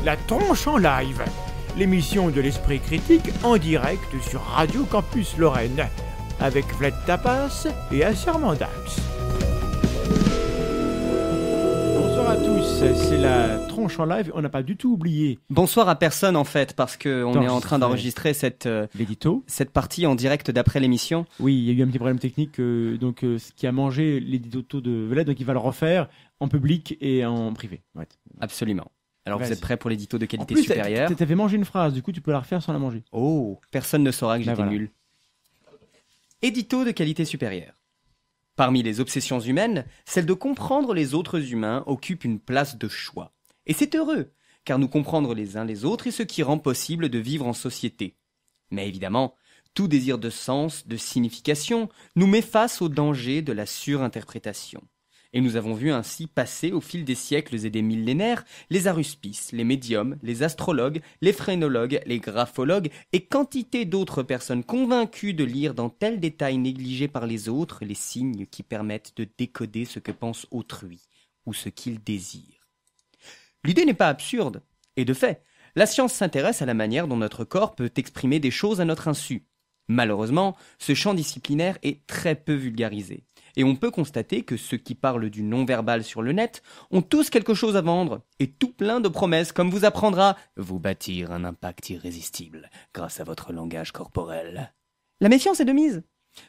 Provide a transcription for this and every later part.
La tronche en live, l'émission de l'esprit critique en direct sur Radio Campus Lorraine, avec Vlad Tapas et Assermandax. Bonsoir à tous, c'est la tronche en live, on n'a pas du tout oublié. Bonsoir à personne en fait, parce qu'on est en train d'enregistrer cette partie en direct d'après l'émission. Oui, il y a eu un petit problème technique, ce qui a mangé l'édito de Vlad, donc il va le refaire en public et en privé. Ouais. Absolument. Alors vous êtes prêts pour l'édito de qualité plus, supérieure? T'avais mangé une phrase, du coup tu peux la refaire sans la manger. Oh, personne ne saura que j'étais nul. Édito de qualité supérieure. Parmi les obsessions humaines, celle de comprendre les autres humains occupe une place de choix. Et c'est heureux, car nous comprendre les uns les autres est ce qui rend possible de vivre en société. Mais évidemment, tout désir de sens, de signification, nous met face au danger de la surinterprétation. Et nous avons vu ainsi passer au fil des siècles et des millénaires les aruspices, les médiums, les astrologues, les phrénologues, les graphologues et quantité d'autres personnes convaincues de lire dans tel détail négligé par les autres les signes qui permettent de décoder ce que pense autrui ou ce qu'il désire. L'idée n'est pas absurde, et de fait, la science s'intéresse à la manière dont notre corps peut exprimer des choses à notre insu. Malheureusement, ce champ disciplinaire est très peu vulgarisé. Et on peut constater que ceux qui parlent du non-verbal sur le net ont tous quelque chose à vendre, et tout plein de promesses, comme vous apprendre à vous bâtir un impact irrésistible grâce à votre langage corporel. La méfiance est de mise.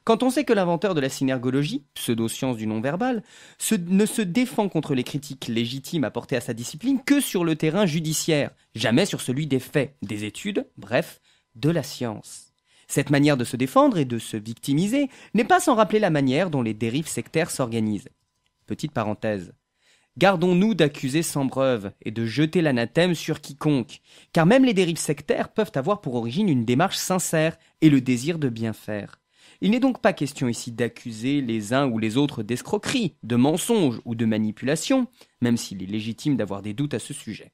Quand on sait que l'inventeur de la synergologie, pseudo-science du non-verbal, ne se défend contre les critiques légitimes apportées à sa discipline que sur le terrain judiciaire, jamais sur celui des faits, des études, bref, de la science. Cette manière de se défendre et de se victimiser n'est pas sans rappeler la manière dont les dérives sectaires s'organisent. Petite parenthèse. Gardons-nous d'accuser sans preuve et de jeter l'anathème sur quiconque, car même les dérives sectaires peuvent avoir pour origine une démarche sincère et le désir de bien faire. Il n'est donc pas question ici d'accuser les uns ou les autres d'escroquerie, de mensonges ou de manipulation, même s'il est légitime d'avoir des doutes à ce sujet.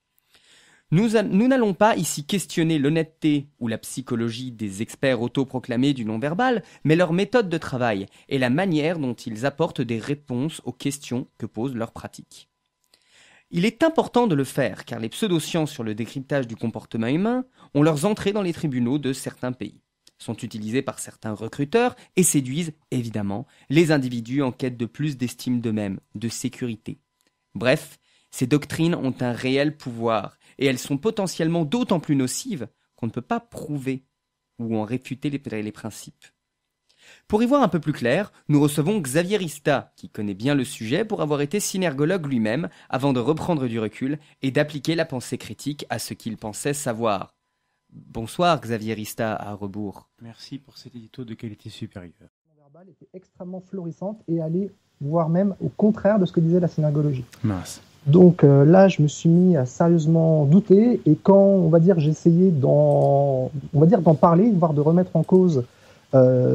Nous n'allons pas ici questionner l'honnêteté ou la psychologie des experts autoproclamés du non-verbal, mais leur méthode de travail et la manière dont ils apportent des réponses aux questions que posent leurs pratiques. Il est important de le faire, car les pseudosciences sur le décryptage du comportement humain ont leurs entrées dans les tribunaux de certains pays, sont utilisées par certains recruteurs et séduisent, évidemment, les individus en quête de plus d'estime d'eux-mêmes, de sécurité. Bref, ces doctrines ont un réel pouvoir, et elles sont potentiellement d'autant plus nocives qu'on ne peut pas prouver ou en réfuter les principes. Pour y voir un peu plus clair, nous recevons Xavier Rista, qui connaît bien le sujet pour avoir été synergologue lui-même avant de reprendre du recul et d'appliquer la pensée critique à ce qu'il pensait savoir. Bonsoir Xavier Rista à rebours. Merci pour cet édito de qualité supérieure. Le verbal était extrêmement florissante et allait voire même au contraire de ce que disait la synergologie. Mince. Donc là, je me suis mis à sérieusement douter, et quand, on va dire, j'ai essayé d'en parler, voire de remettre en cause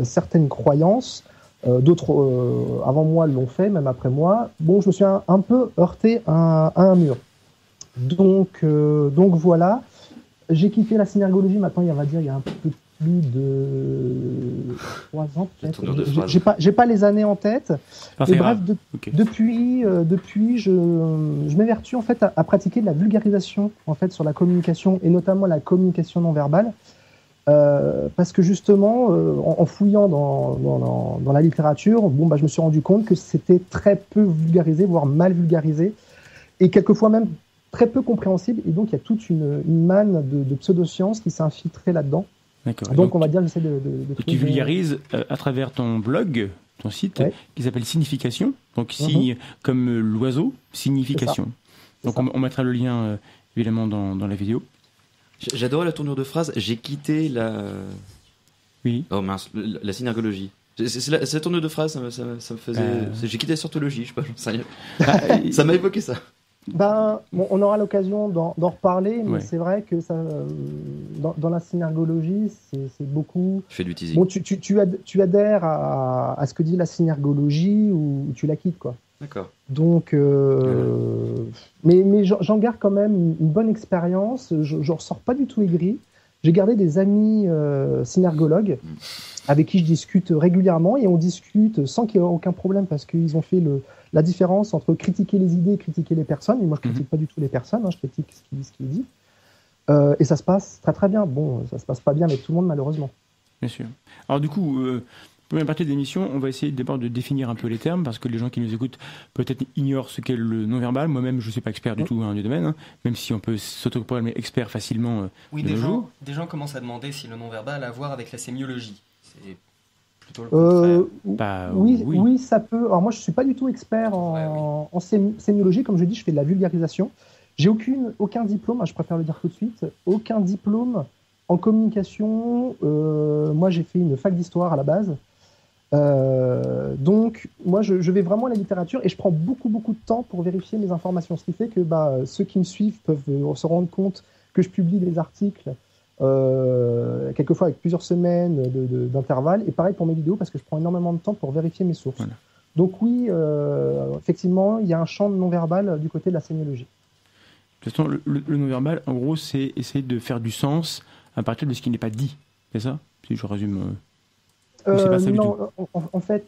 certaines croyances, d'autres avant moi l'ont fait, même après moi, bon, je me suis un peu heurté à un mur. Donc voilà, j'ai quitté la synergologie maintenant, il y a un peu plus de 3 ans peut-être. J'ai pas les années en tête. Et bref, depuis, je m'évertue en fait à pratiquer de la vulgarisation en fait sur la communication, et notamment la communication non verbale, parce que justement, en fouillant dans la littérature, je me suis rendu compte que c'était très peu vulgarisé, voire mal vulgarisé, et quelquefois même très peu compréhensible. Et donc il y a toute une manne de pseudosciences qui s'est infiltrée là-dedans. D'accord. Donc on va dire que j'essaie de tu vulgarises à travers ton blog, ton site, qui s'appelle Signification. Donc signe comme l'oiseau, signification. Donc on mettra le lien évidemment dans la vidéo. J'adorais la tournure de phrase. J'ai quitté la. Oui. Oh mince, la synergologie. C'est la tournure de phrase, ça me faisait. J'ai quitté la sortologie, je sais pas. Ça m'a évoqué ça. On aura l'occasion d'en reparler, mais c'est vrai que ça, dans la synergologie, c'est beaucoup. Je fais du teasing. Bon, tu adhères à ce que dit la synergologie, ou tu la quittes, quoi. D'accord. Donc, mais j'en garde quand même une bonne expérience. Je ressors pas du tout aigri. J'ai gardé des amis synergologues, avec qui je discute régulièrement, et on discute sans qu'il y ait aucun problème, parce qu'ils ont fait la différence entre critiquer les idées et critiquer les personnes. Et moi, je critique pas du tout les personnes, je critique ce qui est dit. Et ça se passe très très bien. Bon, ça se passe pas bien avec tout le monde, malheureusement. Bien sûr. Alors du coup, première partie de l'émission, on va essayer d'abord de définir un peu les termes, parce que les gens qui nous écoutent peut-être ignorent ce qu'est le non-verbal. Moi-même, je ne suis pas expert du tout du domaine, même si on peut s'autoproclamer expert facilement. Oui, des gens commencent à demander si le non-verbal a à voir avec la sémiologie. C'est plutôt le contraire. Oui, ça peut. Alors moi, je ne suis pas du tout expert en sémiologie. Comme je dis, je fais de la vulgarisation. J'ai aucun diplôme, je préfère le dire tout de suite, aucun diplôme en communication. Moi, j'ai fait une fac d'histoire à la base. Donc, moi, je vais vraiment à la littérature et je prends beaucoup de temps pour vérifier mes informations. Ce qui fait que ceux qui me suivent peuvent se rendre compte que je publie des articles quelquefois avec plusieurs semaines d'intervalle. Et pareil pour mes vidéos, parce que je prends énormément de temps pour vérifier mes sources. Voilà. Donc oui, effectivement, il y a un champ non-verbal du côté de la sémiologie. De toute façon, le non-verbal, en gros, c'est essayer de faire du sens à partir de ce qui n'est pas dit. C'est ça? Si je résume. Non, en fait,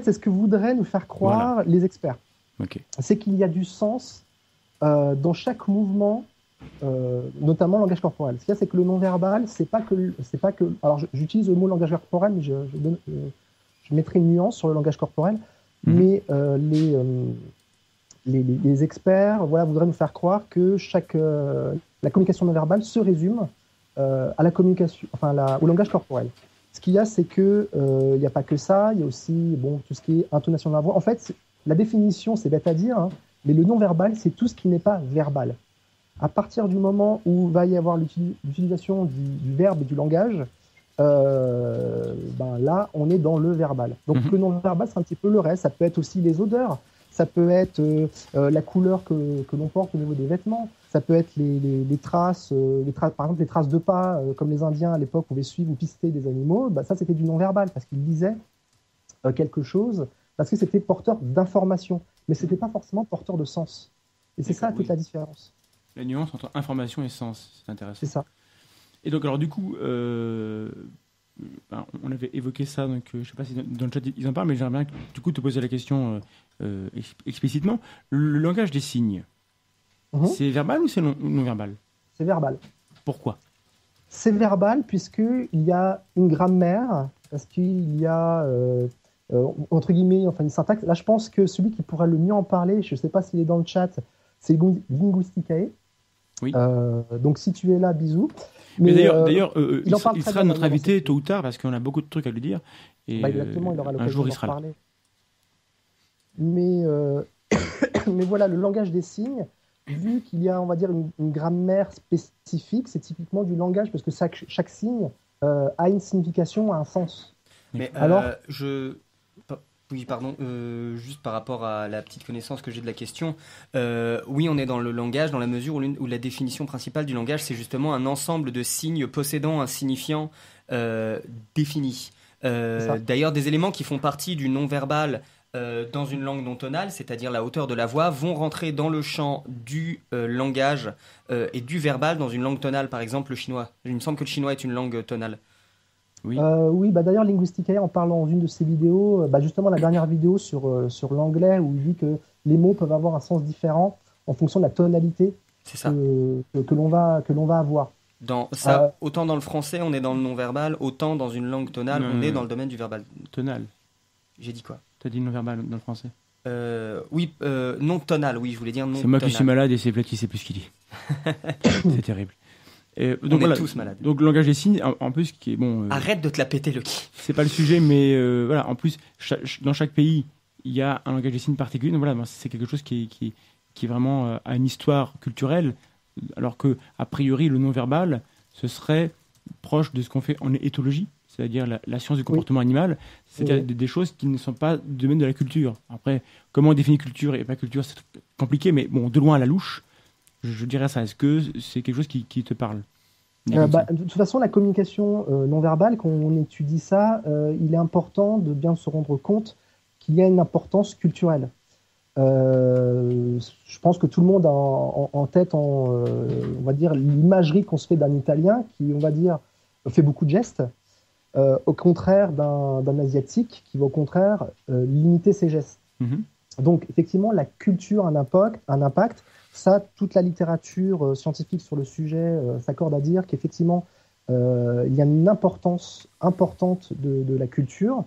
c'est ce que voudraient nous faire croire les experts. Okay. C'est qu'il y a du sens dans chaque mouvement, notamment le langage corporel. Ce qu'il y a, c'est que le non-verbal, c'est pas que. Alors, j'utilise le mot langage corporel, mais je mettrai une nuance sur le langage corporel. Mais les experts voudraient nous faire croire que la communication non verbale se résume à la communication, au langage corporel. Ce qu'il y a, c'est que il n'y a pas que ça, il y a aussi tout ce qui est intonation de la voix. En fait, la définition, c'est bête à dire, mais le non verbal, c'est tout ce qui n'est pas verbal. À partir du moment où va y avoir l'utilisation du verbe et du langage, là, on est dans le verbal. Donc le non verbal, c'est un petit peu le reste. Ça peut être aussi les odeurs. Ça peut être la couleur que l'on porte au niveau des vêtements. Ça peut être les traces, par exemple les traces de pas, comme les Indiens à l'époque pouvaient suivre ou pister des animaux. Ça, c'était du non-verbal parce qu'ils disaient quelque chose, parce que c'était porteur d'information. Mais ce n'était pas forcément porteur de sens. Et c'est ça toute la différence. La nuance entre information et sens, c'est intéressant. C'est ça. Et donc, alors du coup, on avait évoqué ça, donc je ne sais pas si dans le chat ils en parlent, mais j'aimerais bien du coup te poser la question explicitement. Le langage des signes, c'est verbal ou c'est non verbal? C'est verbal. Pourquoi? C'est verbal puisqu'il y a une grammaire, parce qu'il y a, entre guillemets, une syntaxe. Là, je pense que celui qui pourrait le mieux en parler, je ne sais pas s'il est dans le chat, c'est Linguisticae. Oui. Donc si tu es là, bisous. Mais d'ailleurs, il sera notre invité tôt ou tard parce qu'on a beaucoup de trucs à lui dire. Et exactement, il aura l'occasion d'en parler. Mais voilà, le langage des signes, vu qu'il y a, on va dire, une grammaire spécifique, c'est typiquement du langage parce que chaque signe a une signification, a un sens. Mais oui, pardon, juste par rapport à la petite connaissance que j'ai de la question, oui, on est dans le langage, dans la mesure où la définition principale du langage, c'est justement un ensemble de signes possédant un signifiant défini. D'ailleurs, des éléments qui font partie du non-verbal dans une langue non tonale, c'est-à-dire la hauteur de la voix, vont rentrer dans le champ du langage et du verbal dans une langue tonale, par exemple le chinois. Il me semble que le chinois est une langue tonale. Oui. D'ailleurs, Linguisticae en parle dans une de ses vidéos, justement la dernière vidéo sur l'anglais, où il dit que les mots peuvent avoir un sens différent en fonction de la tonalité que l'on va avoir. Autant dans le français, on est dans le non-verbal, autant dans une langue tonale, on est dans le domaine du verbal. Tonal. J'ai dit quoi? T'as dit non-verbal dans le français? Oui, non tonal, oui, je voulais dire non tonal. C'est moi qui suis malade et c'est Plat qui sait plus ce qu'il dit. C'est terrible. Donc on est tous malades. Donc le langage des signes, en plus, qui est bon. Arrête de te la péter, Loki. C'est pas le sujet, mais voilà. En plus, dans chaque pays, il y a un langage des signes particulier. Donc voilà, c'est quelque chose qui vraiment a une histoire culturelle, alors que a priori le non-verbal, ce serait proche de ce qu'on fait en éthologie, c'est-à-dire la science du comportement animal, c'est-à-dire des choses qui ne sont pas du domaine de la culture. Après, comment on définit culture et pas culture, c'est compliqué, mais bon, de loin à la louche. Je dirais ça. Est-ce que c'est quelque chose qui te parle? De toute façon, la communication non verbale, quand on étudie ça, il est important de bien se rendre compte qu'il y a une importance culturelle. Je pense que tout le monde a en tête, on va dire, l'imagerie qu'on se fait d'un Italien qui, on va dire, fait beaucoup de gestes. au contraire d'un asiatique qui va au contraire limiter ses gestes. Donc effectivement, la culture a un impact. Ça, toute la littérature scientifique sur le sujet s'accorde à dire qu'effectivement, il y a une importance importante de la culture.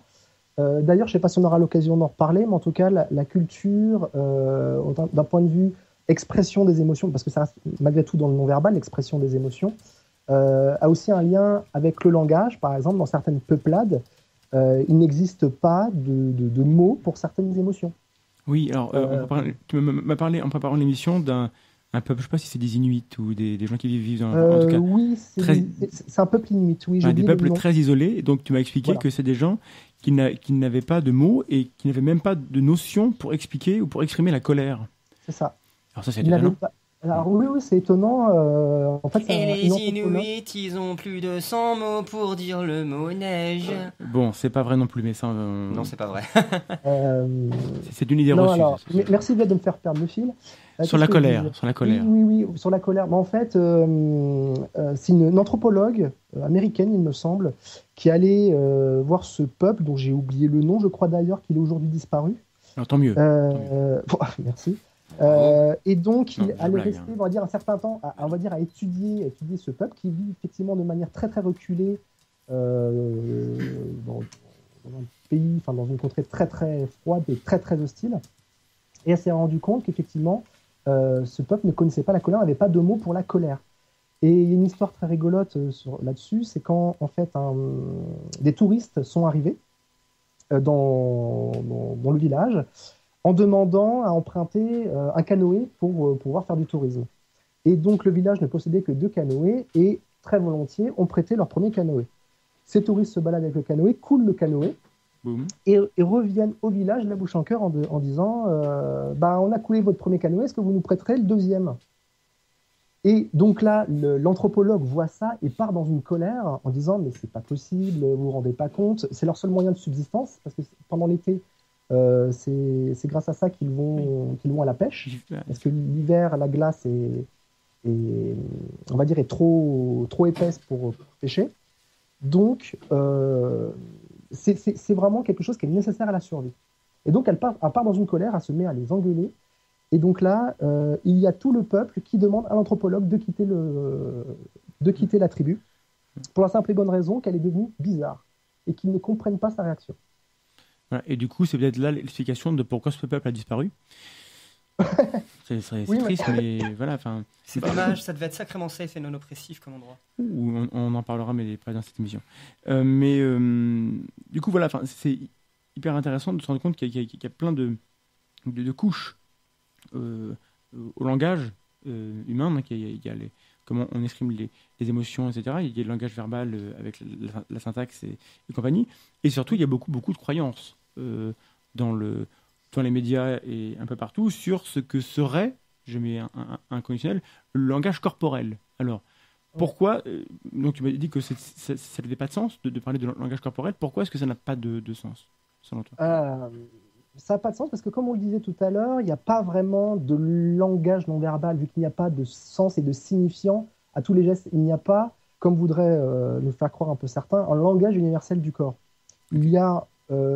D'ailleurs, je ne sais pas si on aura l'occasion d'en reparler, mais en tout cas, la culture, d'un point de vue expression des émotions, parce que ça reste malgré tout dans le non-verbal, l'expression des émotions, a aussi un lien avec le langage. Par exemple, dans certaines peuplades, il n'existe pas de mots pour certaines émotions. Oui, alors tu m'as parlé en préparant l'émission d'un peuple, je ne sais pas si c'est des Inuits ou des gens qui vivent dans... en tout cas, oui, c'est un peuple Inuit, oui. Des peuples très isolés, et donc tu m'as expliqué que c'est des gens qui n'avaient pas de mots et qui n'avaient même pas de notion pour expliquer ou pour exprimer la colère. C'est ça. Alors ça, c'est étonnant. Alors oui, c'est étonnant. En fait, et les Inuits, ils ont plus de 100 mots pour dire le mot neige. Bon, c'est pas vrai non plus, mais ça... Non, c'est pas vrai. C'est une idée reçue. Alors, merci de me faire perdre le fil. Sur la colère. Oui, sur la colère. Mais en fait, c'est une anthropologue américaine, il me semble, qui est allée voir ce peuple dont j'ai oublié le nom. Je crois d'ailleurs qu'il est aujourd'hui disparu. Alors, tant mieux. Merci. Et donc, il allait rester, on va dire, un certain temps, à étudier ce peuple qui vit effectivement de manière très très reculée dans un pays, enfin dans une contrée très très froide et très très hostile. Et elle s'est rendue compte qu'effectivement, ce peuple ne connaissait pas la colère, n'avait pas de mots pour la colère. Et il y a une histoire très rigolote là-dessus, c'est quand en fait des touristes sont arrivés dans le village, en demandant à emprunter un canoë pour pouvoir faire du tourisme. Et donc le village ne possédait que 2 canoës et très volontiers ont prêté leur premier canoë. Ces touristes se baladent avec le canoë, coulent le canoë et reviennent au village la bouche en cœur en disant on a coulé votre premier canoë, est-ce que vous nous prêterez le deuxième ? Et donc là, l'anthropologue voit ça et part dans une colère en disant mais c'est pas possible, vous vous rendez pas compte, c'est leur seul moyen de subsistance parce que pendant l'été, c'est grâce à ça qu'ils vont à la pêche, parce que l'hiver, la glace est trop épaisse pour pêcher. Donc, c'est vraiment quelque chose qui est nécessaire à la survie. Et donc, elle part dans une colère, elle se met à les engueuler. Et donc là, il y a tout le peuple qui demande à l'anthropologue de quitter la tribu, pour la simple et bonne raison qu'elle est devenue bizarre et qu'ils ne comprennent pas sa réaction. Voilà, et du coup, c'est peut-être là l'explication de pourquoi ce peuple a disparu. C'est triste, mais voilà. C'est dommage, ça devait être sacrément safe et non oppressif comme endroit. On en parlera, mais pas dans cette émission. Du coup, voilà, c'est hyper intéressant de se rendre compte qu'il y a plein de couches au langage humain. Donc il y a comment on exprime les émotions, etc. Il y a le langage verbal avec la syntaxe et compagnie. Et surtout, il y a beaucoup de croyances dans les médias et un peu partout sur ce que serait, je mets un conditionnel, le langage corporel. Alors, pourquoi donc tu m'as dit que ça n'avait pas de sens de parler de langage corporel. Pourquoi est-ce que ça n'a pas de sens, selon toi ? Ça n'a pas de sens parce que, comme on le disait tout à l'heure, il n'y a pas vraiment de langage non verbal, vu qu'il n'y a pas de sens et de signifiant à tous les gestes. Il n'y a pas, comme voudraient nous faire croire un peu certains, un langage universel du corps. Il y a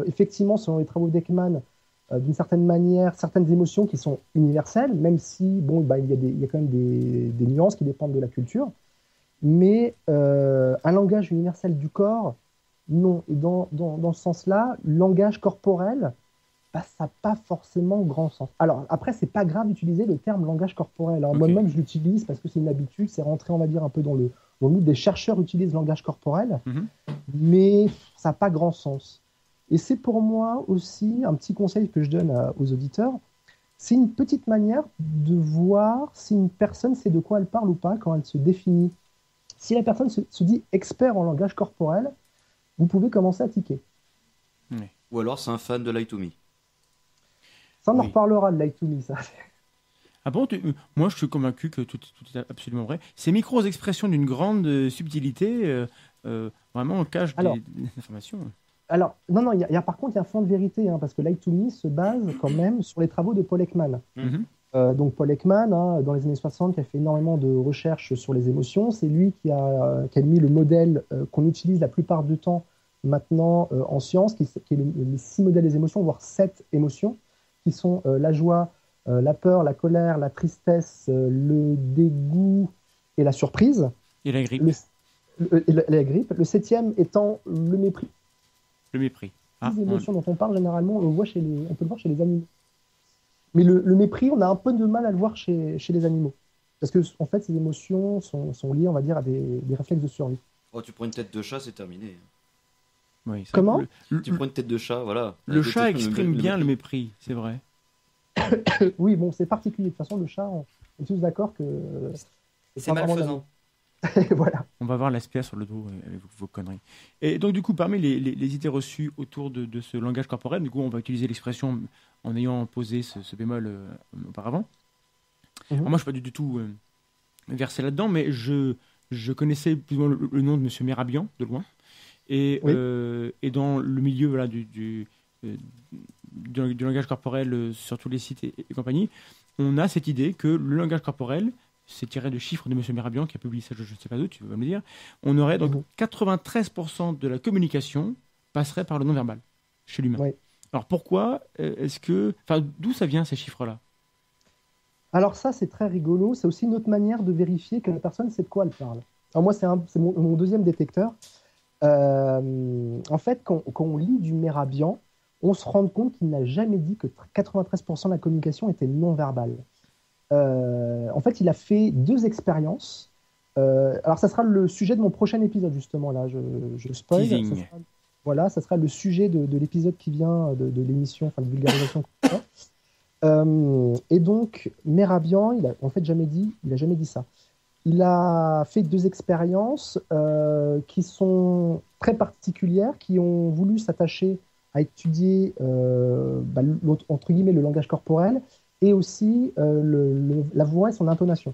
effectivement, selon les travaux d'Ekman, d'une certaine manière, certaines émotions qui sont universelles, même si il y a quand même des nuances qui dépendent de la culture. Mais un langage universel du corps, non. Et dans ce sens-là, le langage corporel, ça n'a pas forcément grand sens. Alors après, c'est pas grave d'utiliser le terme langage corporel. Alors, moi-même, je l'utilise parce que c'est une habitude, c'est rentré, on va dire, un peu dans le mood. Des chercheurs utilisent le langage corporel, mais ça n'a pas grand sens. Et c'est pour moi aussi un petit conseil que je donne aux auditeurs. C'est une petite manière de voir si une personne sait de quoi elle parle ou pas quand elle se définit. Si la personne se dit expert en langage corporel, vous pouvez commencer à tiquer. Oui. Ou alors c'est un fan de Lie to Me. Ça, on en reparlera de Lie to Me, ça. Ah bon, moi je suis convaincu que tout est absolument vrai. Ces micro-expressions d'une grande subtilité vraiment cachent des informations. Alors, non, par contre, il y a un fond de vérité, parce que Lie to Me se base quand même sur les travaux de Paul Ekman. Donc Paul Ekman, dans les années 60, qui a fait énormément de recherches sur les émotions, c'est lui qui a mis le modèle qu'on utilise la plupart du temps maintenant en science, qui est les 6 modèles des émotions, voire 7 émotions, qui sont la joie, la peur, la colère, la tristesse, le dégoût et la surprise. Et la grippe. La grippe. Le 7e étant le mépris. Le mépris. Les émotions dont on parle généralement, on peut le voir chez les animaux. Mais le mépris, on a un peu de mal à le voir chez les animaux. Parce que, en fait, ces émotions sont liées, on va dire, à des réflexes de survie. Oh, tu prends une tête de chat, c'est terminé. Oui, comment tu prends une tête de chat, voilà. Le chat exprime bien le mépris, c'est vrai. Oui, bon, c'est particulier. De toute façon, le chat, on est tous d'accord que... c'est malfaisant. Voilà. On va voir l'aspect sur le dos avec vos conneries. Et donc, du coup, parmi les idées reçues autour de ce langage corporel, du coup, on va utiliser l'expression en ayant posé ce bémol auparavant. Alors, moi, je ne suis pas du tout versé là-dedans, mais je connaissais plus ou moins le nom de M. Merabian, de loin. Et, oui. Et dans le milieu voilà, du langage corporel sur tous les sites et compagnie, on a cette idée que le langage corporel, c'est tiré de chiffres de M. Merabian qui a publié ça, je ne sais pas d'où, tu vas me le dire. On aurait donc 93% de la communication passerait par le non-verbal chez l'humain. Oui. Alors pourquoi d'où ça vient ces chiffres-là? Alors ça, c'est très rigolo. C'est aussi une autre manière de vérifier que la personne sait de quoi elle parle. Alors moi, c'est mon deuxième détecteur. En fait, quand on lit du Merabian, on se rend compte qu'il n'a jamais dit que 93% de la communication était non-verbale. En fait, il a fait 2 expériences. Alors, ça sera le sujet de mon prochain épisode, justement. Là, je spoil. Ça sera le sujet de l'épisode qui vient de l'émission, enfin de vulgarisation. Et donc, Merabian, il a en fait jamais dit ça. Il a fait 2 expériences qui sont très particulières, qui ont voulu s'attacher à étudier entre guillemets le langage corporel et aussi la voix et son intonation.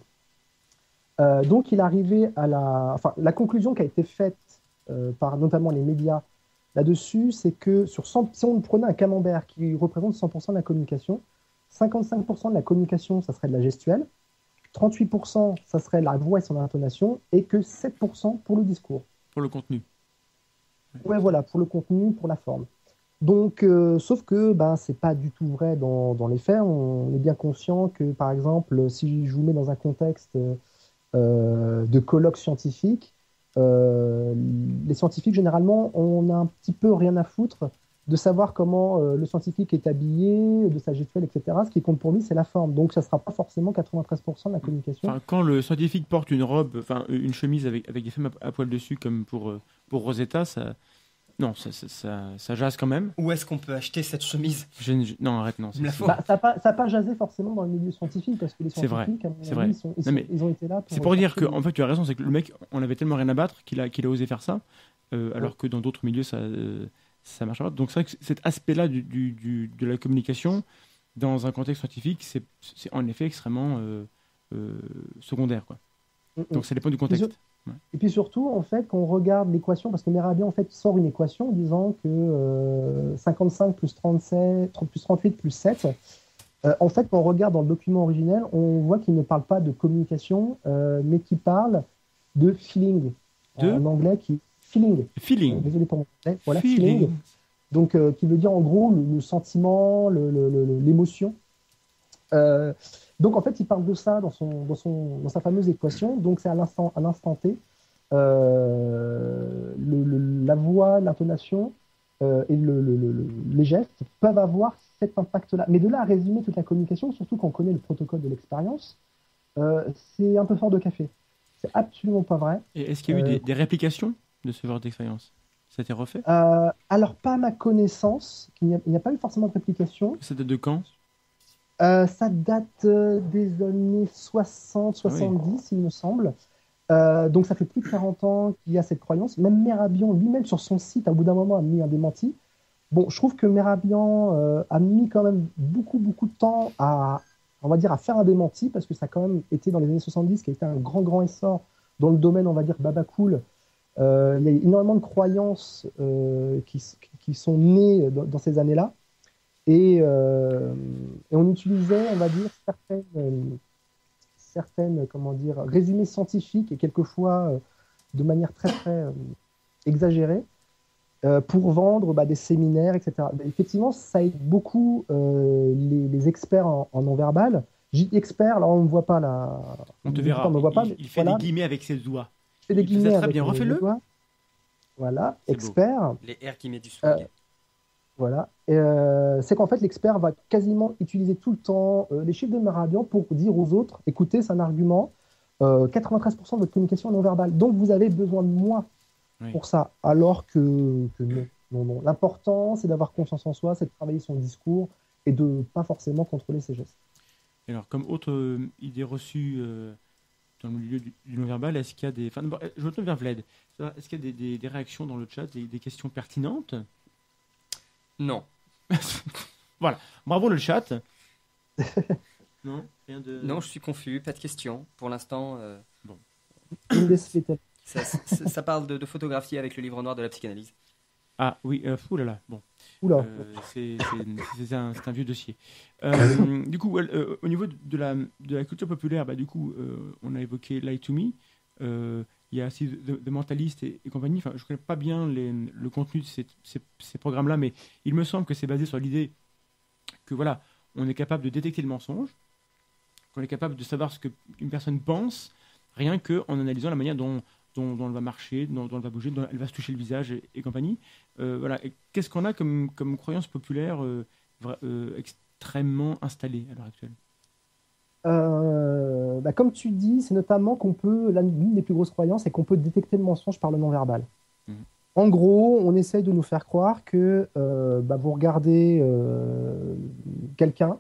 Donc il est arrivé à la conclusion qui a été faite par notamment les médias là-dessus, c'est que si on prenait un camembert qui représente 100% de la communication, 55% de la communication, ça serait de la gestuelle, 38%, ça serait la voix et son intonation, et que 7% pour le discours. Pour le contenu. Ouais, voilà, pour le contenu, pour la forme. Donc, sauf que c'est pas du tout vrai dans les faits. On est bien conscient que, par exemple, si je vous mets dans un contexte de colloque scientifique, les scientifiques, généralement, on a un petit peu rien à foutre de savoir comment le scientifique est habillé, de sa gestuelle, etc. Ce qui compte pour lui, c'est la forme. Donc, ça ne sera pas forcément 93% de la communication. Enfin, quand le scientifique porte une robe, une chemise avec des femmes à poil dessus, comme pour Rosetta, ça... Non, ça jase quand même. Où est-ce qu'on peut acheter cette chemise? Non, arrête, non. Ça n'a pas jasé forcément dans le milieu scientifique, parce que les scientifiques, c'est vrai. Ils ont été là pour... C'est pour dire que, en fait, tu as raison, c'est que le mec, on avait tellement rien à battre qu'il a osé faire ça, alors que dans d'autres milieux, ça marche pas. Donc c'est vrai que cet aspect-là de la communication, dans un contexte scientifique, c'est en effet extrêmement secondaire, quoi. Donc ça dépend du contexte. Et puis surtout, en fait, quand on regarde l'équation, parce que Merabian en fait sort une équation disant que 55 plus 37, plus 38 plus 7, en fait, quand on regarde dans le document originel, on voit qu'il ne parle pas de communication, mais qu'il parle de feeling. En anglais, feeling. Désolé pour mon anglais. Voilà, feeling. Donc, qui veut dire en gros le sentiment, l'émotion. Donc en fait, il parle de ça dans sa fameuse équation. Donc c'est à l'instant T, la voix, l'intonation et les gestes peuvent avoir cet impact-là. Mais de là à résumer toute la communication, surtout quand on connaît le protocole de l'expérience, c'est un peu fort de café. C'est absolument pas vrai. Et est-ce qu'il y a eu des réplications de ce genre d'expérience? Ça a été refait? Alors pas à ma connaissance, il n'y a pas eu forcément de réplication. Ça date de quand? Ça date des années 60, 70, il me semble. Donc ça fait plus de 40 ans qu'il y a cette croyance. Même Merabian lui-même sur son site, à bout d'un moment, a mis un démenti. Bon, je trouve que Merabian a mis quand même beaucoup de temps à faire un démenti, parce que ça a quand même été dans les années 70, qui a été un grand essor dans le domaine, on va dire, baba cool. Il y a énormément de croyances qui sont nées dans ces années-là. Et on utilisait, on va dire, certaines résumés scientifiques, et quelquefois de manière très exagérée, pour vendre des séminaires, etc. Effectivement, ça aide beaucoup les experts en non-verbal. J'ai dit expert, alors on ne me voit pas là. On te verra. On me voit pas, il fait des guillemets avec ses doigts. Je fais des guillemets très bien, refais-le. Voilà, expert. Les R qui met du swag. Voilà. C'est qu'en fait, l'expert va quasiment utiliser tout le temps les chiffres de Mehrabian pour dire aux autres, écoutez, c'est un argument, 93% de votre communication est non-verbale. Donc, vous avez besoin de moi pour ça. Alors que non. L'important, c'est d'avoir confiance en soi, c'est de travailler son discours et de ne pas forcément contrôler ses gestes. Alors, comme autre idée reçue dans le milieu du non-verbal, est-ce qu'il y a des... Enfin, je retourne vers Vlad. Est-ce qu'il y a des réactions dans le chat, des questions pertinentes? Non. Voilà. Bravo le chat. Non, rien de... Non, je suis confus, pas de questions. Pour l'instant, bon. ça parle de photographie avec le livre noir de la psychanalyse. Ah oui, oulala, bon. Oula. C'est un vieux dossier. Du coup, au niveau de la culture populaire, du coup, on a évoqué Lie to Me. Il y a aussi The Mentalist et compagnie. Enfin, je ne connais pas bien le contenu de ces programmes-là, mais il me semble que c'est basé sur l'idée que voilà, on est capable de détecter le mensonge, qu'on est capable de savoir ce qu'une personne pense, rien qu'en analysant la manière dont elle va marcher, dont elle va bouger, dont elle va se toucher le visage et compagnie. Voilà. Et qu'est-ce qu'on a comme croyance populaire extrêmement installée à l'heure actuelle? Comme tu dis, c'est notamment qu'on peut, l'une des plus grosses croyances, c'est qu'on peut détecter le mensonge par le non-verbal. En gros, on essaye de nous faire croire que vous regardez quelqu'un,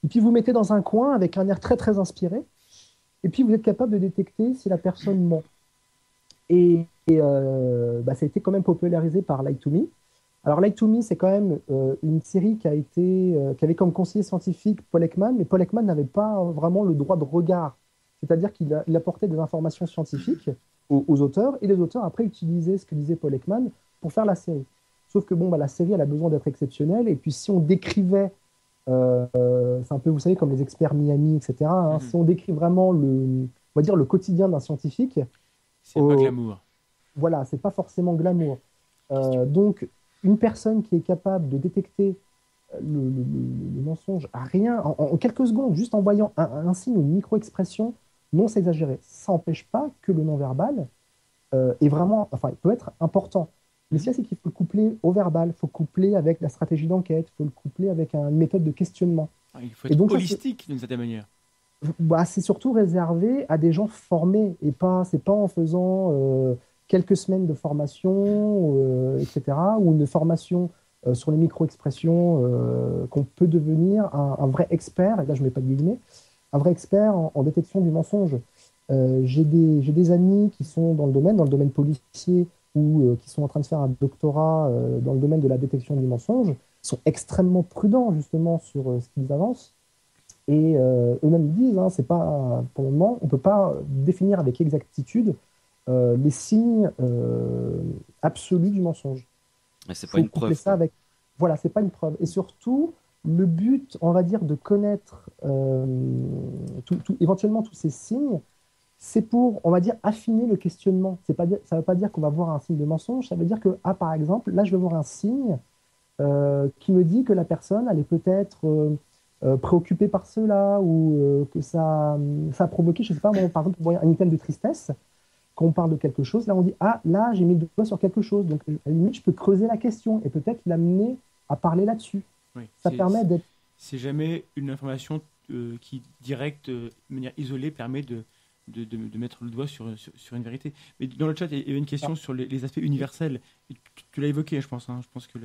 et puis vous mettez dans un coin avec un air très très inspiré, et puis vous êtes capable de détecter si la personne ment. Et ça a été quand même popularisé par Lie to Me. Alors, Lie to Me, c'est quand même une série qui avait comme conseiller scientifique Paul Ekman, mais Paul Ekman n'avait pas vraiment le droit de regard. C'est-à-dire qu'il apportait des informations scientifiques aux auteurs, et les auteurs, après, utilisaient ce que disait Paul Ekman pour faire la série. Sauf que la série, elle a besoin d'être exceptionnelle, et puis si on décrivait, c'est un peu, vous savez, comme les experts Miami, etc., si on décrit vraiment on va dire, le quotidien d'un scientifique, c'est pas glamour. Voilà, c'est pas forcément glamour. Donc, une personne qui est capable de détecter le mensonge à rien, en quelques secondes, juste en voyant un signe ou une micro-expression, non s'exagérer. Ça n'empêche pas que le non-verbal est vraiment, il peut être important. Mais ce qu'il y a, c'est qu'il faut le coupler au verbal, il faut le coupler avec la stratégie d'enquête, il faut le coupler avec une méthode de questionnement. Il faut être holistique d'une certaine manière. C'est surtout réservé à des gens formés, et c'est pas en faisant quelques semaines de formation, etc., ou une formation sur les micro-expressions qu'on peut devenir un vrai expert, et là je ne mets pas de guillemets, un vrai expert en détection du mensonge. J'ai des amis qui sont dans le domaine policier, ou qui sont en train de faire un doctorat dans le domaine de la détection du mensonge, sont extrêmement prudents justement sur ce qu'ils avancent. Et eux-mêmes disent, c'est pas, pour le moment, on ne peut pas définir avec exactitude les signes absolus du mensonge. Mais c'est pas une preuve. Voilà, c'est pas une preuve. Et surtout, le but, on va dire, de connaître éventuellement tous ces signes, c'est pour, on va dire, affiner le questionnement. Ça ne veut pas dire qu'on va voir un signe de mensonge, ça veut dire que, par exemple, là, je vais voir un signe qui me dit que la personne, elle est peut-être préoccupée par cela, ou que ça a provoqué, je ne sais pas, par exemple, un item de tristesse. Quand on parle de quelque chose, là, on dit, là, j'ai mis le doigt sur quelque chose, donc à la limite, je peux creuser la question et peut-être l'amener à parler là-dessus. Oui, ça permet d'être... C'est jamais une information qui, directe, de manière isolée, permet de mettre le doigt sur une vérité. Mais dans le chat, il y avait une question sur les aspects universels. Tu l'as évoqué, je pense. Je pense que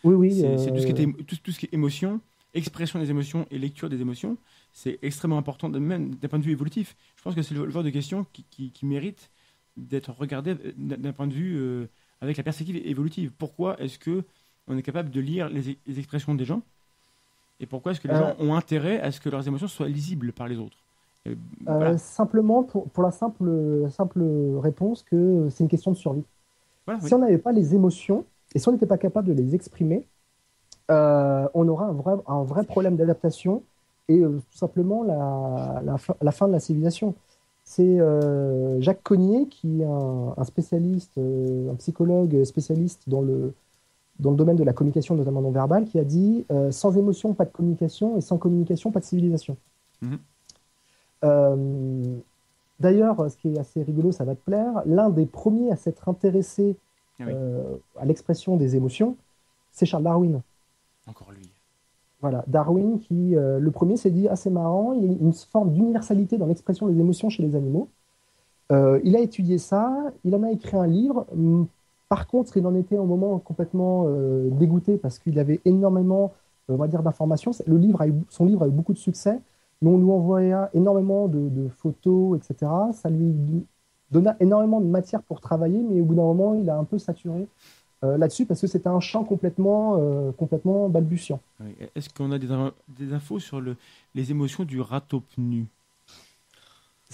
c'est tout ce qui est émotion, expression des émotions et lecture des émotions. C'est extrêmement important, même d'un point de vue évolutif. Je pense que c'est le genre de question qui mérite d'être regardé d'un point de vue avec la perspective évolutive. Pourquoi est-ce qu'on est capable de lire les expressions des gens, et pourquoi est-ce que les gens ont intérêt à ce que leurs émotions soient lisibles par les autres? Voilà. Simplement pour la simple réponse que c'est une question de survie. Voilà, si on n'avait pas les émotions et si on n'était pas capable de les exprimer, on aura un vrai problème d'adaptation et tout simplement la fin de la civilisation. c'est Jacques Cognier, qui est un spécialiste, un psychologue spécialiste dans le domaine de la communication, notamment non verbale, qui a dit sans émotion, pas de communication, et sans communication, pas de civilisation. D'ailleurs, ce qui est assez rigolo, ça va te plaire, l'un des premiers à s'être intéressé à l'expression des émotions, c'est Charles Darwin. Encore lui. Voilà, Darwin qui, le premier, s'est dit, c'est marrant, il y a une forme d'universalité dans l'expression des émotions chez les animaux. Il a étudié ça, il en a écrit un livre. Par contre, il en était au moment complètement dégoûté parce qu'il avait énormément, on va dire, d'informations. Son livre a eu beaucoup de succès, mais on lui envoya énormément de photos, etc. Ça lui donna énormément de matière pour travailler, mais au bout d'un moment, il a un peu saturé là-dessus parce que c'était un champ complètement balbutiant. Oui. Est-ce qu'on a des infos sur les émotions du ratopnu?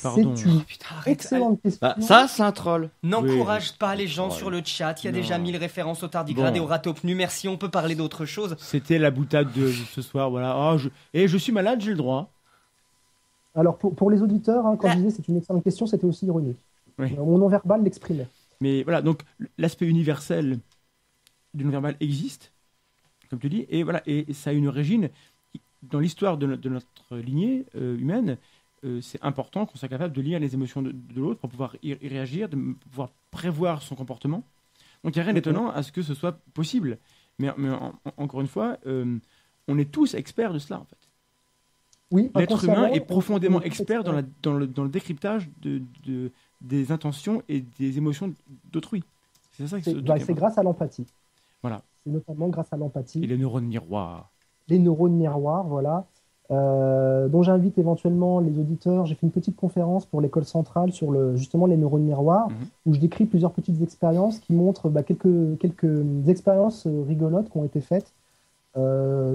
Pardon. C'est une excellente question. Ça, c'est un troll. N'encourage pas les gens sur le chat. Il y a déjà 1000 références au tardigrade et au ratopnu. Merci, on peut parler d'autre chose. C'était la boutade de ce soir. Voilà. Je suis malade, j'ai le droit. Alors, pour les auditeurs, quand je disais c'est une excellente question, c'était aussi ironique. Oui. Mon non-verbal l'exprimait. Mais voilà, donc l'aspect universel du non-verbal existe, comme tu dis, et ça a une origine dans l'histoire de notre lignée humaine. C'est important qu'on soit capable de lire les émotions de l'autre pour pouvoir y réagir, de pouvoir prévoir son comportement. Donc il n'y a rien d'étonnant à ce que ce soit possible. Mais encore une fois, on est tous experts de cela, en fait. Oui, l'être humain est profondément expert dans le décryptage des intentions et des émotions d'autrui. C'est ça c'est grâce à l'empathie. Voilà. C'est notamment grâce à l'empathie. Et les neurones miroirs. Les neurones miroirs, voilà. Dont j'invite éventuellement les auditeurs. J'ai fait une petite conférence pour l'école centrale sur justement les neurones miroirs, où je décris plusieurs petites expériences qui montrent quelques expériences rigolotes qui ont été faites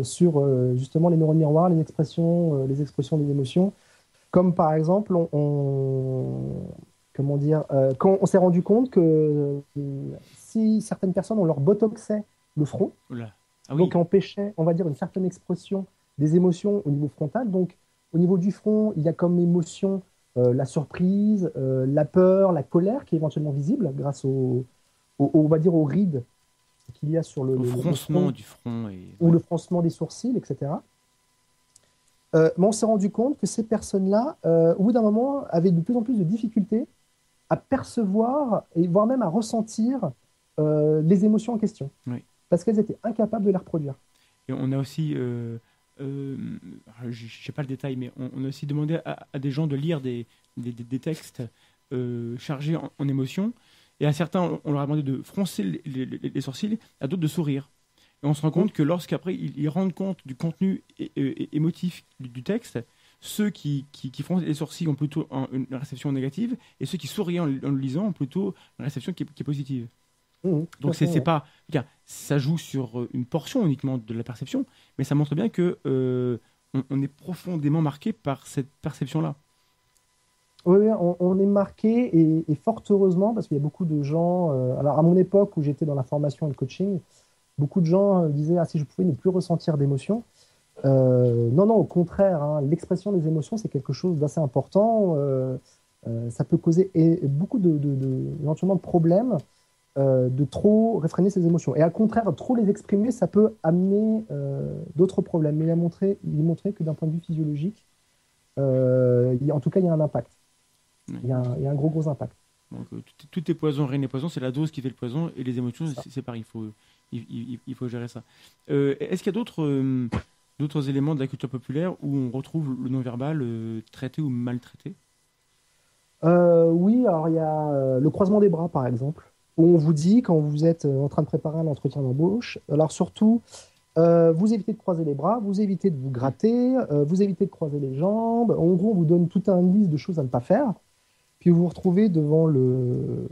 sur justement les neurones miroirs, les expressions des émotions. Comme par exemple, quand on s'est rendu compte que si certaines personnes, on leur botoxait le front, donc empêchait, on va dire, une certaine expression des émotions au niveau frontal. Donc, au niveau du front, il y a comme émotion la surprise, la peur, la colère qui est éventuellement visible grâce on va dire, aux rides qu'il y a sur le froncement front, du front. Ou le froncement des sourcils, etc. Mais on s'est rendu compte que ces personnes-là, au bout d'un moment, avaient de plus en plus de difficultés à percevoir et voire même à ressentir les émotions en question. Oui. Parce qu'elles étaient incapables de les reproduire. Et on a aussi... je ne sais pas le détail, mais on a aussi demandé à des gens de lire des textes chargés en émotions. Et à certains, on leur a demandé de froncer les sourcils, à d'autres de sourire. Et on se rend compte que lorsqu'après, ils rendent compte du contenu émotif du texte, ceux qui froncent les sourcils ont plutôt une réception négative, et ceux qui sourient en le lisant ont plutôt une réception qui est positive. Donc c'est pas, ça joue sur une portion uniquement de la perception, mais ça montre bien que on est profondément marqué par cette perception-là. Oui, on est marqué et fort heureusement parce qu'il y a beaucoup de gens. Alors à mon époque où j'étais dans la formation et le coaching, beaucoup de gens disaient si je pouvais ne plus ressentir d'émotions. Non, au contraire, l'expression des émotions c'est quelque chose d'assez important. Ça peut causer beaucoup éventuellement de problèmes. De trop réfréner ses émotions. Et au contraire, trop les exprimer, ça peut amener d'autres problèmes. Mais il montrait que d'un point de vue physiologique, en tout cas, il y a un impact. Il y a un gros impact. Donc, tout est poison, rien n'est poison. C'est la dose qui fait le poison. Et les émotions, c'est pareil. Il faut gérer ça. Est-ce qu'il y a d'autres éléments de la culture populaire où on retrouve le non-verbal traité ou maltraité? Oui, alors il y a le croisement des bras, par exemple. Où on vous dit, quand vous êtes en train de préparer un entretien d'embauche, alors surtout, vous évitez de croiser les bras, vous évitez de vous gratter, vous évitez de croiser les jambes. En gros, on vous donne toute une liste de choses à ne pas faire. Puis vous vous retrouvez devant le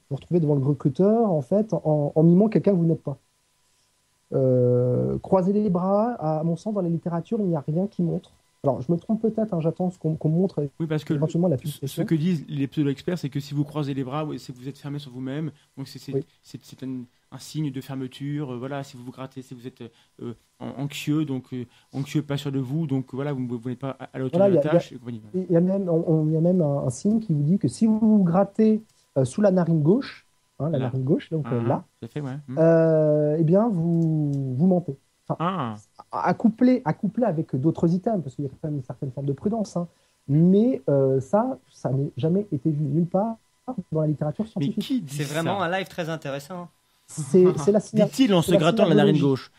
recruteur, en fait, en mimant quelqu'un que vous n'êtes pas. Croiser les bras, à mon sens, dans la littérature, il n'y a rien qui montre. Alors, je me trompe peut-être, j'attends qu'on montre éventuellement la publication. Ce que disent les pseudo-experts, c'est que si vous croisez les bras, c'est que vous êtes fermé sur vous-même. Donc, c'est un signe de fermeture. Voilà, si vous vous grattez, si vous êtes anxieux, donc anxieux, pas sûr de vous, donc voilà, vous n'êtes pas à la hauteur de la tâche. Il y a même un signe qui vous dit que si vous vous grattez sous la narine gauche, narine gauche, donc là, fait, ouais. Eh bien, vous mentez. Enfin, à coupler avec d'autres items, parce qu'il y a quand même une certaine forme de prudence, hein. Mais ça n'a jamais été vu nulle part dans la littérature scientifique. Mais qui dit c'est vraiment un live très intéressant. C'est la dit-il en se grattant la narine gauche.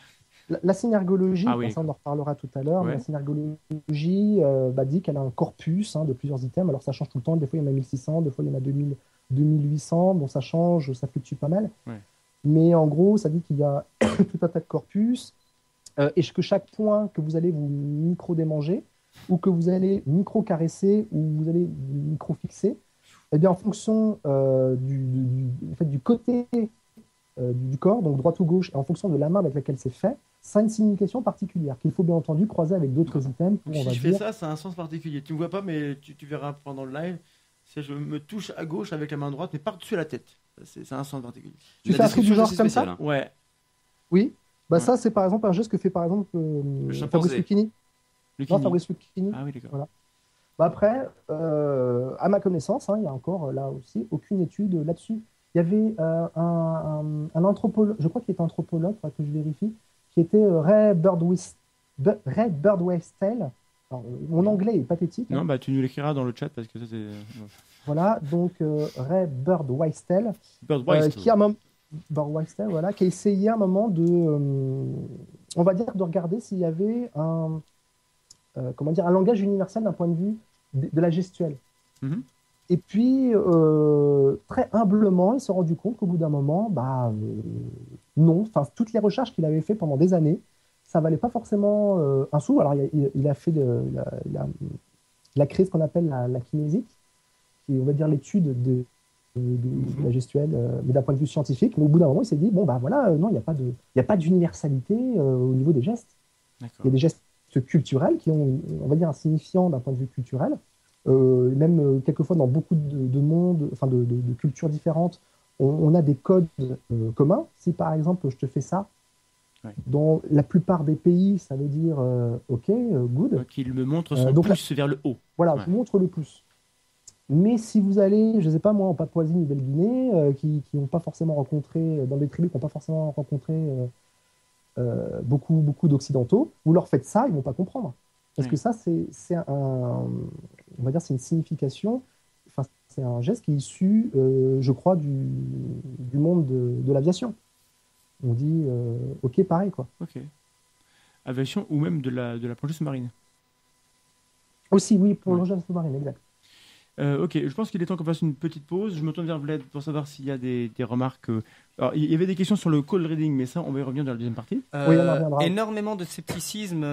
La synergologie, oui. ça on en reparlera tout à l'heure, Ouais. la synergologie dit qu'elle a un corpus de plusieurs items. Alors ça change tout le temps, des fois il y en a 1600, des fois il y en a 2000, 2800, bon ça change, ça fluctue pas mal. Ouais. Mais en gros, ça dit qu'il y a tout un tas de corpus et que chaque point que vous allez vous micro-démanger ou que vous allez micro-caresser ou vous allez micro-fixer, eh bien en fonction du côté du corps, donc droite ou gauche, et en fonction de la main avec laquelle c'est fait, ça a une signification particulière qu'il faut bien entendu croiser avec d'autres items. Si je fais ça, ça a un sens particulier. Tu me vois pas, mais tu verras pendant le live. C'est je me touche à gauche avec la main droite, mais par-dessus la tête. Ça a un sens particulier. Tu fais un truc du genre comme ça, hein. Ouais. Oui. Ça, c'est par exemple un geste que fait par exemple Fabrice Lucchini. Non, Fabrice Lucchini. Ah oui, d'accord. Voilà. Après, à ma connaissance, il y a encore là aussi aucune étude là-dessus. Il y avait un anthropologue, je crois qu'il était anthropologue, il faudra que je vérifie, qui était Ray Birdwhistell. Mon anglais est pathétique. Non, tu nous l'écriras dans le chat parce que ça c'est. Voilà, donc Ray Birdwhistell, qui a essayé à un moment on va dire, de regarder s'il y avait un langage universel d'un point de vue de la gestuelle. Mm-hmm. Et puis, très humblement, il s'est rendu compte qu'au bout d'un moment, non. Enfin, toutes les recherches qu'il avait fait pendant des années, ça valait pas forcément un sou. Alors, il a fait il a créé ce qu'on appelle la kinésique, qui est, on va dire, l'étude de la gestuelle, mais d'un point de vue scientifique. Mais au bout d'un moment, il s'est dit, non, il n'y a pas d'universalité au niveau des gestes. D'accord. Il y a des gestes culturels qui ont, on va dire, un signifiant d'un point de vue culturel. Même quelquefois dans beaucoup de mondes, enfin de cultures différentes, on a des codes communs. Si par exemple je te fais ça, ouais. Dans la plupart des pays, ça veut dire OK, good. Qu'il me montre son pouce vers le haut. Voilà, je vous montre le pouce. Mais si vous allez, je ne sais pas moi, en Papouasie-Nouvelle-Guinée, qui n'ont pas forcément rencontré, dans des tribus qui n'ont pas forcément rencontré beaucoup d'Occidentaux, vous leur faites ça, ils ne vont pas comprendre. Parce que ça, on va dire, c'est une signification, enfin, c'est un geste qui est issu, je crois, du monde de l'aviation. On dit, OK, pareil, quoi. OK. Aviation ou même de la plongée sous-marine. Aussi, oui, pour l'engin sous-marine, exact. Ok, je pense qu'il est temps qu'on fasse une petite pause. Je me tourne vers Vlad pour savoir s'il y a des remarques. Alors, il y avait des questions sur le cold reading, mais ça, on va y revenir dans la deuxième partie. Oui, on en reviendra. Énormément de scepticisme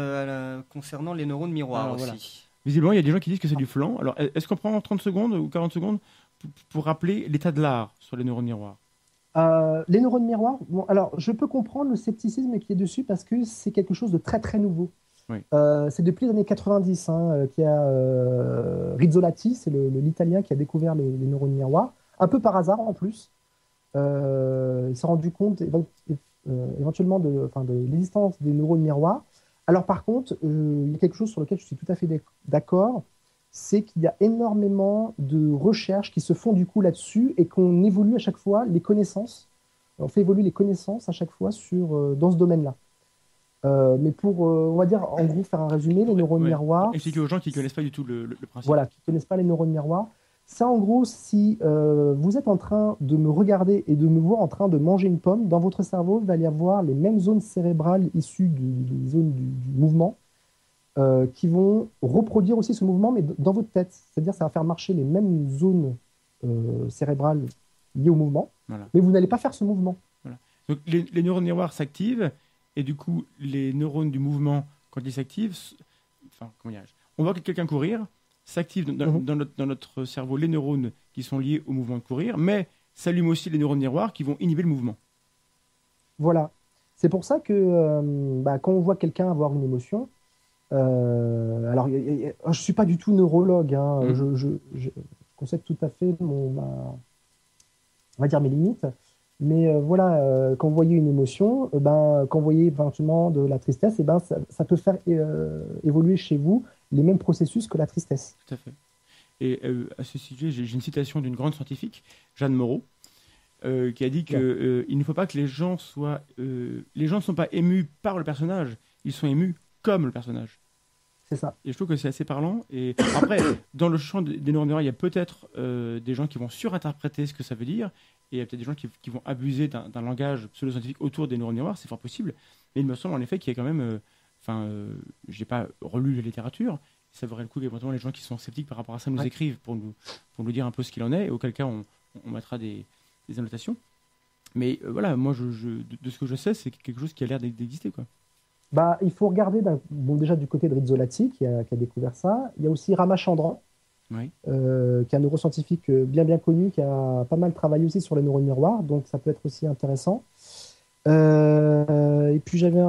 concernant les neurones miroirs aussi. Voilà. Visiblement, il y a des gens qui disent que c'est du flan. Alors, est-ce qu'on prend 30 secondes ou 40 secondes pour rappeler l'état de l'art sur les neurones miroirs? Les neurones miroirs, bon, alors je peux comprendre le scepticisme qui est dessus parce que c'est quelque chose de très très nouveau. Oui. C'est depuis les années 90 qu'il y a Rizzolatti, c'est l'Italien qui a découvert les neurones miroirs, un peu par hasard en plus. Il s'est rendu compte éventuellement de l'existence des neurones miroirs. Alors par contre, il y a quelque chose sur lequel je suis tout à fait d'accord, c'est qu'il y a énormément de recherches qui se font du coup là-dessus et qu'on évolue à chaque fois les connaissances. On fait évoluer les connaissances à chaque fois dans ce domaine-là. Mais pour, on va dire, en gros, faire un résumé, les neurones miroirs... Expliquer aux gens qui ne connaissent pas du tout le principe. Voilà, qui ne connaissent pas les neurones miroirs. Ça, en gros, si vous êtes en train de me regarder et de me voir en train de manger une pomme, dans votre cerveau, il va y avoir les mêmes zones cérébrales issues des zones du mouvement qui vont reproduire aussi ce mouvement, mais dans votre tête. C'est-à-dire ça va faire marcher les mêmes zones cérébrales liées au mouvement, voilà. Mais vous n'allez pas faire ce mouvement. Voilà. Donc les neurones miroirs s'activent, et du coup, les neurones du mouvement, quand ils s'activent, on voit quelqu'un courir, s'activent dans notre cerveau les neurones qui sont liés au mouvement de courir, mais s'allument aussi les neurones miroirs qui vont inhiber le mouvement. Voilà. C'est pour ça que quand on voit quelqu'un avoir une émotion, alors je ne suis pas du tout neurologue, je concède tout à fait on va dire mes limites, Mais voilà, quand vous voyez une émotion, quand vous voyez éventuellement de la tristesse, ça peut faire évoluer chez vous les mêmes processus que la tristesse. Tout à fait. Et à ce sujet, j'ai une citation d'une grande scientifique, Jeanne Moreau, qui a dit que il ne faut pas que les gens soient... les gens ne sont pas émus par le personnage, ils sont émus comme le personnage. C'est ça. Et je trouve que c'est assez parlant. Et après, dans le champ des neurones, il y a peut-être des gens qui vont surinterpréter ce que ça veut dire, et il y a peut-être des gens qui vont abuser d'un langage pseudo-scientifique autour des neurones miroirs, c'est fort possible. Mais il me semble en effet qu'il y a quand même... je n'ai pas relu la littérature, ça vaudrait le coup qu'éventuellement les gens qui sont sceptiques par rapport à ça nous écrivent pour nous dire un peu ce qu'il en est, et auquel cas on mettra des annotations. Mais voilà, moi, de ce que je sais, c'est quelque chose qui a l'air d'exister, quoi. Il faut regarder déjà du côté de Rizzolatti qui a découvert ça. Il y a aussi Ramachandran, qui est un neuroscientifique bien connu, qui a pas mal travaillé aussi sur les neurones miroirs, donc ça peut être aussi intéressant. Et puis j'avais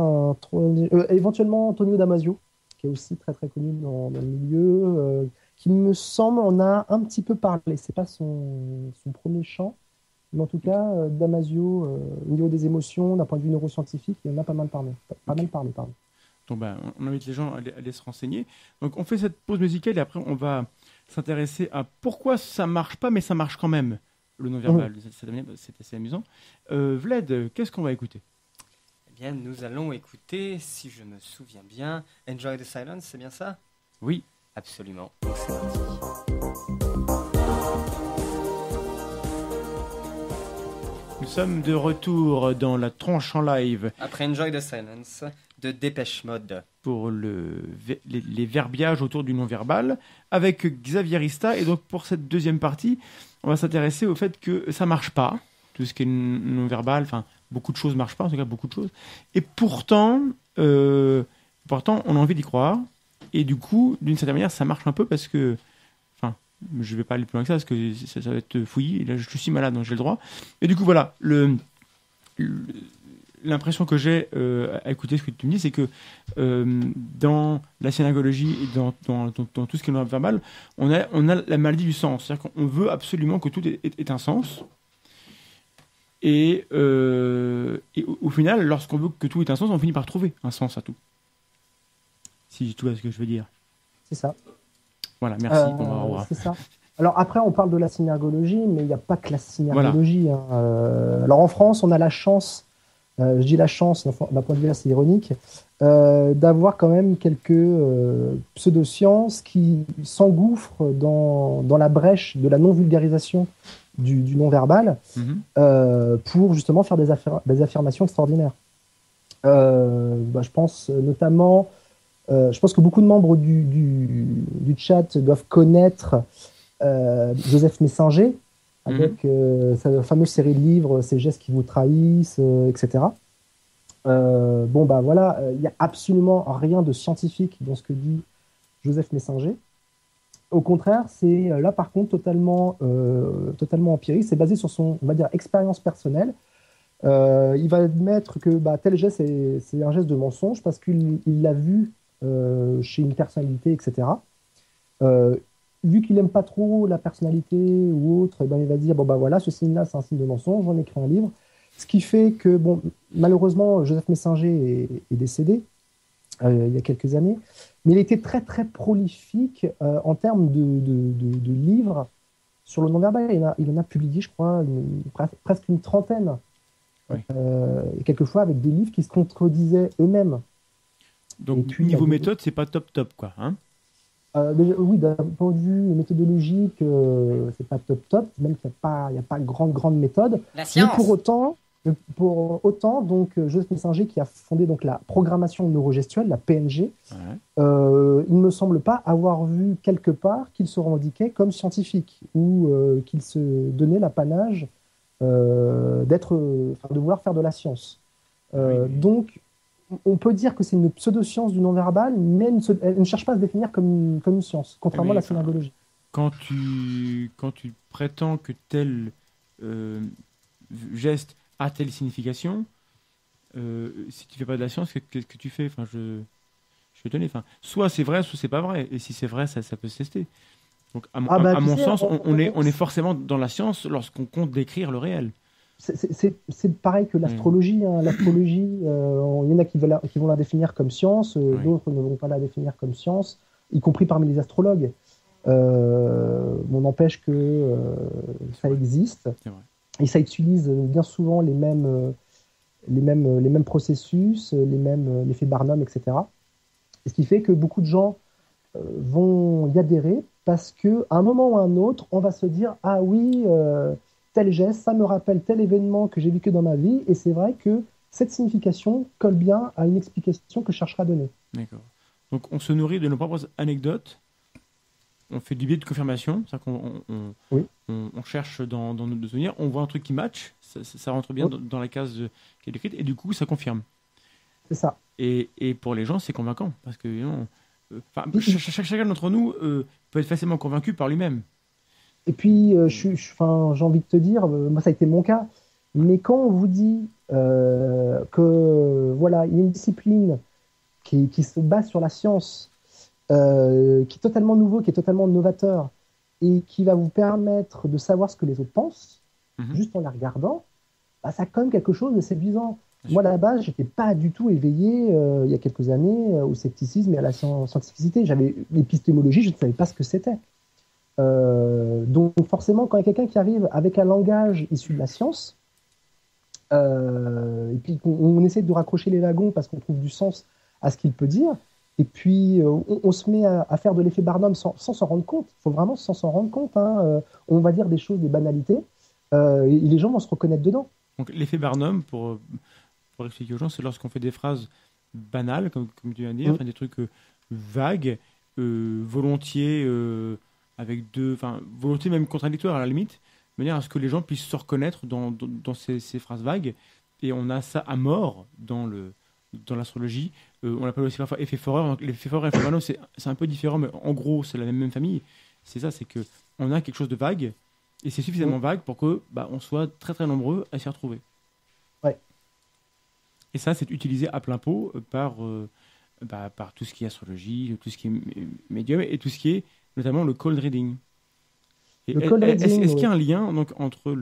éventuellement Antonio Damasio, qui est aussi très connu dans le milieu, qui me semble en a un petit peu parlé. C'est pas son premier champ, mais en tout cas, Damasio, au niveau des émotions, d'un point de vue neuroscientifique, il en a pas mal parlé. Pardon. Donc on invite les gens à aller se renseigner. Donc on fait cette pause musicale et après on va s'intéresser à pourquoi ça marche pas, mais ça marche quand même, le non-verbal. C'est assez amusant. Vlad, qu'est-ce qu'on va écouter ? Eh bien, nous allons écouter, si je me souviens bien, Enjoy the Silence, c'est bien ça ? Oui. Absolument. Donc c'est parti. Nous sommes de retour dans la tronche en live. Après Enjoy the Silence de Dépêche Mode. Pour les verbiages autour du non-verbal avec Xavier Rista. Et donc pour cette deuxième partie, on va s'intéresser au fait que ça marche pas. Tout ce qui est non-verbal, enfin beaucoup de choses marchent pas, en tout cas beaucoup de choses. Et pourtant on a envie d'y croire. Et du coup, d'une certaine manière, ça marche un peu parce que... Je ne vais pas aller plus loin que ça parce que ça va être fouillis. Et là, je suis malade, donc j'ai le droit. Et du coup, voilà, l'impression que j'ai à écouter ce que tu me dis, c'est que dans la synagogie et dans tout ce qui est non-verbal, on a la maladie du sens. C'est-à-dire qu'on veut absolument que tout ait un sens. Et au final, lorsqu'on veut que tout ait un sens, on finit par trouver un sens à tout. Si tu vois ce que je veux dire. C'est ça. Voilà, merci. C'est ça. Alors après, on parle de la synergologie, mais il n'y a pas que la synergologie. Voilà. Alors en France, on a la chance, je dis la chance d'un point de vue assez ironique, d'avoir quand même quelques pseudosciences qui s'engouffrent dans la brèche de la non-vulgarisation du non-verbal pour justement faire des affirmations extraordinaires. Je pense notamment... je pense que beaucoup de membres du chat doivent connaître Joseph Messinger, avec sa fameuse série de livres, Ces gestes qui vous trahissent, etc. Voilà, il n'y a absolument rien de scientifique dans ce que dit Joseph Messinger. Au contraire, c'est là par contre totalement empirique, c'est basé sur son, on va dire, expérience personnelle. Il va admettre que tel geste, c'est un geste de mensonge parce qu'il l'a vu chez une personnalité, etc. Vu qu'il n'aime pas trop la personnalité ou autre, il va dire voilà, ce signe-là, c'est un signe de mensonge, j'en ai écrit un livre. Ce qui fait que, malheureusement, Joseph Messinger est décédé il y a quelques années, mais il était très très prolifique en termes de livres sur le non-verbal. Il en a publié, je crois, presque une trentaine, et quelquefois avec des livres qui se contredisaient eux-mêmes. Donc, puis, niveau méthode, c'est pas top, quoi, hein? Oui, d'un point de vue méthodologique, c'est pas top, même qu'il n'y a pas grande méthode. La science. Mais pour autant, donc, Joseph Messinger, qui a fondé donc, la programmation neurogestuelle, la PNG, il ne me semble pas avoir vu quelque part qu'il se revendiquait comme scientifique ou qu'il se donnait l'apanage de vouloir faire de la science. Donc, on peut dire que c'est une pseudo-science du non-verbal, mais elle ne cherche pas à se définir comme une science, contrairement à la synergologie. Quand tu prétends que tel geste a telle signification, si tu fais pas de la science, qu'est-ce que tu fais? Je suis étonné. Soit c'est vrai, soit c'est pas vrai. Et si c'est vrai, ça peut se tester. Donc, à mon sens, on est forcément dans la science lorsqu'on compte décrire le réel. C'est pareil que l'astrologie. Hein. L'astrologie, il y en a qui vont la définir comme science, d'autres ne vont pas la définir comme science, y compris parmi les astrologues. On n'empêche que ça existe. Et ça utilise bien souvent les mêmes processus, les mêmes l'effet Barnum, etc. Et ce qui fait que beaucoup de gens vont y adhérer parce qu'à un moment ou à un autre, on va se dire « Ah oui, tel geste, ça me rappelle tel événement que j'ai vécu dans ma vie. » Et c'est vrai que cette signification colle bien à une explication que je chercherai à donner. D'accord. Donc on se nourrit de nos propres anecdotes. On fait du biais de confirmation. C'est-à-dire qu'on cherche dans nos souvenirs. On voit un truc qui match. Ça rentre bien dans la case qui est décrite. Et du coup, ça confirme. C'est ça. Et pour les gens, c'est convaincant. Parce que chacun d'entre nous peut être facilement convaincu par lui-même. Et puis, j'ai envie de te dire, moi, ça a été mon cas. Mais quand on vous dit que voilà, il y a une discipline qui se base sur la science, qui est totalement nouveau, qui est totalement novateur, et qui va vous permettre de savoir ce que les autres pensent, juste en la regardant, bah, ça a quand même quelque chose de séduisant. Moi, à la base, je n'étais pas du tout éveillé, il y a quelques années, au scepticisme et à la scientificité. J'avais l'épistémologie, je ne savais pas ce que c'était. Donc, forcément, quand il y a quelqu'un qui arrive avec un langage issu de la science, et puis on essaie de raccrocher les wagons parce qu'on trouve du sens à ce qu'il peut dire, et puis on se met à faire de l'effet Barnum sans s'en rendre compte. Il faut vraiment s'en rendre compte. Hein. On va dire des choses, des banalités, et les gens vont se reconnaître dedans. Donc l'effet Barnum, pour expliquer aux gens, c'est lorsqu'on fait des phrases banales, comme tu viens de dire, des trucs vagues, volontiers, avec volonté même contradictoire à la limite, de manière à ce que les gens puissent se reconnaître dans ces phrases vagues. Et on a ça à mort dans l'astrologie. On l'appelle aussi parfois effet Forer. Donc, l'effet Forer et l'effet Barnum, c'est un peu différent, mais en gros, c'est la même famille. C'est ça, c'est qu'on a quelque chose de vague, et c'est suffisamment vague pour que on soit très très nombreux à s'y retrouver. Ouais. Et ça, c'est utilisé à plein pot par tout ce qui est astrologie, tout ce qui est médium, et tout ce qui est notamment le cold reading. Est-ce qu'il y a un lien donc, entre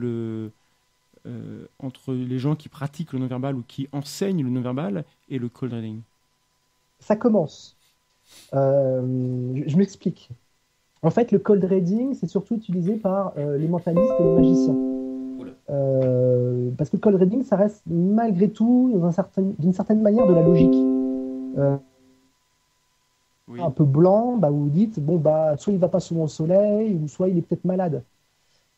les gens qui pratiquent le non-verbal ou qui enseignent le non-verbal et le cold reading? Ça commence. Je m'explique. En fait, le cold reading, c'est surtout utilisé par les mentalistes et les magiciens. Parce que le cold reading, ça reste malgré tout, d'une certaine manière, de la logique. Un peu blanc, vous dites, soit il ne va pas souvent au soleil, ou soit il est peut-être malade.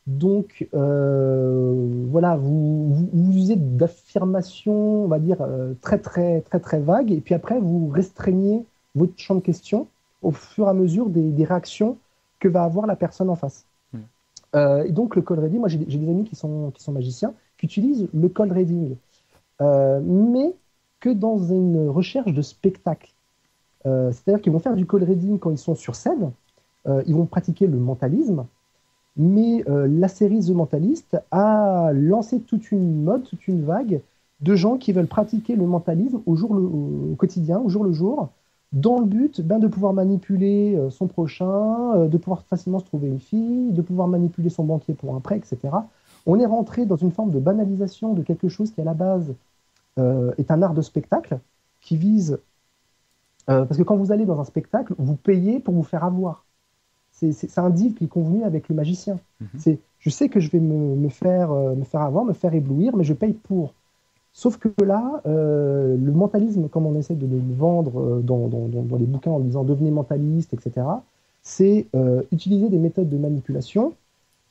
Donc, voilà, vous usez d'affirmations, on va dire, très, très, très, très vagues, et puis après, vous restreignez votre champ de question au fur et à mesure des réactions que va avoir la personne en face. Et donc, le cold reading, moi, j'ai des amis qui sont magiciens, qui utilisent le cold reading, mais que dans une recherche de spectacle. C'est-à-dire qu'ils vont faire du cold reading quand ils sont sur scène, ils vont pratiquer le mentalisme, mais la série The Mentalist a lancé toute une mode, toute une vague de gens qui veulent pratiquer le mentalisme au quotidien, au jour le jour, dans le but de pouvoir manipuler son prochain, de pouvoir facilement se trouver une fille, de pouvoir manipuler son banquier pour un prêt, etc. On est rentré dans une forme de banalisation de quelque chose qui, à la base, est un art de spectacle, qui vise... parce que quand vous allez dans un spectacle, vous payez pour vous faire avoir. C'est un deal qui est convenu avec le magicien. Je sais que je vais me faire avoir, me faire éblouir, mais je paye pour. Sauf que là, le mentalisme, comme on essaie de le vendre dans les bouquins en disant « devenez mentaliste », etc., c'est utiliser des méthodes de manipulation,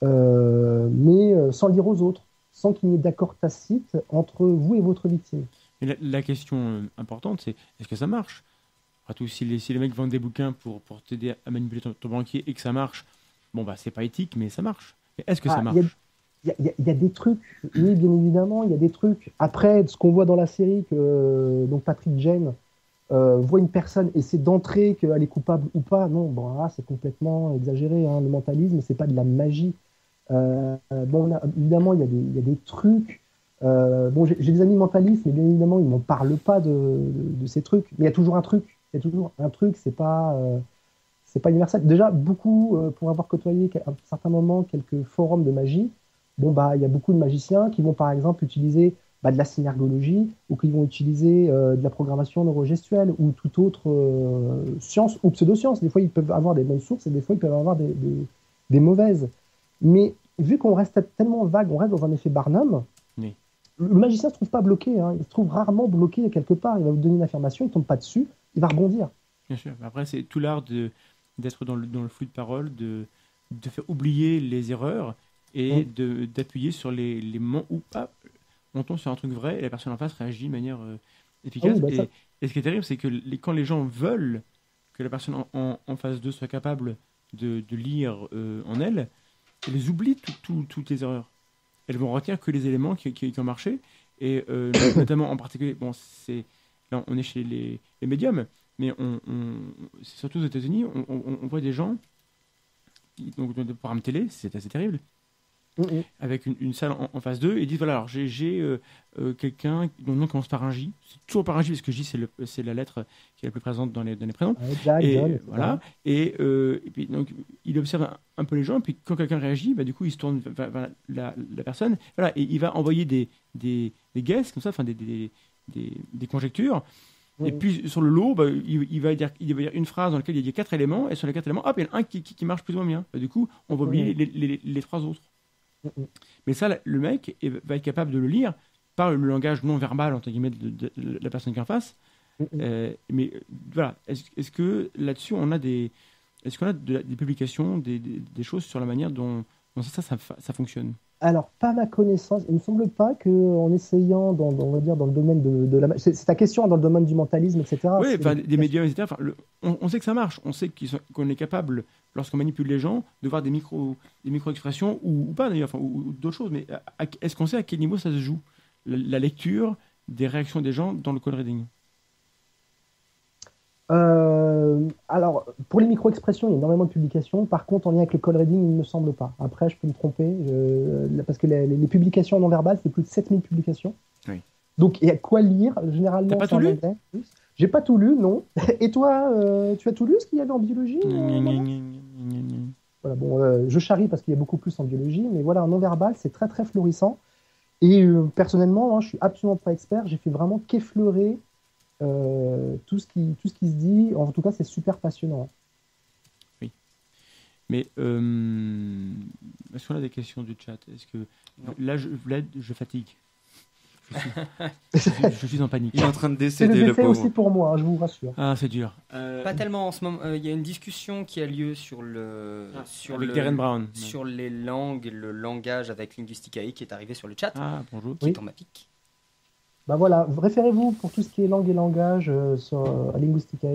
mais sans le dire aux autres, sans qu'il n'y ait d'accord tacite entre vous et votre victime. Et la question importante, c'est est-ce que ça marche ? Après tout, si les mecs vendent des bouquins pour t'aider à manipuler ton banquier et que ça marche, c'est pas éthique, mais ça marche. Mais est-ce que ça marche ? Il y a des trucs, oui, bien évidemment, il y a des trucs. Après, ce qu'on voit dans la série, que donc Patrick Jane voit une personne et c'est d'entrer qu'elle est coupable ou pas, non, c'est complètement exagéré. Hein, le mentalisme, c'est pas de la magie. Évidemment, il y a des trucs. J'ai des amis mentalistes, mais bien évidemment, ils m'en parlent pas de ces trucs. Mais il y a toujours un truc. C'est pas universel. Déjà, beaucoup, pour avoir côtoyé à un certain moment quelques forums de magie, bon, bah, il y a beaucoup de magiciens qui vont par exemple utiliser de la synergologie ou qui vont utiliser de la programmation neurogestuelle ou toute autre science ou pseudoscience. Des fois, ils peuvent avoir des bonnes sources et des fois, ils peuvent avoir des mauvaises. Mais vu qu'on reste tellement vague, on reste dans un effet Barnum, oui. Le magicien ne se trouve pas bloqué. Hein. Il se trouve rarement bloqué quelque part. Il va vous donner une affirmation, il ne tombe pas dessus, il va rebondir. Bien sûr. Après, c'est tout l'art d'être dans le flux de parole, de faire oublier les erreurs et d'appuyer sur les moments où on tombe sur un truc vrai et la personne en face réagit de manière efficace. Et ce qui est terrible, c'est que quand les gens veulent que la personne en face d'eux soit capable de lire en elle les oublient toutes les erreurs. Elles vont retenir que les éléments qui ont marché. Et notamment, en particulier, là, on est chez les médiums, mais c'est surtout aux États-Unis, on voit des gens, donc dans des programmes télé, c'est assez terrible, avec une salle en face d'eux, et ils disent voilà, alors j'ai quelqu'un dont le nom commence par un J, c'est toujours par un J, parce que J c'est la lettre qui est la plus présente dans les prénoms. Voilà. Et puis donc il observe un peu les gens, et puis quand quelqu'un réagit, du coup il se tourne vers la personne, voilà, et il va envoyer des guesses comme ça, enfin des conjectures. Et puis sur le lot, il va dire une phrase dans laquelle il y a 4 éléments, et sur les 4 éléments, hop, il y en a un qui marche plus ou moins bien. Du coup, on va oublier les 3 autres. Mais ça, le mec va être capable de le lire par le langage non verbal, entre guillemets, de la personne qui est en face. Mais voilà, est-ce que là-dessus, on a des publications, des choses sur la manière dont ça fonctionne? Alors, pas ma connaissance. Il ne me semble pas qu'en essayant, on va dire, dans le domaine de la... C'est ta question, dans le domaine du mentalisme, etc. Oui, des médias, etc. On sait que ça marche. On sait qu'on est capable, lorsqu'on manipule les gens, de voir des micro-expressions, ou pas d'ailleurs, ou d'autres choses. Mais est-ce qu'on sait à quel niveau ça se joue, la lecture des réactions des gens dans le call reading? Alors, pour les micro-expressions, il y a énormément de publications. Par contre, en lien avec le call reading, il ne me semble pas. Après, je peux me tromper. Parce que les publications non verbales, c'est plus de 7000 publications. Oui. Donc, il y a quoi lire, généralement. T'as pas tout lu? J'ai pas tout lu, non. Et toi, tu as tout lu ce qu'il y avait en biologie? Voilà, bon, je charrie parce qu'il y a beaucoup plus en biologie. Mais voilà, en non-verbal, c'est très, très florissant. Et personnellement, je suis absolument pas expert. J'ai fait vraiment qu'effleurer tout ce qui se dit. En tout cas, c'est super passionnant. Oui. Mais est-ce qu'on a des questions du chat? Est-ce que là, je fatigue. Je suis en panique. Il est en train de décéder, le pauvre. Aussi pour moi, je vous rassure. Ah, c'est dur. Pas tellement en ce moment. Il y a une discussion qui a lieu sur Darren Brown. Sur les langues, le langage avec Linguisticae qui est arrivé sur le chat. Ah, bonjour. Qui est en mapic. Voilà, référez-vous pour tout ce qui est langue et langage à Linguisticae.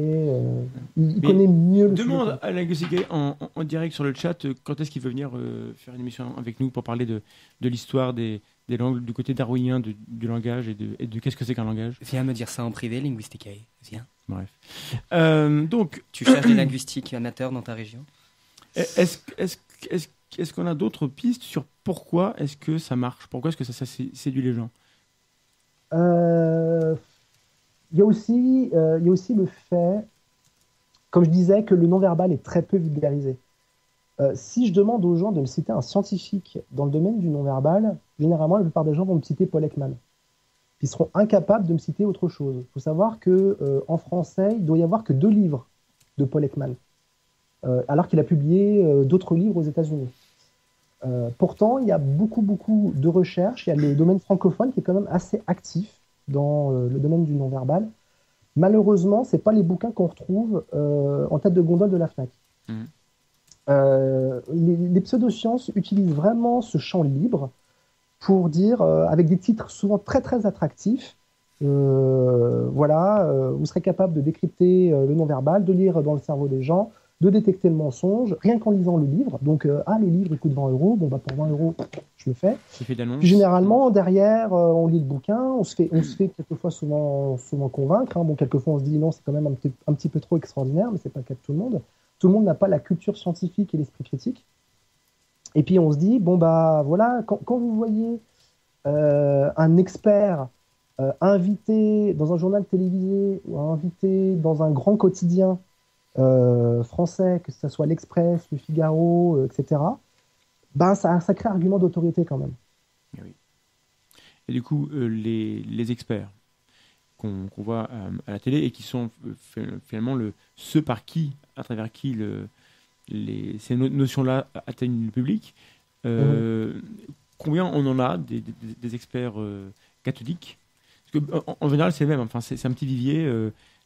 Il connaît mieux le demande sujet. à Linguisticae en direct sur le chat quand est-ce qu'il veut venir faire une émission avec nous pour parler de l'histoire des langues, du côté darwinien du langage et de qu'est-ce que c'est qu'un langage. Viens me dire ça en privé, Linguisticae. Viens. Bref. Donc, tu cherches des linguistiques amateurs dans ta région? Est-ce qu'on a d'autres pistes sur pourquoi est-ce que ça marche? Pourquoi est-ce que ça séduit les gens? Il y a aussi le fait, comme je disais, que le non-verbal est très peu vulgarisé. Si je demande aux gens de me citer un scientifique dans le domaine du non-verbal, généralement, la plupart des gens vont me citer Paul Ekman. Ils seront incapables de me citer autre chose. Il faut savoir qu'en français, il doit y avoir que 2 livres de Paul Ekman, alors qu'il a publié d'autres livres aux États-Unis. Pourtant, il y a beaucoup de recherches. Il y a le domaine francophone qui est quand même assez actif dans le domaine du non-verbal. Malheureusement, ce n'est pas les bouquins qu'on retrouve en tête de gondole de la FNAC. Les pseudosciences utilisent vraiment ce champ libre pour dire, avec des titres souvent très très attractifs, vous serez capable de décrypter le non-verbal, de lire dans le cerveau des gens, de détecter le mensonge, rien qu'en lisant le livre. Donc, le livre, il coûte 20 €. Bon, pour 20 €, je le fais. Puis, généralement, derrière, on lit le bouquin, on se fait quelquefois souvent convaincre. Hein. Bon, quelquefois, on se dit non, c'est quand même un petit peu trop extraordinaire, mais c'est pas le cas de tout le monde. Tout le monde n'a pas la culture scientifique et l'esprit critique. Et puis, on se dit, quand vous voyez un expert invité dans un journal télévisé ou invité dans un grand quotidien français, que ce soit l'Express, le Figaro, etc., ça a un sacré argument d'autorité quand même. Et, oui. Et du coup, les experts qu'on voit à la télé et qui sont finalement ceux à travers qui ces notions-là atteignent le public, combien on en a des experts catholiques? Parce que, en général, c'est le même. Enfin, c'est un petit vivier.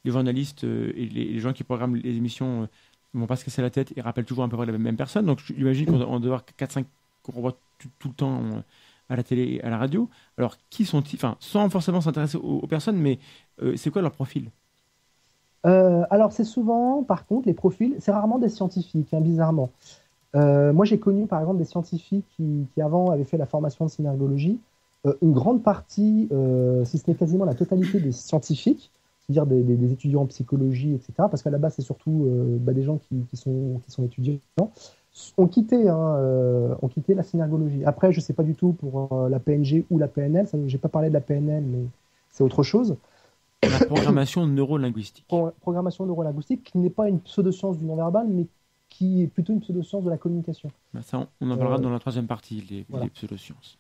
Les journalistes et les gens qui programment les émissions ne vont pas se casser la tête et rappellent toujours à peu près la même personne. Donc, j'imagine qu'on doit avoir 4-5 qu'on voit tout le temps à la télé et à la radio. Alors, qui sont-ils? Enfin, sans forcément s'intéresser aux personnes, mais c'est quoi leur profil? Alors, c'est souvent, par contre, les profils, c'est rarement des scientifiques, bizarrement. Moi, j'ai connu, par exemple, des scientifiques qui avant, avaient fait la formation de synergologie. Une grande partie, si ce n'est quasiment la totalité des scientifiques, c'est-à-dire des étudiants en psychologie, etc., parce qu'à la base, c'est surtout des gens qui sont étudiants, ont quitté la synergologie. Après, je ne sais pas du tout pour la PNG ou la PNL, je n'ai pas parlé de la PNL, mais c'est autre chose. La programmation neurolinguistique. Programmation neurolinguistique, qui n'est pas une pseudo-science du non-verbal, mais qui est plutôt une pseudo-science de la communication. Ça, on en parlera dans la troisième partie, les pseudo-sciences.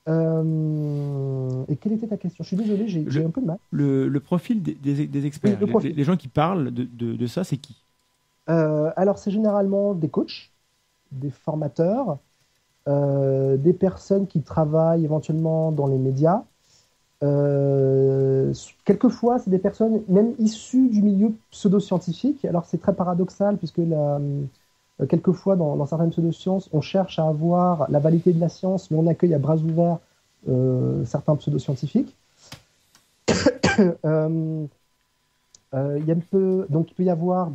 Et quelle était ta question? Je suis désolé, j'ai un peu de mal. Le profil des experts, les gens qui parlent de ça, c'est qui? Alors, c'est généralement des coachs, des formateurs, des personnes qui travaillent éventuellement dans les médias. Quelquefois, c'est des personnes même issues du milieu pseudo-scientifique. Alors, c'est très paradoxal, puisque quelquefois, dans certaines pseudosciences, on cherche à avoir la validité de la science, mais on accueille à bras ouverts certains pseudo-scientifiques. Donc, il peut y avoir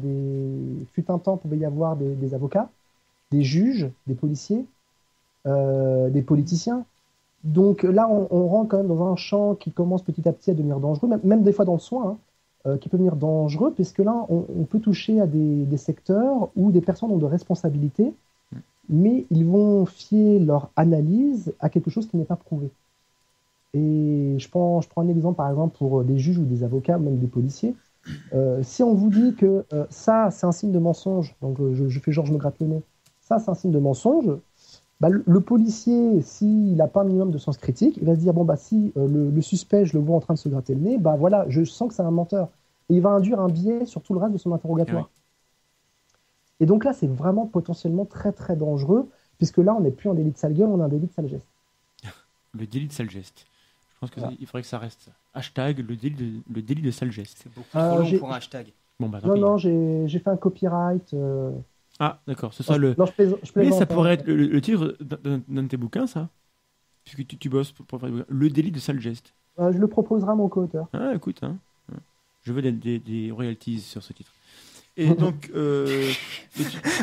fut un temps, il pouvait y avoir des avocats, des juges, des policiers, des politiciens. Donc là, on rentre quand même dans un champ qui commence petit à petit à devenir dangereux, même des fois dans le soin, qui peut devenir dangereux, puisque là, on peut toucher à des secteurs où des personnes ont de responsabilités, mais ils vont fier leur analyse à quelque chose qui n'est pas prouvé. Et je prends un exemple, par exemple, pour des juges ou des avocats, même des policiers. Si on vous dit que ça, c'est un signe de mensonge, donc je fais genre, je me gratte le nez, ça, c'est un signe de mensonge, le policier, s'il n'a pas un minimum de sens critique, il va se dire, si le suspect, je le vois en train de se gratter le nez, voilà, je sens que c'est un menteur. Et il va induire un biais sur tout le reste de son interrogatoire. Oui. Et donc là, c'est vraiment potentiellement très, très dangereux, puisque là, on n'est plus en délit de sale gueule, on a un délit de sale geste. Le délit de sale geste. Je pense qu'il faudrait que ça reste hashtag le délit de sale geste. C'est beaucoup trop long pour un hashtag. Non, j'ai fait un copyright. Ah, d'accord, c'est ça le. Non, je plaisante, mais ça pourrait être le titre d'un de tes bouquins, ça, puisque tu bosses pour faire le délit de sale geste. Je le proposerai à mon co-auteur. Ah, écoute, je veux des royalties sur ce titre. Et donc,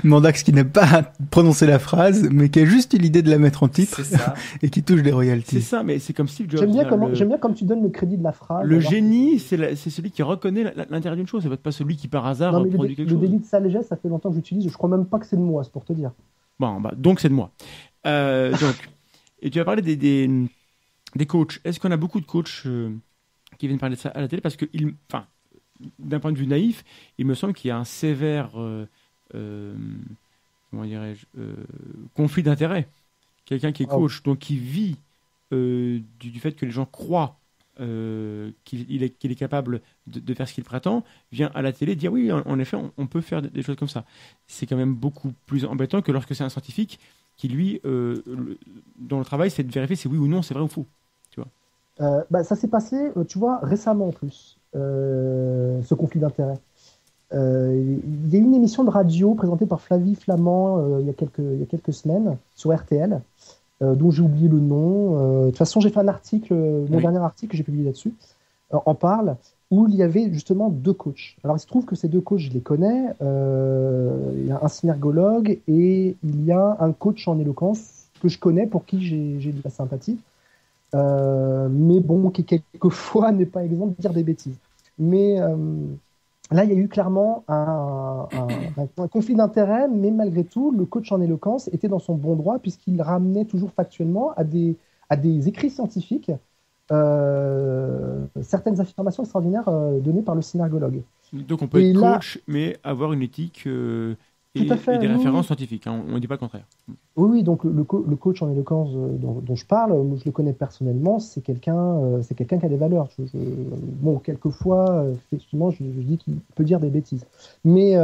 Mandax qui n'a pas prononcé la phrase, mais qui a juste eu l'idée de la mettre en titre, c'est ça. Et qui touche des royalties. C'est ça, mais c'est comme Steve Jobs. J'aime bien comme tu donnes le crédit de la phrase. Le génie, c'est celui qui reconnaît l'intérêt d'une chose, c'est pas celui qui par hasard produit quelque chose. Le délit de sale geste, ça fait longtemps que j'utilise, je crois même pas que c'est de moi, c'est pour te dire. Bon, donc c'est de moi. Et tu as parlé des coachs. Est-ce qu'on a beaucoup de coachs qui viennent parler de ça à la télé? Parce que, d'un point de vue naïf, il me semble qu'il y a un sévère conflit d'intérêts. Quelqu'un qui est coach, donc qui vit du fait que les gens croient qu'il est capable de faire ce qu'il prétend, vient à la télé dire oui, en effet, on peut faire des choses comme ça. C'est quand même beaucoup plus embêtant que lorsque c'est un scientifique qui, lui, dont le travail, c'est de vérifier si oui ou non c'est vrai ou faux. Tu vois. Ça s'est passé, tu vois, récemment en plus. Ce conflit d'intérêts. Il y a une émission de radio présentée par Flavie Flamand il y a quelques semaines sur RTL, dont j'ai oublié le nom. De toute façon, j'ai fait un article, mon dernier article que j'ai publié là-dessus, en parle, où il y avait justement 2 coachs. Alors il se trouve que ces 2 coachs, je les connais. Il y a un synergologue et il y a un coach en éloquence que je connais, pour qui j'ai de la sympathie. Mais bon, qui quelquefois n'est pas exempt de dire des bêtises. Mais là, il y a eu clairement un conflit d'intérêts, mais malgré tout, le coach en éloquence était dans son bon droit, puisqu'il ramenait toujours factuellement à des écrits scientifiques certaines affirmations extraordinaires données par le synergologue. Donc on peut être coach, mais avoir une éthique et des références scientifiques. Hein, on ne dit pas le contraire. Oui, donc le coach en éloquence dont je parle, moi, je le connais personnellement, c'est quelqu'un qui a des valeurs. Bon, quelquefois, effectivement, je dis qu'il peut dire des bêtises. Mais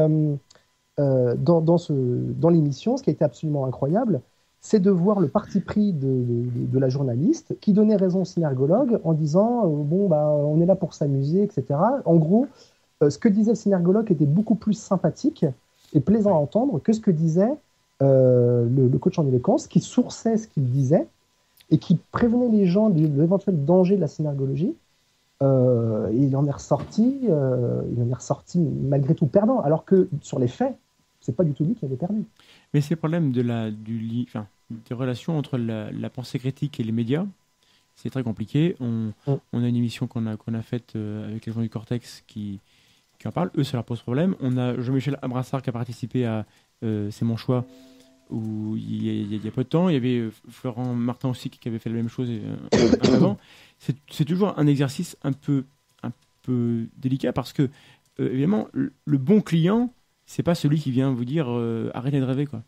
dans l'émission, ce qui a été absolument incroyable, c'est de voir le parti pris de la journaliste qui donnait raison au synergologue en disant on est là pour s'amuser, etc. En gros, ce que disait le synergologue était beaucoup plus sympathique et plaisant à entendre que ce que disait le coach en éloquence, qui sourçait ce qu'il disait et qui prévenait les gens de l'éventuel danger de la synergologie. Et il en est ressorti malgré tout perdant, alors que sur les faits, c'est pas du tout lui qui avait perdu. Mais c'est le problème des relations entre la pensée critique et les médias. C'est très compliqué. On a une émission qu'on a faite avec les gens du Cortex qui en parlent. Eux, ça leur pose problème. On a Jean-Michel Abrassard qui a participé à C'est mon choix, où il y a peu de temps. Il y avait Florent Martin aussi qui avait fait la même chose avant. C'est toujours un exercice un peu délicat parce que, évidemment, le bon client, c'est pas celui qui vient vous dire arrêtez de rêver, quoi.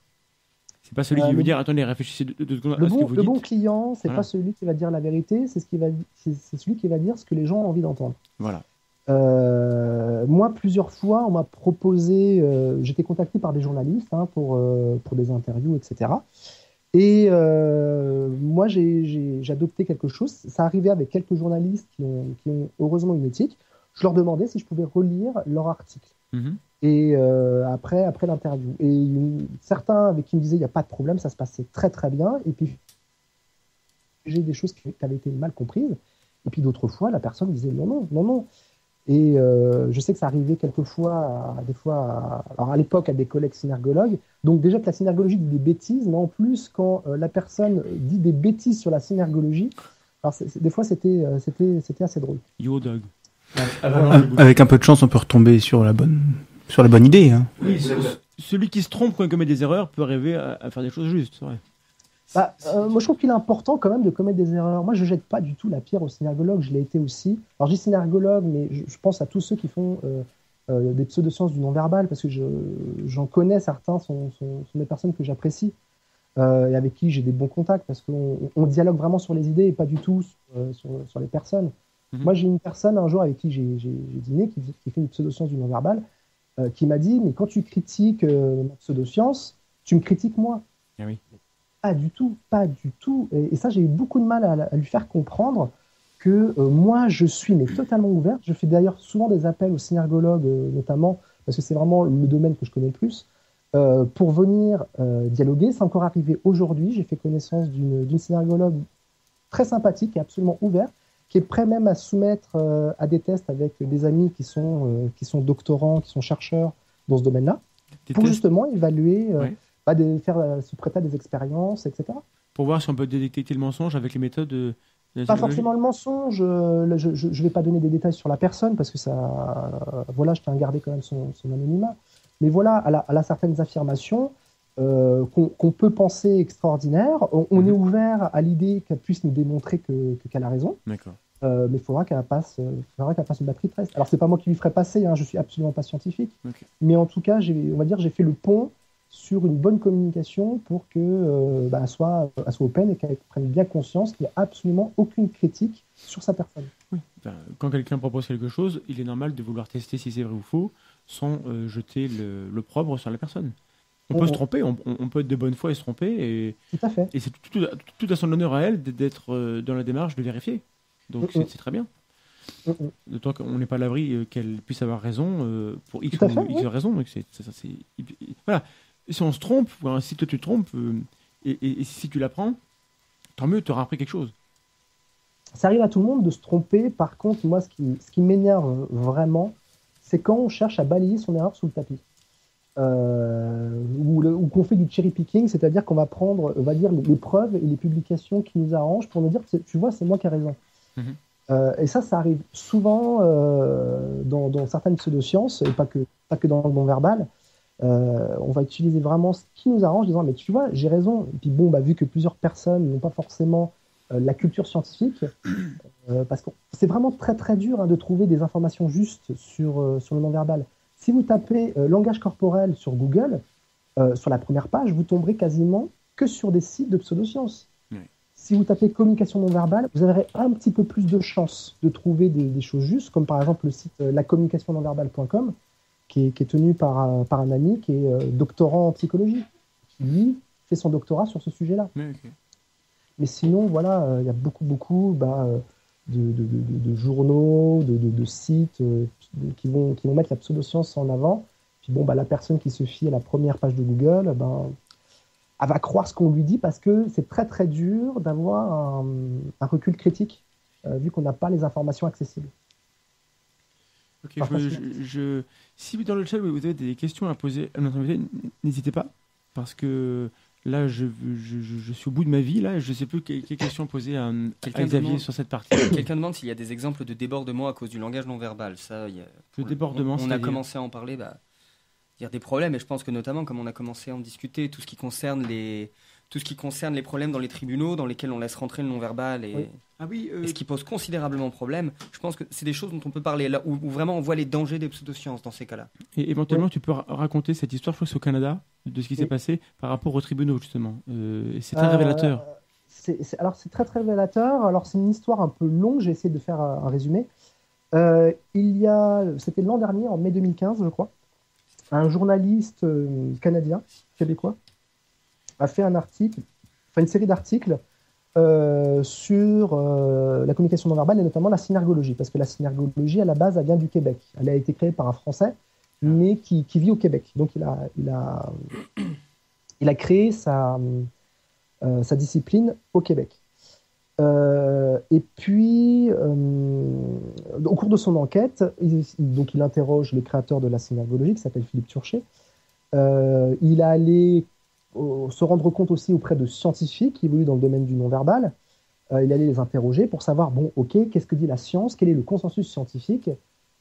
C'est pas celui qui vous dire attendez, réfléchissez 2 secondes à ce que vous dites. Le bon client, c'est pas celui qui va dire la vérité, c'est celui qui va dire ce que les gens ont envie d'entendre. Voilà. Moi, plusieurs fois, on m'a proposé, j'étais contacté par des journalistes pour des interviews, etc. Et moi, j'ai adopté quelque chose. Ça arrivait avec quelques journalistes qui ont heureusement une éthique. Je leur demandais si je pouvais relire leur article. Mm-hmm. Et après l'interview. Et certains avec qui me disaient il n'y a pas de problème, ça se passait très très bien. Et puis j'ai des choses qui avaient été mal comprises. Et puis d'autres fois, la personne me disait non. Et je sais que ça arrivait quelquefois, alors à l'époque, à des collègues synergologues. Donc déjà que la synergologie dit des bêtises, mais en plus, quand la personne dit des bêtises sur la synergologie, alors des fois, c'était assez drôle. Yo, Doug. Avec un peu de chance, on peut retomber sur la bonne idée. Hein. Oui, celui qui se trompe quand il commet des erreurs peut arriver à faire des choses justes, c'est vrai. Moi, je trouve qu'il est important quand même de commettre des erreurs. Moi, je ne jette pas du tout la pierre aux synergologues, je l'ai été aussi. Alors, je dis synergologue, mais je pense à tous ceux qui font des pseudosciences du non-verbal, parce que j'en connais certains, sont des personnes que j'apprécie et avec qui j'ai des bons contacts, parce qu'on dialogue vraiment sur les idées et pas du tout sur les personnes. Mm-hmm. Moi, j'ai une personne un jour avec qui j'ai dîné, qui fait une pseudoscience du non-verbal, qui m'a dit, mais quand tu critiques ma pseudoscience, tu me critiques moi. Ah oui. Pas du tout. Et ça, j'ai eu beaucoup de mal à lui faire comprendre que moi, je suis totalement ouverte. Je fais d'ailleurs souvent des appels aux synergologues, notamment, parce que c'est vraiment le domaine que je connais le plus, pour venir dialoguer. C'est encore arrivé aujourd'hui. J'ai fait connaissance d'une synergologue très sympathique et absolument ouverte, qui est prêt même à soumettre à des tests avec des amis qui sont doctorants, qui sont chercheurs dans ce domaine-là, pour justement évaluer... se prêter à des expériences, etc. Pour voir si on peut détecter le mensonge avec les méthodes de pas forcément le mensonge. Je vais pas donner des détails sur la personne parce que ça, je tiens à garder quand même son anonymat. Mais voilà, elle a certaines affirmations qu'on peut penser extraordinaires. On est ouvert à l'idée qu'elle puisse nous démontrer qu'elle a raison. D'accord. Mais il faudra qu'elle passe une batterie de test. Alors c'est pas moi qui lui ferai passer, je suis absolument pas scientifique. Okay. Mais en tout cas, j'ai fait le pont sur une bonne communication pour que soit open et qu'elle prenne bien conscience qu'il n'y a absolument aucune critique sur sa personne. Oui. Quand quelqu'un propose quelque chose, il est normal de vouloir tester si c'est vrai ou faux sans jeter l'opprobre sur la personne. On peut se tromper, on peut être de bonne foi et se tromper. Et, tout à fait. Et c'est tout à son honneur à elle d'être dans la démarche de vérifier. Donc c'est très bien. D'autant qu'on n'est pas à l'abri qu'elle puisse avoir raison pour X ou X raison. Donc voilà. Si on se trompe, si toi tu te trompes, et si tu l'apprends, tant mieux, tu auras appris quelque chose. Ça arrive à tout le monde de se tromper. Par contre, moi, ce qui m'énerve vraiment, c'est quand on cherche à balayer son erreur sous le tapis. Ou qu'on fait du cherry picking, c'est-à-dire qu'on va prendre, on va dire, les preuves et les publications qui nous arrangent pour nous dire, tu vois, c'est moi qui ai raison. Mm-hmm. Et ça arrive souvent dans certaines pseudosciences, et pas que dans le non-verbal. On va utiliser vraiment ce qui nous arrange, disant mais tu vois, j'ai raison. Et puis vu que plusieurs personnes n'ont pas forcément la culture scientifique, parce que c'est vraiment très très dur de trouver des informations justes sur le non-verbal. Si vous tapez langage corporel sur Google, sur la première page, vous tomberez quasiment que sur des sites de pseudosciences. Oui. Si vous tapez communication non verbale, vous aurez un petit peu plus de chances de trouver des choses justes, comme par exemple le site lacommunicationnonverbale.com, qui est tenu par un ami qui est doctorant en psychologie, qui lui fait son doctorat sur ce sujet-là. Oui, okay. Mais sinon, voilà, il y a beaucoup de journaux, de sites qui vont mettre la pseudoscience en avant. Puis bon, la personne qui se fie à la première page de Google, elle va croire ce qu'on lui dit parce que c'est très très dur d'avoir un recul critique vu qu'on n'a pas les informations accessibles. Ok, si dans le chat vous avez des questions à poser à notre invité, n'hésitez pas, parce que là je suis au bout de ma vie, là, je ne sais plus quelles questions poser à Xavier sur cette partie. Quelqu'un demande s'il y a des exemples de débordement à cause du langage non verbal. Ça, on a commencé à en parler. Il y a des problèmes, et je pense que notamment, comme on a commencé à en discuter, tout ce qui concerne les problèmes dans les tribunaux, dans lesquels on laisse rentrer le non-verbal, et ce qui pose considérablement problème, je pense que c'est des choses dont on peut parler, là où vraiment on voit les dangers des pseudosciences dans ces cas-là. Et éventuellement, tu peux raconter cette histoire, je crois que c'est au Canada, de ce qui s'est passé par rapport aux tribunaux, justement. Et c'est très révélateur. Alors, c'est très, très révélateur. Alors, c'est une histoire un peu longue, j'ai essayé de faire un résumé. C'était l'an dernier, en mai 2015, je crois. Un journaliste canadien, québécois, a fait une série d'articles sur la communication non verbale et notamment la synergologie, parce que la synergologie, à la base, elle vient du Québec. Elle a été créée par un Français, mais qui vit au Québec. Donc, il a créé sa discipline au Québec. Et puis, au cours de son enquête, il interroge le créateur de la synergologie, qui s'appelle Philippe Turchet. Il est allé se rendre compte aussi auprès de scientifiques qui évoluent dans le domaine du non-verbal. Il est allé les interroger pour savoir, qu'est-ce que dit la science, quel est le consensus scientifique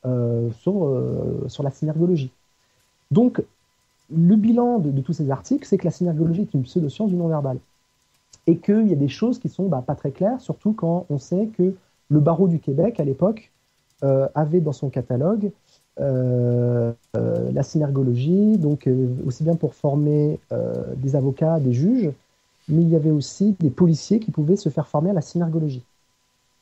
sur la synergologie. Donc, le bilan de tous ces articles, c'est que la synergologie est une pseudo-science du non-verbal. Et qu'il y a des choses qui sont pas très claires, surtout quand on sait que le barreau du Québec, à l'époque, avait dans son catalogue la synergologie, donc aussi bien pour former des avocats, des juges, mais il y avait aussi des policiers qui pouvaient se faire former à la synergologie.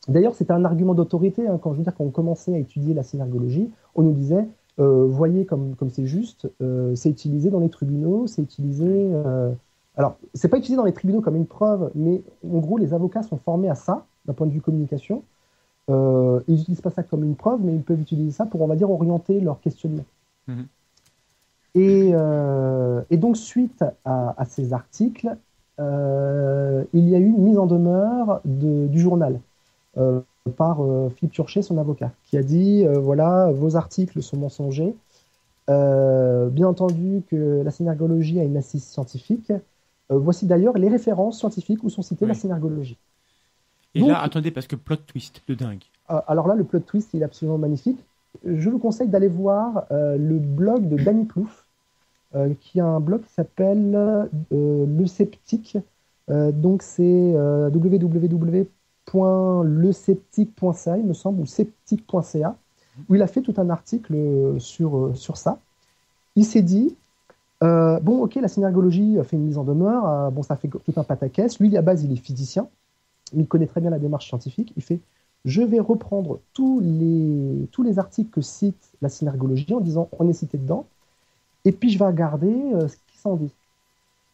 D'ailleurs, c'était un argument d'autorité, quand on commençait à étudier la synergologie, on nous disait, voyez comme c'est juste, c'est utilisé dans les tribunaux, c'est utilisé... Alors, c'est pas utilisé dans les tribunaux comme une preuve, mais en gros, les avocats sont formés à ça, d'un point de vue communication. Ils n'utilisent pas ça comme une preuve, mais ils peuvent utiliser ça pour, on va dire, orienter leur questionnement. Et donc, suite à ces articles, il y a eu une mise en demeure du journal par Philippe Turchet, son avocat, qui a dit, voilà, vos articles sont mensongers. Bien entendu que la synergologie a une assise scientifique. Voici d'ailleurs les références scientifiques où sont citées la synergologie. Et donc, là, attendez, parce que plot twist de dingue. Alors là, le plot twist, il est absolument magnifique. Je vous conseille d'aller voir le blog de Danny Plouffe, qui a un blog qui s'appelle Le Sceptique. Donc c'est www.lesceptique.ca, il me semble, ou sceptique.ca, où il a fait tout un article sur ça. Il s'est dit, la synergologie fait une mise en demeure, ça fait tout un pataquès. Lui, à base, il est physicien, mais il connaît très bien la démarche scientifique. Il fait, je vais reprendre tous les articles que cite la synergologie en disant, on est cité dedans, et puis je vais regarder ce qui s'en dit.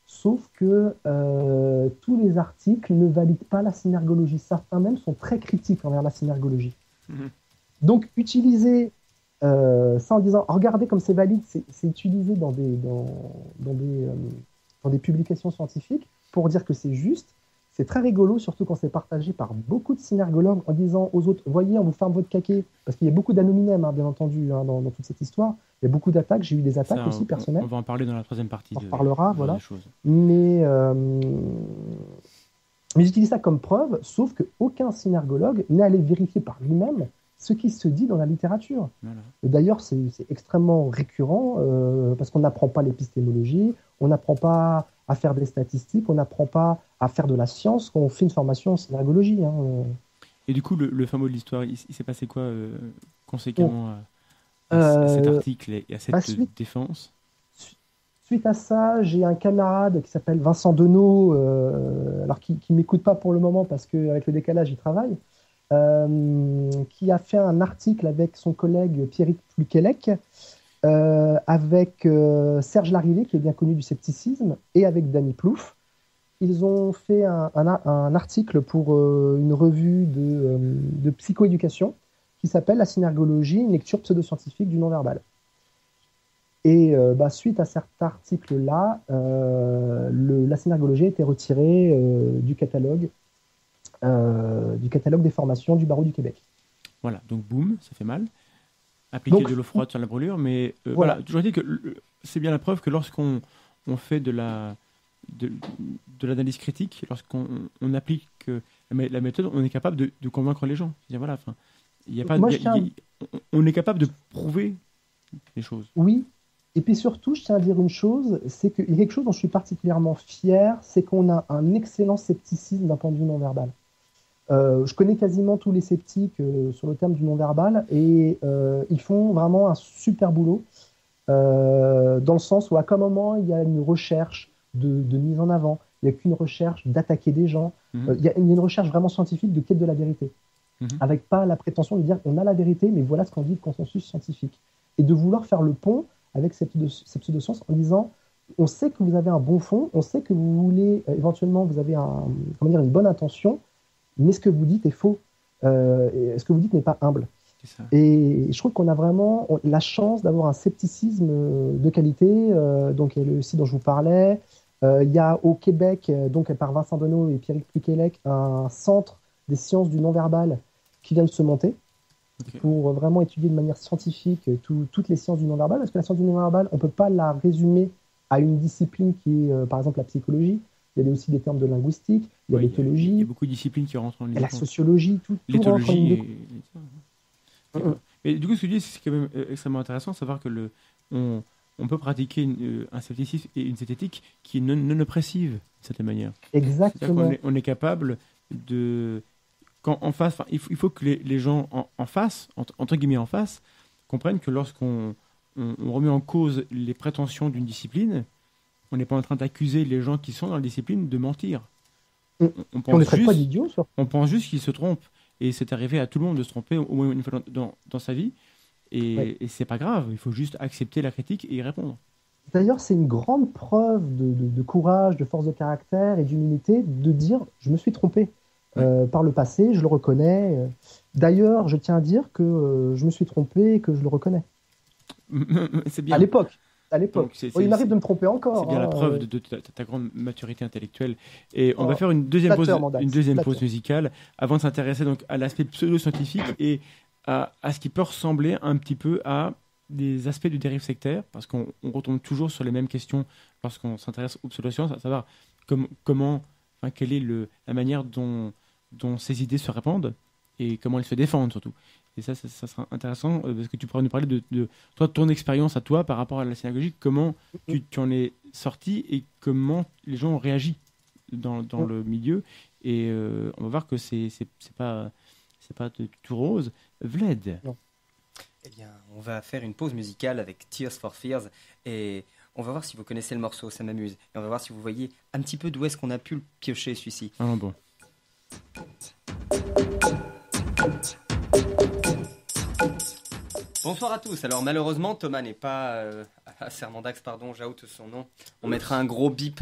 Sauf que tous les articles ne valident pas la synergologie. Certains même sont très critiques envers la synergologie. Donc, utiliser ça en disant, regardez comme c'est valide, c'est utilisé dans des publications scientifiques pour dire que c'est juste. C'est très rigolo, surtout quand c'est partagé par beaucoup de synergologues en disant aux autres, voyez, on vous ferme votre caquet. Parce qu'il y a beaucoup d'annominem, bien entendu, dans toute cette histoire. Il y a beaucoup d'attaques. J'ai eu des attaques aussi personnelles. On va en parler dans la troisième partie. On en reparlera, voilà. Mais j'utilise ça comme preuve, sauf qu'aucun synergologue n'est allé vérifier par lui-même ce qui se dit dans la littérature. Voilà. D'ailleurs, c'est extrêmement récurrent parce qu'on n'apprend pas l'épistémologie, on n'apprend pas à faire des statistiques, on n'apprend pas à faire de la science quand on fait une formation en synergologie. Et du coup, le fin mot de l'histoire, il s'est passé quoi conséquemment à cet article et à cette défense? Suite à ça, j'ai un camarade qui s'appelle Vincent Denot, alors qui m'écoute pas pour le moment parce qu'avec le décalage, il travaille, qui a fait un article avec son collègue Pierrick Pluquelec, avec Serge Larrivé, qui est bien connu du scepticisme, et avec Danny Plouffe. Ils ont fait un article pour une revue de psychoéducation qui s'appelle La synergologie, une lecture pseudo-scientifique du non-verbal. Et suite à cet article-là, la synergologie a été retirée du catalogue des formations du barreau du Québec. Voilà, donc boum, ça fait mal. Appliquer de l'eau froide sur la brûlure, mais voilà, toujours dit que c'est bien la preuve que lorsqu'on fait de l'analyse critique, lorsqu'on applique la méthode, on est capable de convaincre les gens. Voilà, on est capable de prouver les choses. Oui, et puis surtout, je tiens à dire une chose, c'est qu'il y a quelque chose dont je suis particulièrement fier, c'est qu'on a un excellent scepticisme d'un point de vue non-verbal. Je connais quasiment tous les sceptiques sur le terme du non-verbal et ils font vraiment un super boulot dans le sens où à quel moment il y a une recherche de mise en avant, il n'y a qu'une recherche d'attaquer des gens, il y a une recherche vraiment scientifique de quête de la vérité, avec pas la prétention de dire on a la vérité mais voilà ce qu'on dit le consensus scientifique, et de vouloir faire le pont avec ces pseudosciences en disant on sait que vous avez un bon fond, on sait que vous voulez éventuellement vous avez une bonne intention, mais ce que vous dites est faux, ce que vous dites n'est pas humble. Et je trouve qu'on a vraiment la chance d'avoir un scepticisme de qualité. Donc, il y a le site dont je vous parlais. Il y a au Québec, donc par Vincent Denot et Pierrick Pluquelec, un centre des sciences du non-verbal qui vient de se monter pour vraiment étudier de manière scientifique toutes les sciences du non-verbal. Parce que la science du non-verbal, on ne peut pas la résumer à une discipline qui est, par exemple, la psychologie. Il y a aussi des termes de linguistique, il y a l'éthologie. Il y a beaucoup de disciplines qui rentrent en ligne. La sociologie, tout rentre en ligne. Mais du coup, ce que tu dis, c'est quand même extrêmement intéressant de savoir que on peut pratiquer un scepticisme et une zététique qui est non oppressive, de cette manière. Exactement. On est capable de... Quand en face, il faut que les gens en face, entre guillemets en face, comprennent que lorsqu'on remet en cause les prétentions d'une discipline, on n'est pas en train d'accuser les gens qui sont dans la discipline de mentir. On ne les traite pas d'idiots, ça. On pense juste qu'ils se trompent. Et c'est arrivé à tout le monde de se tromper au moins une fois dans sa vie. Et c'est pas grave, il faut juste accepter la critique et y répondre. D'ailleurs, c'est une grande preuve de courage, de force de caractère et d'humilité de dire « je me suis trompé par le passé, je le reconnais ». D'ailleurs, je tiens à dire que je me suis trompé et que je le reconnais. C'est bien. À l'époque. Il m'arrive de me tromper encore. C'est bien la preuve de ta grande maturité intellectuelle. Et on va faire une deuxième pause musicale avant de s'intéresser donc à l'aspect pseudo-scientifique et à ce qui peut ressembler un petit peu à des aspects du dérive sectaire, parce qu'on retombe toujours sur les mêmes questions lorsqu'on s'intéresse aux pseudosciences, à savoir quelle est la manière dont ces idées se répandent et comment elles se défendent surtout. Et ça sera intéressant parce que tu pourras nous parler de toi, ton expérience à toi par rapport à la synagogie, comment tu en es sorti et comment les gens ont réagi dans le milieu. Et on va voir que c'est pas tout rose. Vlad. Non. Eh bien, on va faire une pause musicale avec Tears for Fears et on va voir si vous connaissez le morceau, ça m'amuse. Et on va voir si vous voyez un petit peu d'où est-ce qu'on a pu le piocher celui-ci. Ah bon. Bonsoir à tous. Alors malheureusement Thomas n'est pas à Sermandax, pardon, j'oute son nom. On mettra un gros bip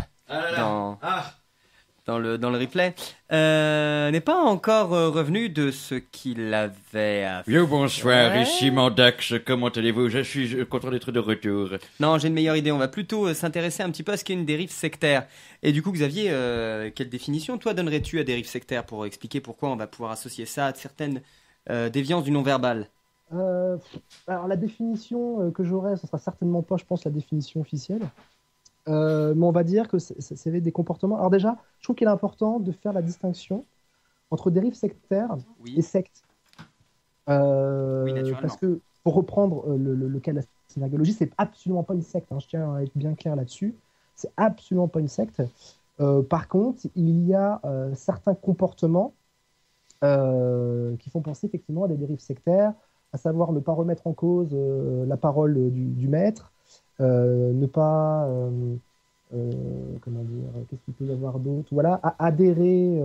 dans le replay. N'est pas encore revenu de ce qu'il avait à faire. Bonsoir, ici Mandax, comment allez-vous? Je suis content d'être de retour. Non, j'ai une meilleure idée, on va plutôt s'intéresser un petit peu à ce qu'est une dérive sectaire. Et du coup Xavier, quelle définition toi donnerais-tu à dérive sectaire pour expliquer pourquoi on va pouvoir associer ça à certaines déviances du non-verbal? Alors la définition que j'aurais, ce sera certainement pas, je pense, la définition officielle. Mais on va dire que c'est des comportements. Alors déjà, je trouve qu'il est important de faire la distinction entre dérive sectaire et secte. Parce que, pour reprendre le cas de la synagogie, c'est absolument pas une secte. Je tiens à être bien clair là-dessus. C'est absolument pas une secte. Par contre, il y a certains comportements qui font penser effectivement à des dérives sectaires, à savoir ne pas remettre en cause la parole du maître, ne pas, comment dire, qu'est-ce qu'il peut y avoir d'autre? Voilà, adhérer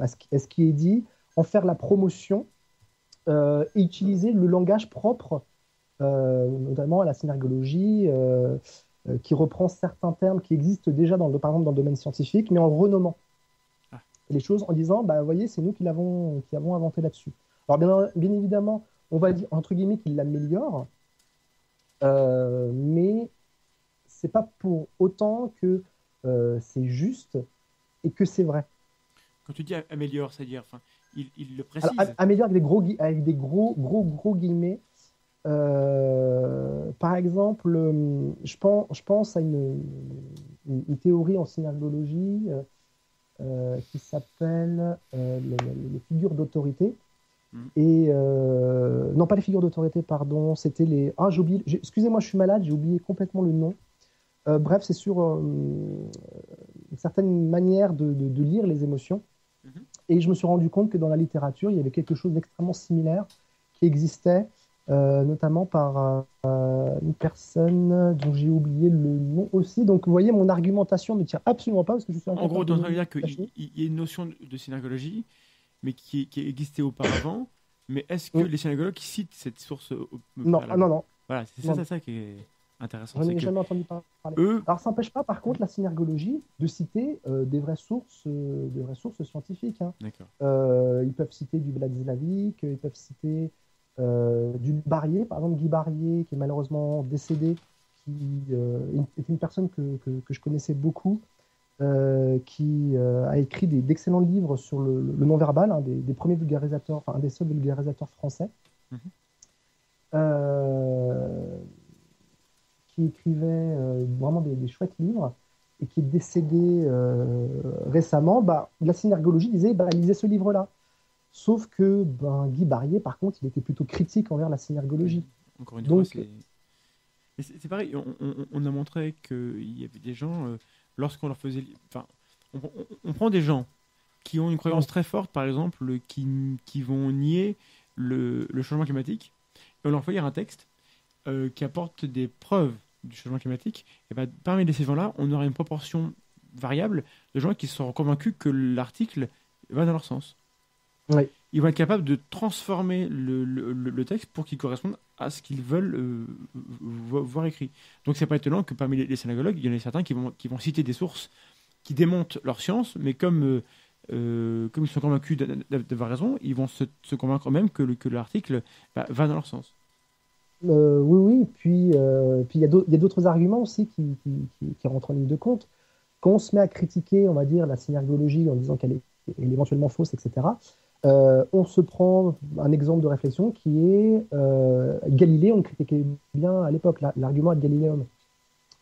à ce qui est dit, en faire la promotion et utiliser le langage propre, notamment à la synergologie, qui reprend certains termes qui existent déjà, par exemple, dans le domaine scientifique, mais en renommant les choses, en disant, bah, vous voyez, c'est nous qui avons inventé là-dessus. Alors, bien évidemment, on va dire, entre guillemets, qu'il l'améliore, mais c'est pas pour autant que c'est juste et que c'est vrai. Quand tu dis améliore, c'est-à-dire, il le précise. Alors, améliore avec des gros guillemets. Par exemple, je pense à une théorie en synergologie qui s'appelle les figures d'autorité. Et non, pas les figures d'autorité, pardon, c'était les. Ah, j'ai oublié. Excusez-moi, je suis malade, j'ai oublié complètement le nom. Bref, c'est sur une certaine manière de lire les émotions. Et je me suis rendu compte que dans la littérature, il y avait quelque chose d'extrêmement similaire qui existait, notamment par une personne dont j'ai oublié le nom aussi. Donc, vous voyez, mon argumentation ne tient absolument pas parce que je suis en gros, tu es en train de dire qu'il y a une notion de synergologie, mais qui existait auparavant. Mais est-ce que les synergologues citent cette source Non. Voilà, c'est ça qui est intéressant. J'en ai jamais entendu parler. Alors, ça n'empêche pas, par contre, la synergologie de citer des vraies sources scientifiques. Hein. Ils peuvent citer du Vladislavik, ils peuvent citer du Barrier, par exemple Guy Barrier, qui est malheureusement décédé, qui est une personne que je connaissais beaucoup, qui a écrit d'excellents livres sur le non-verbal, des premiers vulgarisateurs, un des seuls vulgarisateurs français. Qui écrivait vraiment des chouettes livres et qui est décédé récemment. La synergologie disait lisez ce livre-là. Sauf que Guy Barrier, par contre, il était plutôt critique envers la synergologie. Encore une fois, c'est pareil. On a montré qu'il y avait des gens, lorsqu'on leur faisait. On prend des gens qui ont une croyance très forte, par exemple, qui vont nier le changement climatique, et on leur fait lire un texte qui apporte des preuves du changement climatique. Et parmi ces gens-là, on aura une proportion variable de gens qui seront convaincus que l'article va dans leur sens. Oui. Ils vont être capables de transformer le texte pour qu'il corresponde à ce qu'ils veulent voir écrit. Donc c'est pas étonnant que parmi les synergologues, il y en ait certains qui vont citer des sources qui démontent leur science, mais comme ils sont convaincus d'avoir raison, ils vont se convaincre même que l'article va dans leur sens. Oui. Puis il y a d'autres arguments aussi qui rentrent en ligne de compte. Quand on se met à critiquer, on va dire, la synergologie en disant qu'elle est éventuellement fausse, etc., on se prend un exemple de réflexion qui est Galilée, on le critiquait bien à l'époque, l'argument de Galiléum.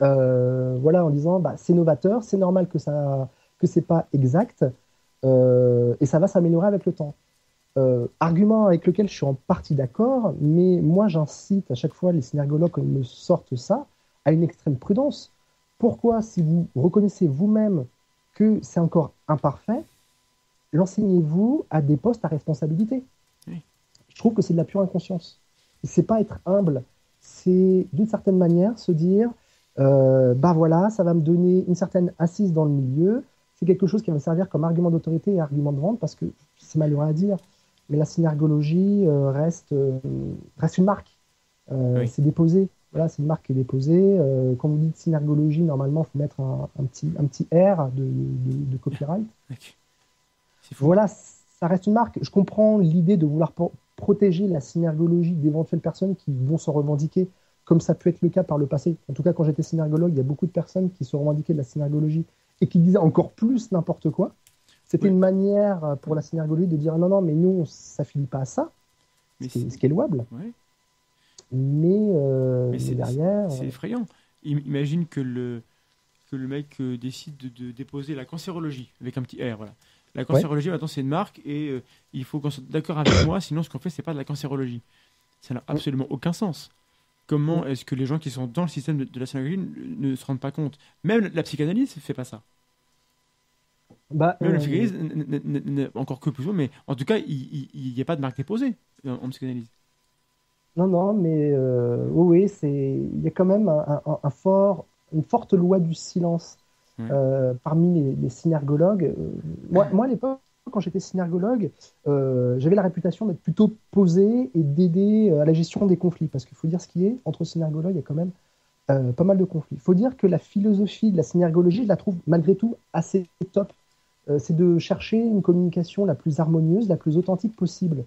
Voilà, en disant c'est novateur, c'est normal que c'est pas exact, et ça va s'améliorer avec le temps. Argument avec lequel je suis en partie d'accord, mais moi j'incite à chaque fois les synergologues quand ils me sortent ça à une extrême prudence. Pourquoi, si vous reconnaissez vous-même que c'est encore imparfait, l'enseignez-vous à des postes à responsabilité? Oui. Je trouve que c'est de la pure inconscience. C'est pas être humble, c'est d'une certaine manière se dire voilà, ça va me donner une certaine assise dans le milieu, c'est quelque chose qui va me servir comme argument d'autorité et argument de vente, parce que c'est malheureux à dire, mais la synergologie reste une marque. Oui. C'est déposé. Voilà, c'est une marque qui est déposée. Quand vous dites synergologie, normalement, il faut mettre un petit R de copyright. Voilà, ça reste une marque. Je comprends l'idée de vouloir protéger la synergologie d'éventuelles personnes qui vont se revendiquer, comme ça peut être le cas par le passé. En tout cas, quand j'étais synergologue, il y a beaucoup de personnes qui se revendiquaient de la synergologie et qui disaient encore plus n'importe quoi. C'était une manière pour la synergologie de dire non, mais nous, ça ne finit pas à ça, ce qui est louable. Oui. Mais derrière... C'est effrayant. Imagine que le mec décide de déposer la cancérologie avec un petit R. Voilà. La cancérologie, maintenant, c'est une marque et il faut qu'on soit d'accord avec moi, sinon ce qu'on fait, c'est pas de la cancérologie. Ça n'a absolument aucun sens. Comment est-ce que les gens qui sont dans le système de la synergologie ne se rendent pas compte? Même la psychanalyse ne fait pas ça. Même la psychanalyse, encore que plus haut, mais en tout cas, il n'y a pas de marque déposée en psychanalyse. Non, mais oui, et il y a quand même une forte loi du silence parmi les synergologues. Moi, à l'époque, quand j'étais synergologue, j'avais la réputation d'être plutôt posé et d'aider à la gestion des conflits. Parce qu'il faut dire ce qui est, entre synergologues, il y a quand même pas mal de conflits. Il faut dire que la philosophie de la synergologie, je la trouve malgré tout assez top. C'est de chercher une communication la plus harmonieuse, la plus authentique possible,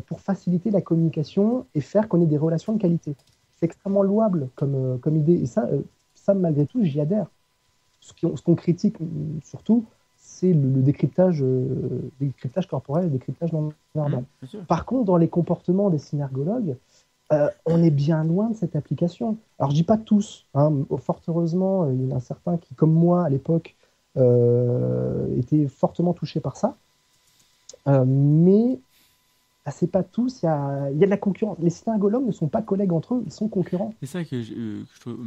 pour faciliter la communication et faire qu'on ait des relations de qualité. C'est extrêmement louable comme idée. Et ça, malgré tout, j'y adhère. Ce qu'on critique surtout, c'est le décryptage corporel et le décryptage non verbal. Par contre, dans les comportements des synergologues, on est bien loin de cette application. Alors, je dis pas tous, hein, fort heureusement, il y en a certains qui, comme moi à l'époque, étaient fortement touchés par ça. Mais c'est pas tous, il y a de la concurrence. Les synergologues ne sont pas collègues entre eux, ils sont concurrents. C'est ça que je trouve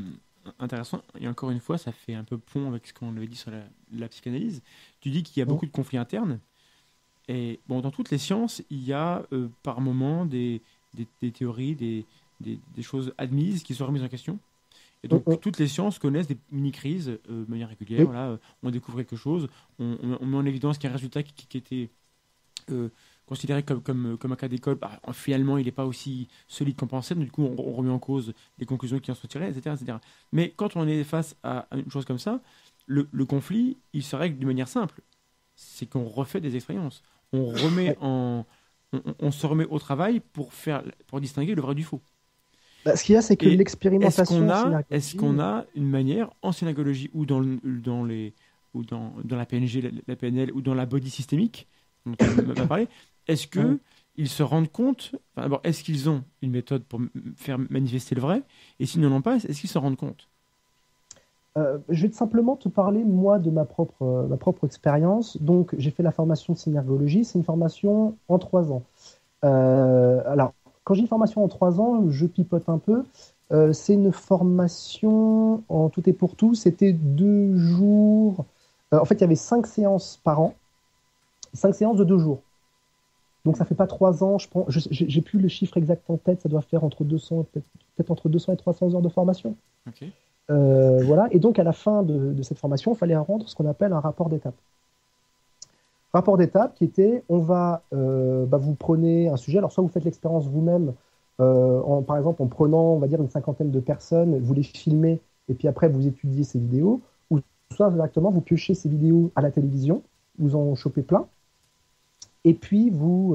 intéressant. Et encore une fois, ça fait un peu pont avec ce qu'on avait dit sur la psychanalyse. Tu dis qu'il y a beaucoup de conflits internes. Et bon, dans toutes les sciences, il y a par moment des théories, des choses admises qui sont remises en question. Et donc, toutes les sciences connaissent des mini-crises de manière régulière. Voilà, on découvre quelque chose, on met en évidence qu'il y a un résultat qui était considéré comme un cas d'école. Finalement, il n'est pas aussi solide qu'on pensait. Donc, du coup, on remet en cause les conclusions qui en sont tirées, etc., etc. Mais quand on est face à une chose comme ça, le conflit, il se règle d'une manière simple. C'est qu'on refait des expériences. On se remet au travail pour distinguer le vrai du faux. Ce qu'il y a, c'est que l'expérimentation... Est-ce qu'on a une manière, en synergologie ou dans la PNG, la PNL, ou dans la body systémique, dont on va parler, est-ce qu'ils se rendent compte, d'abord, est-ce qu'ils ont une méthode pour faire manifester le vrai? Et s'ils n'en ont pas, est-ce qu'ils se rendent compte? Je vais simplement te parler, moi, de ma propre expérience. Donc, j'ai fait la formation de synergologie. C'est une formation en 3 ans. Alors, quand j'ai une formation en 3 ans, je pipote un peu. C'est une formation en tout et pour tout. C'était 2 jours. En fait, il y avait 5 séances par an. 5 séances de 2 jours. Donc, ça fait pas 3 ans. J'ai plus le chiffre exact en tête. Ça doit faire peut-être entre 200 et 300 heures de formation. Ok. Voilà. Et donc, à la fin de cette formation, il fallait rendre ce qu'on appelle un rapport d'étape. Rapport d'étape qui était, vous prenez un sujet, alors soit vous faites l'expérience vous-même, par exemple en prenant, on va dire, une 50aine de personnes, vous les filmez, et puis après vous étudiez ces vidéos, ou soit directement vous piochez ces vidéos à la télévision, vous en chopez plein, et puis vous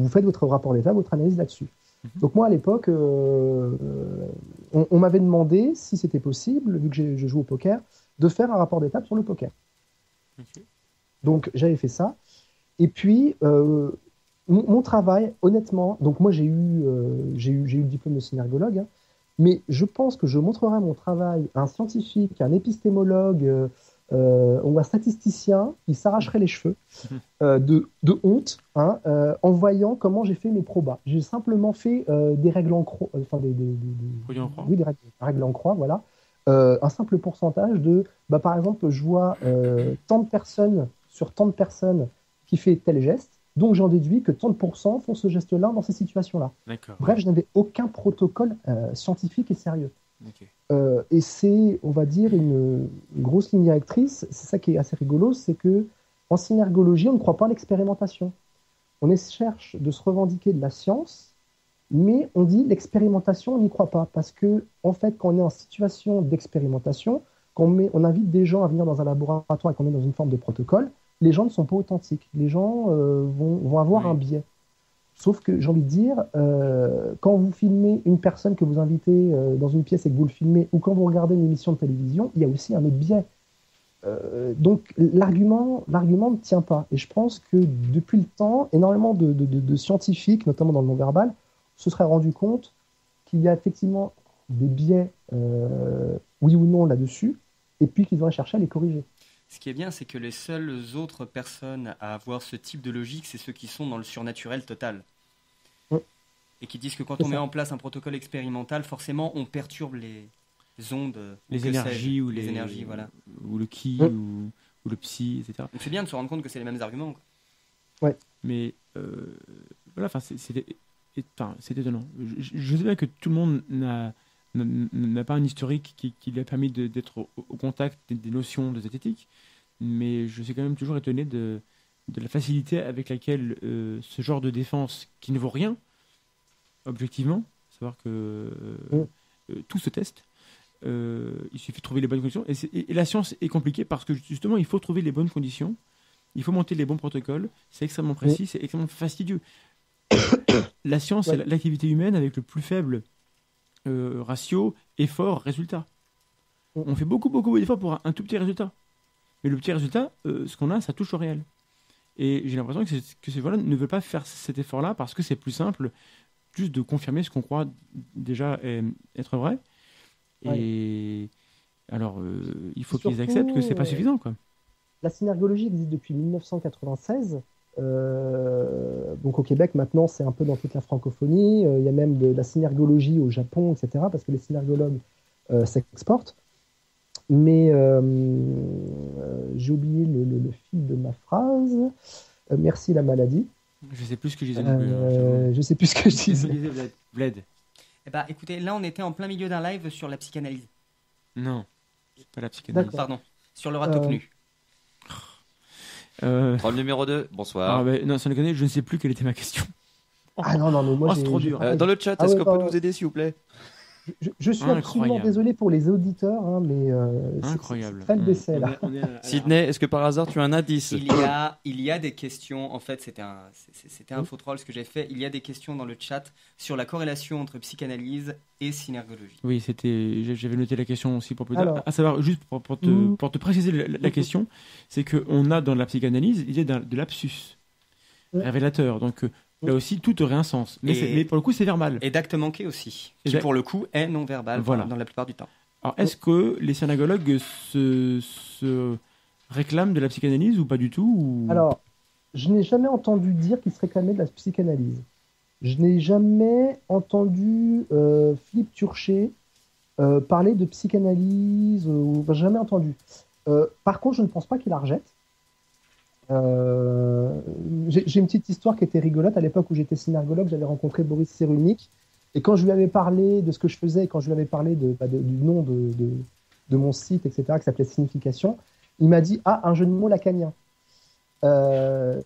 faites votre rapport d'étape, votre analyse là-dessus. Donc moi, à l'époque, on m'avait demandé, si c'était possible, vu que je joue au poker, de faire un rapport d'étape sur le poker. Okay. Donc j'avais fait ça. Et puis, mon travail, honnêtement, donc moi j'ai eu le diplôme de synergologue, hein, mais je pense que je montrerai mon travail à un scientifique, à un épistémologue, ou un statisticien qui s'arracherait les cheveux de honte, hein, en voyant comment j'ai fait mes probas. J'ai simplement fait des règles en croix, des règles en croix, voilà. Un simple pourcentage par exemple, je vois tant de personnes sur tant de personnes qui fait tel geste, donc j'en déduis que tant de pourcents font ce geste-là dans ces situations-là. Bref, je n'avais aucun protocole scientifique et sérieux. Okay. Et c'est, on va dire, une grosse ligne directrice. C'est ça qui est assez rigolo, c'est que en synergologie, on ne croit pas à l'expérimentation. On cherche de se revendiquer de la science, mais on dit l'expérimentation, on n'y croit pas, parce que en fait, quand on est en situation d'expérimentation, quand on invite des gens à venir dans un laboratoire et qu'on est dans une forme de protocole, les gens ne sont pas authentiques. Les gens vont avoir un biais. Sauf que, j'ai envie de dire, quand vous filmez une personne que vous invitez dans une pièce et que vous le filmez, ou quand vous regardez une émission de télévision, il y a aussi un autre biais. Donc, l'argument ne tient pas. Et je pense que, depuis le temps, énormément de scientifiques, notamment dans le non-verbal, se seraient rendus compte qu'il y a effectivement des biais, oui ou non, là-dessus, et puis qu'ils auraient cherché à les corriger. Ce qui est bien, c'est que les seules autres personnes à avoir ce type de logique, c'est ceux qui sont dans le surnaturel total. Ouais. Et qui disent que quand on met en place un protocole expérimental, forcément, on perturbe les ondes, les énergies, ou les énergies, voilà. Ou le ki, ou le psy, etc. Donc c'est bien de se rendre compte que c'est les mêmes arguments. Ouais. Mais voilà, c'est étonnant. Je sais bien que tout le monde n'a pas un historique qui lui a permis d'être au contact des notions de zététique, mais je suis quand même toujours étonné de la facilité avec laquelle ce genre de défense, qui ne vaut rien, objectivement, savoir que tout se teste, il suffit de trouver les bonnes conditions, et la science est compliquée parce que justement, il faut trouver les bonnes conditions, il faut monter les bons protocoles, c'est extrêmement précis, c'est extrêmement fastidieux. La science, c'est l'activité humaine avec le plus faible ratio, effort, résultat. On fait beaucoup d'efforts pour un tout petit résultat. Mais le petit résultat, ce qu'on a, ça touche au réel. Et j'ai l'impression que ces gens-là ne veulent pas faire cet effort-là parce que c'est plus simple juste de confirmer ce qu'on croit déjà être vrai. Et alors, il faut qu'ils acceptent que c'est pas suffisant, quoi. La synergologie existe depuis 1996. Donc au Québec, maintenant, c'est un peu dans toute la francophonie. Il y a même de la synergologie au Japon, etc., parce que les synergologues s'exportent. Mais j'ai oublié le fil de ma phrase. Merci la maladie. Je sais plus ce que je disais. Je sais plus ce que je disais. Bled. Eh ben, écoutez, là, on était en plein milieu d'un live sur la psychanalyse. Non, c'est pas la psychanalyse. Pardon, sur le râteau nu. Troll numéro 2, bonsoir. Non, sans déconner, je ne sais plus quelle était ma question. Ah non, mais moi c'est trop dur. Dans le chat, est-ce qu'on peut nous aider, s'il vous plaît? Je suis absolument désolé pour les auditeurs, mais incroyable. C'est très le décès là. Sydney, est-ce que par hasard tu as un indice? Il y a des questions, en fait c'était un faux troll ce que j'ai fait, il y a des questions dans le chat sur la corrélation entre psychanalyse et synergologie. Oui, j'avais noté la question aussi pour plus tard. À savoir, juste pour te préciser la question, c'est qu'on a dans la psychanalyse l'idée de lapsus révélateur, donc là aussi, tout aurait un sens. Mais pour le coup, c'est verbal. Et d'acte manqué aussi, qui pour le coup est non-verbal dans la plupart du temps. Alors, est-ce que les synergologues se réclament de la psychanalyse ou pas du tout Alors, je n'ai jamais entendu dire qu'ils se réclamaient de la psychanalyse. Je n'ai jamais entendu Philippe Turchet parler de psychanalyse, jamais entendu. Par contre, je ne pense pas qu'il la rejette. J'ai une petite histoire qui était rigolote. À l'époque où j'étais synergologue, j'avais rencontré Boris Cyrulnik, et quand je lui avais parlé de ce que je faisais, quand je lui avais parlé du nom de mon site, etc., qui s'appelait Signification, il m'a dit un jeu de mots lacanien. Ce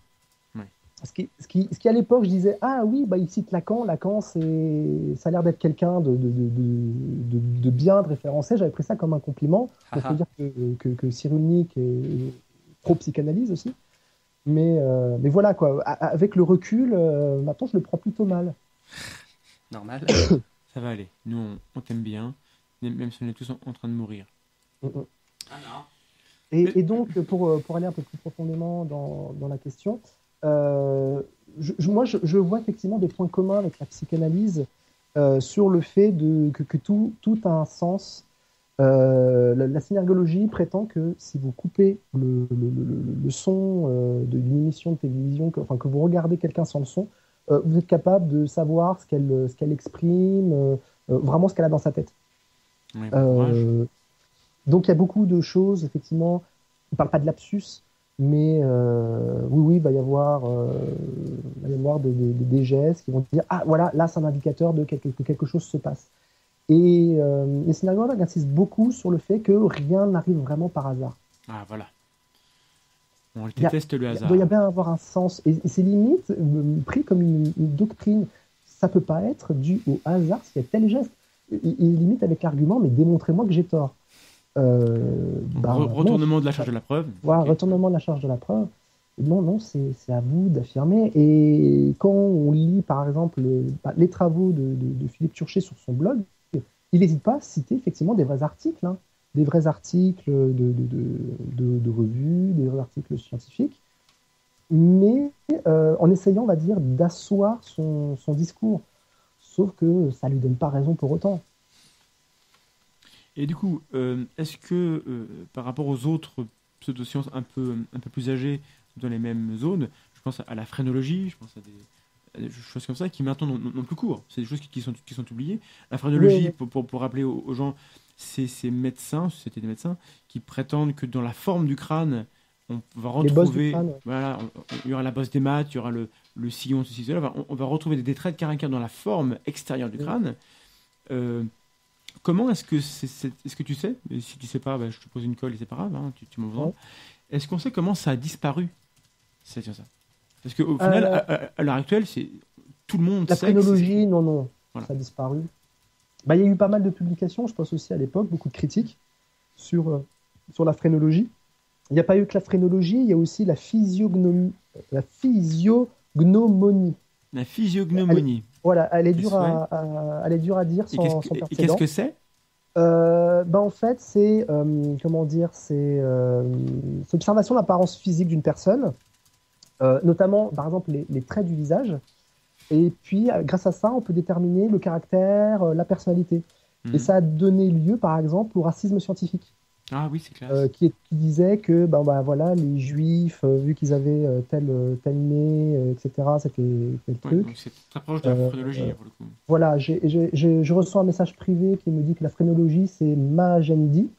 qui à l'époque je disais oui, il cite Lacan, ça a l'air d'être quelqu'un de bien, de référencé. J'avais pris ça comme un compliment. Il faut dire que Cyrulnik est pro psychanalyse aussi. Mais voilà, quoi. Avec le recul, maintenant, je le prends plutôt mal. Normal. Ça va aller. Nous, on t'aime bien, même si on est tous en train de mourir. Et donc, pour aller un peu plus profondément dans la question, moi, je vois effectivement des points communs avec la psychanalyse sur le fait que tout a un sens. La synergologie prétend que si vous coupez le son d'une émission de télévision, que vous regardez quelqu'un sans le son, vous êtes capable de savoir ce qu'elle exprime, vraiment ce qu'elle a dans sa tête. Oui, donc il y a beaucoup de choses, effectivement. On ne parle pas de lapsus, mais oui, il va y avoir des gestes qui vont dire voilà, là c'est un indicateur que quelque chose se passe. Et les synergologues insistent beaucoup sur le fait que rien n'arrive vraiment par hasard. Ah, voilà. On déteste le hasard. Il doit y bien avoir un sens. Et c'est limite pris comme une doctrine. Ça ne peut pas être dû au hasard s'il y a tel geste. Et limite avec l'argument, mais démontrez-moi que j'ai tort. Retournement de la charge de la preuve. Voilà, retournement de la charge de la preuve. Non, c'est à vous d'affirmer. Et quand on lit, par exemple, les travaux de Philippe Turchet sur son blog, il n'hésite pas à citer effectivement des vrais articles, des vrais articles de revues, des vrais articles scientifiques, mais en essayant, on va dire, d'asseoir son discours. Sauf que ça ne lui donne pas raison pour autant. Et du coup, est-ce que par rapport aux autres pseudosciences un peu plus âgées dans les mêmes zones, je pense à la phrénologie, je pense à des choses comme ça qui maintenant n'ont plus cours. C'est des choses qui sont oubliées. La phrénologie, pour rappeler aux gens, c'est ces médecins, c'était des médecins, qui prétendent que dans la forme du crâne, on va retrouver... Crâne. Voilà, il y aura la bosse des maths, il y aura le le sillon, ceci, cela. On va retrouver des traits de caractère dans la forme extérieure du crâne. Comment est-ce que tu sais, et si tu sais pas, je te pose une colle et c'est pas grave, hein, tu m'en veux. Est-ce qu'on sait comment ça a disparu? C'est ça. Parce qu'au final, à l'heure actuelle, tout le monde la sait. La phrénologie, non, voilà. Ça a disparu. Il y a eu pas mal de publications, je pense aussi à l'époque, beaucoup de critiques sur la phrénologie. Il n'y a pas eu que la phrénologie, il y a aussi la physiognomonie. La physiognomonie. Elle est dure à dire sans précédent. Et qu'est-ce que c'est? En fait, c'est l'observation de l'apparence physique d'une personne, notamment, par exemple, les traits du visage. Et puis, grâce à ça, on peut déterminer le caractère, la personnalité. Et ça a donné lieu, par exemple, au racisme scientifique. Ah oui, c'est clair. Qui disait que voilà, les juifs, vu qu'ils avaient tel nez, etc., c'était tel truc. Donc c'est très proche de la phrénologie, pour le coup. Voilà, je reçois un message privé qui me dit que la phrénologie, c'est Magendie.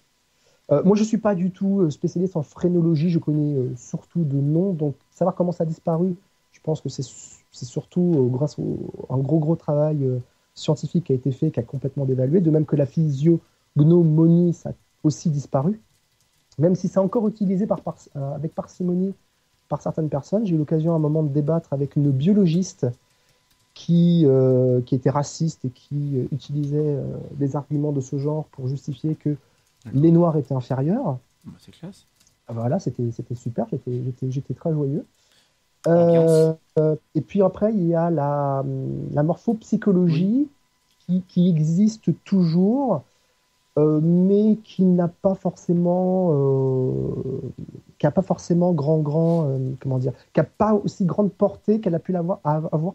Moi, je ne suis pas du tout spécialiste en phrénologie, je connais surtout de nom, donc savoir comment ça a disparu, je pense que c'est surtout grâce à un gros travail scientifique qui a été fait, qui a complètement dévalué, de même que la physiognomonie, ça a aussi disparu, même si c'est encore utilisé avec parcimonie par certaines personnes. J'ai eu l'occasion à un moment de débattre avec une biologiste qui était raciste et qui utilisait des arguments de ce genre pour justifier que les Noirs étaient inférieurs. C'est classe. Voilà, c'était super, j'étais très joyeux. Et puis après, il y a la morphopsychologie qui existe toujours, mais qui n'a pas forcément qui n'a pas aussi grande portée qu'elle a pu avoir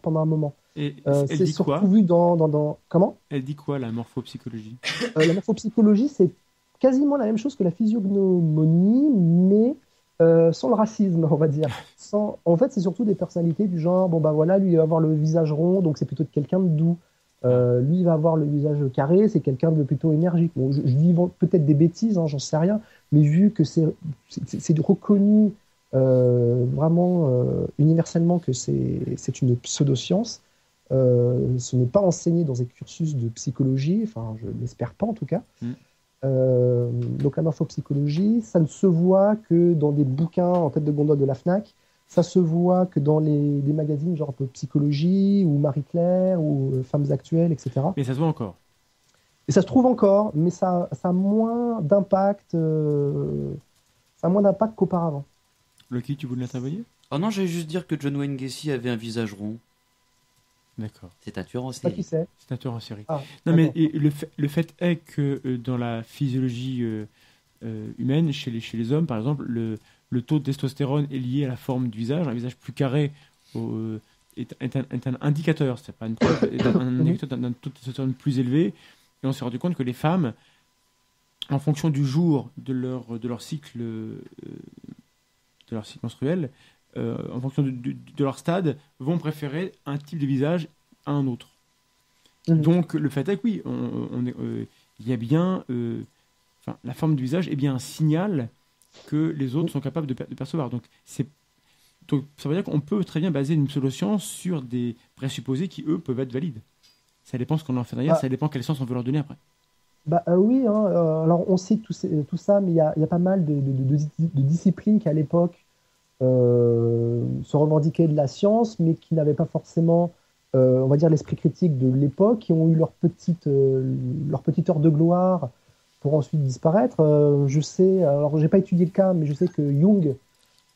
pendant un moment. Et elle dit quoi? Vu dans comment? Elle dit quoi, la morphopsychologie? La morphopsychologie, c'est quasiment la même chose que la physiognomonie, mais sans le racisme, on va dire. En fait, c'est surtout des personnalités du genre, lui, il va avoir le visage rond, donc c'est plutôt quelqu'un de doux. Lui, il va avoir le visage carré, c'est quelqu'un de plutôt énergique. Bon, je dis peut-être des bêtises, j'en sais rien, mais vu que c'est reconnu vraiment universellement que c'est une pseudoscience, ce n'est pas enseigné dans un cursus de psychologie, enfin, je l'espère pas en tout cas. Donc la morphopsychologie, ça ne se voit que dans des bouquins en tête de gondole de la FNAC, ça se voit que dans des magazines genre Psychologie ou Marie-Claire ou Femmes Actuelles, etc. Mais ça se voit encore. Et ça se trouve encore, mais ça a moins d'impact qu'auparavant. Loki, tu voulais intervenir? Oh non, j'allais juste dire que John Wayne Gacy avait un visage rond. D'accord. C'est un tueur en série. C'est un tueur en série. Ah, non, mais le fait est que dans la physiologie humaine, chez les hommes, par exemple, le taux de testostérone est lié à la forme du visage. Un visage plus carré est un indicateur, c'est pas une preuve, est un indicateur d'un taux de testostérone plus élevé. Et on s'est rendu compte que les femmes, en fonction du jour de leur cycle menstruel, en fonction de leur stade, vont préférer un type de visage à un autre. Donc le fait est que oui, il y a bien, la forme du visage est bien un signal que les autres sont capables de percevoir. Donc ça veut dire qu'on peut très bien baser une pseudoscience sur des présupposés qui, eux, peuvent être valides. Ça dépend ce qu'on en fait derrière, ça dépend quelle science on veut leur donner après. Oui, alors on cite tout ça, mais il y a pas mal de disciplines qui à l'époque se revendiquaient de la science, mais qui n'avaient pas forcément, on va dire, l'esprit critique de l'époque, qui ont eu leur petite heure de gloire pour ensuite disparaître. Je sais, alors j'ai pas étudié le cas, mais je sais que Jung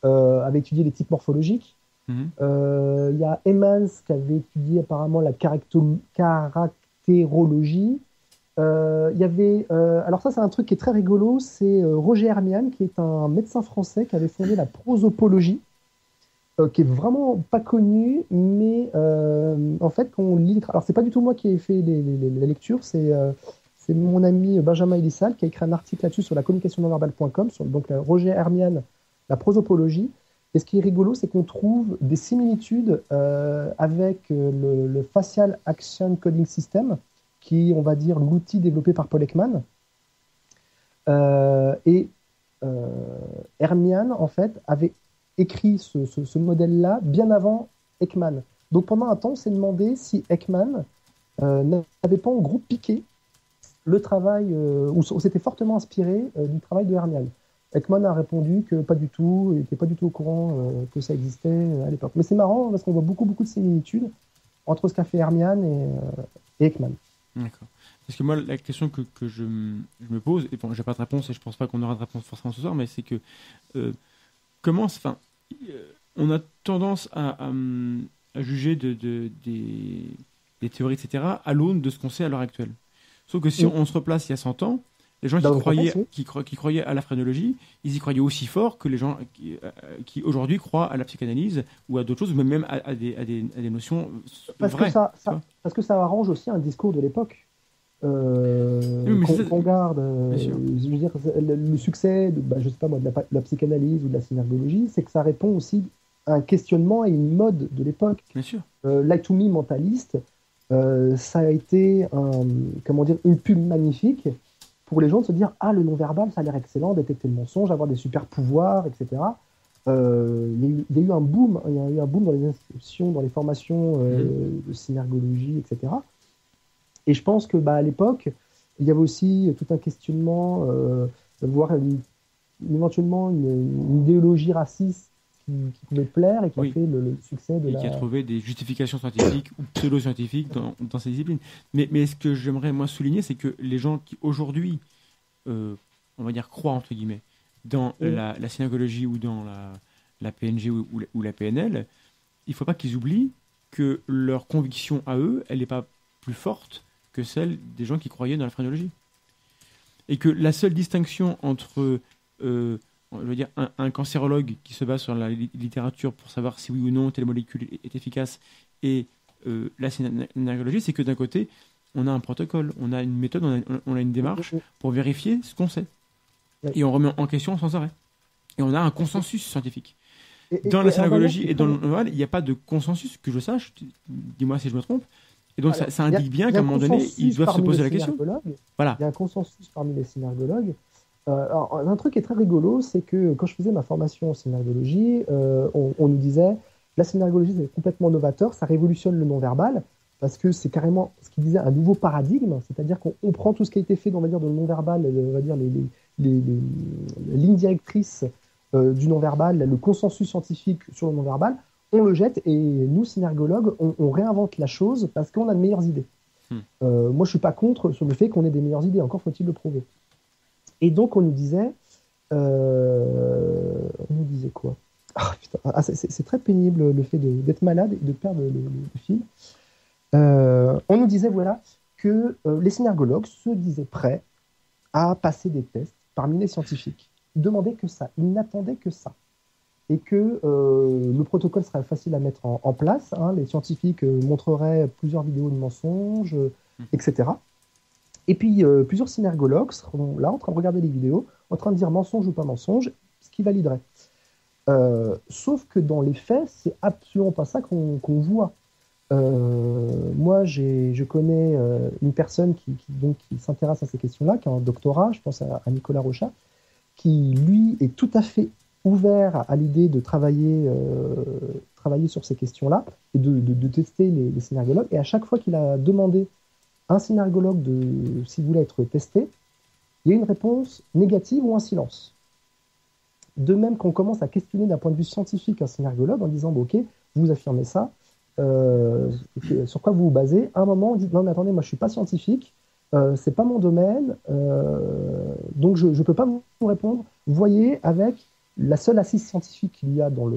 avait étudié les types morphologiques. Il y a Emmans qui avait étudié apparemment la caractérologie. Il y avait, alors ça c'est un truc qui est très rigolo, c'est Roger Hermiane qui est un médecin français qui avait fondé la prosopologie, qui est vraiment pas connu, mais en fait quand on lit, alors c'est pas du tout moi qui ai fait la lecture, c'est mon ami Benjamin Elissal qui a écrit un article là-dessus sur la communication non-verbale.com, sur donc Roger Hermiane, la prosopologie. Et ce qui est rigolo, c'est qu'on trouve des similitudes avec le Facial Action Coding System, qui est, on va dire, l'outil développé par Paul Ekman. Hermiane, en fait, avait écrit ce modèle-là bien avant Ekman. Donc pendant un temps, on s'est demandé si Ekman n'avait pas en gros piqué le travail, ou s'était fortement inspiré du travail de Hermiane. Ekman a répondu que pas du tout, il n'était pas du tout au courant que ça existait à l'époque. Mais c'est marrant parce qu'on voit beaucoup de similitudes entre ce qu'a fait Hermiane et Ekman. D'accord. Parce que moi, la question que je me pose, et bon, j'ai pas de réponse et je pense pas qu'on aura de réponse forcément ce soir, mais c'est que on a tendance à juger des théories, etc., à l'aune de ce qu'on sait à l'heure actuelle. Sauf que si on se replace il y a 100 ans, les gens qui croyaient à la phrénologie, ils y croyaient aussi fort que les gens qui aujourd'hui croient à la psychanalyse ou à d'autres choses, ou même à des notions vraies. Parce que ça arrange aussi un discours de l'époque. Qu'on garde, je veux dire, le succès je sais pas moi, de la psychanalyse ou de la synergologie, c'est que ça répond aussi à un questionnement et une mode de l'époque. Bien sûr. Like to Me mentaliste, ça a été une pub magnifique pour les gens de se dire le non-verbal, ça a l'air excellent, détecter le mensonge, avoir des super pouvoirs, etc. Il y a eu un boom, dans les inscriptions, dans les formations de synergologie, etc. Et je pense que à l'époque, il y avait aussi tout un questionnement, voire éventuellement une idéologie raciste qui pouvait plaire et qui a fait le succès de qui a trouvé des justifications scientifiques ou pseudo-scientifiques dans ces disciplines. Mais ce que j'aimerais moi souligner, c'est que les gens qui aujourd'hui, on va dire, croient entre guillemets dans la synergologie ou dans la PNG ou la PNL, il ne faut pas qu'ils oublient que leur conviction à eux, elle n'est pas plus forte que celle des gens qui croyaient dans la phrénologie. Et que la seule distinction entre je veux dire, un cancérologue qui se base sur la littérature pour savoir si oui ou non telle molécule est efficace et la synergologie, c'est que d'un côté, on a un protocole, on a une méthode, on a une démarche pour vérifier ce qu'on sait. Et on remet en question sans arrêt. Et on a un consensus scientifique. Dans la synergologie et dans le normal, il n'y a pas de consensus, que je sache, dis-moi si je me trompe. Et donc ça indique bien qu'à un moment donné, ils doivent se poser la question. Voilà. Il y a un consensus parmi les synergologues. Un truc qui est très rigolo, c'est que quand je faisais ma formation en synergologie, on nous disait la synergologie c'est complètement novateur, ça révolutionne le non-verbal, parce que c'est carrément ce qu'ils disaient un nouveau paradigme, c'est-à-dire qu'on prend tout ce qui a été fait, on va dire, de non-verbal, on va dire les lignes directrices du non-verbal, le consensus scientifique sur le non-verbal, on le jette et nous, synergologues, on réinvente la chose parce qu'on a de meilleures idées. Moi, je ne suis pas contre sur le fait qu'on ait des meilleures idées, encore faut-il le prouver. Et donc, on nous disait quoi ? C'est très pénible le fait d'être malade et de perdre le fil. On nous disait que les synergologues se disaient prêts à passer des tests parmi les scientifiques. Ils demandaient que ça, ils n'attendaient que ça. Et que le protocole serait facile à mettre en place. Les scientifiques montreraient plusieurs vidéos de mensonges, etc. Et puis, plusieurs synergologues seront là en train de regarder les vidéos, en train de dire mensonge ou pas mensonge, ce qui validerait. Sauf que dans les faits, c'est absolument pas ça qu'on voit. Moi, je connais une personne qui s'intéresse à ces questions-là, qui a un doctorat, je pense à Nicolas Rochat, qui, lui, est tout à fait ouvert à l'idée de travailler sur ces questions-là et de tester les synergologues. Et à chaque fois qu'il a demandé un synergologue s'il voulait être testé, il y a une réponse négative ou un silence. De même qu'on commence à questionner d'un point de vue scientifique un synergologue en disant ok, vous affirmez ça, sur quoi vous vous basez, à un moment on dit non mais attendez, moi je suis pas scientifique, c'est pas mon domaine, donc je ne peux pas vous répondre. Vous voyez, avec la seule assise scientifique qu'il y a dans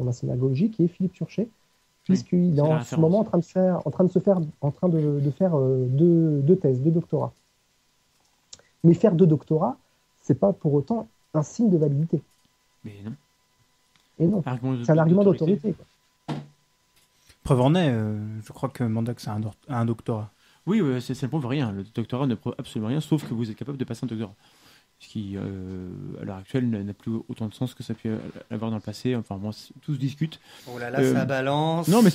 la synergologie, qui est Philippe Turchet, puisqu'il est en ce moment en train de faire deux thèses, 2 doctorats. Mais faire 2 doctorats, c'est pas pour autant un signe de validité. Mais non. Et non, c'est un argument d'autorité. Preuve en est, je crois que Mandax a un doctorat. Oui, ça ne prouve rien. Le doctorat ne prouve absolument rien, sauf que vous êtes capable de passer un doctorat. Ce qui, à l'heure actuelle, n'a plus autant de sens que ça a pu avoir dans le passé. Enfin, moi, tout se discute. Oh là là, ça balance. Non, mais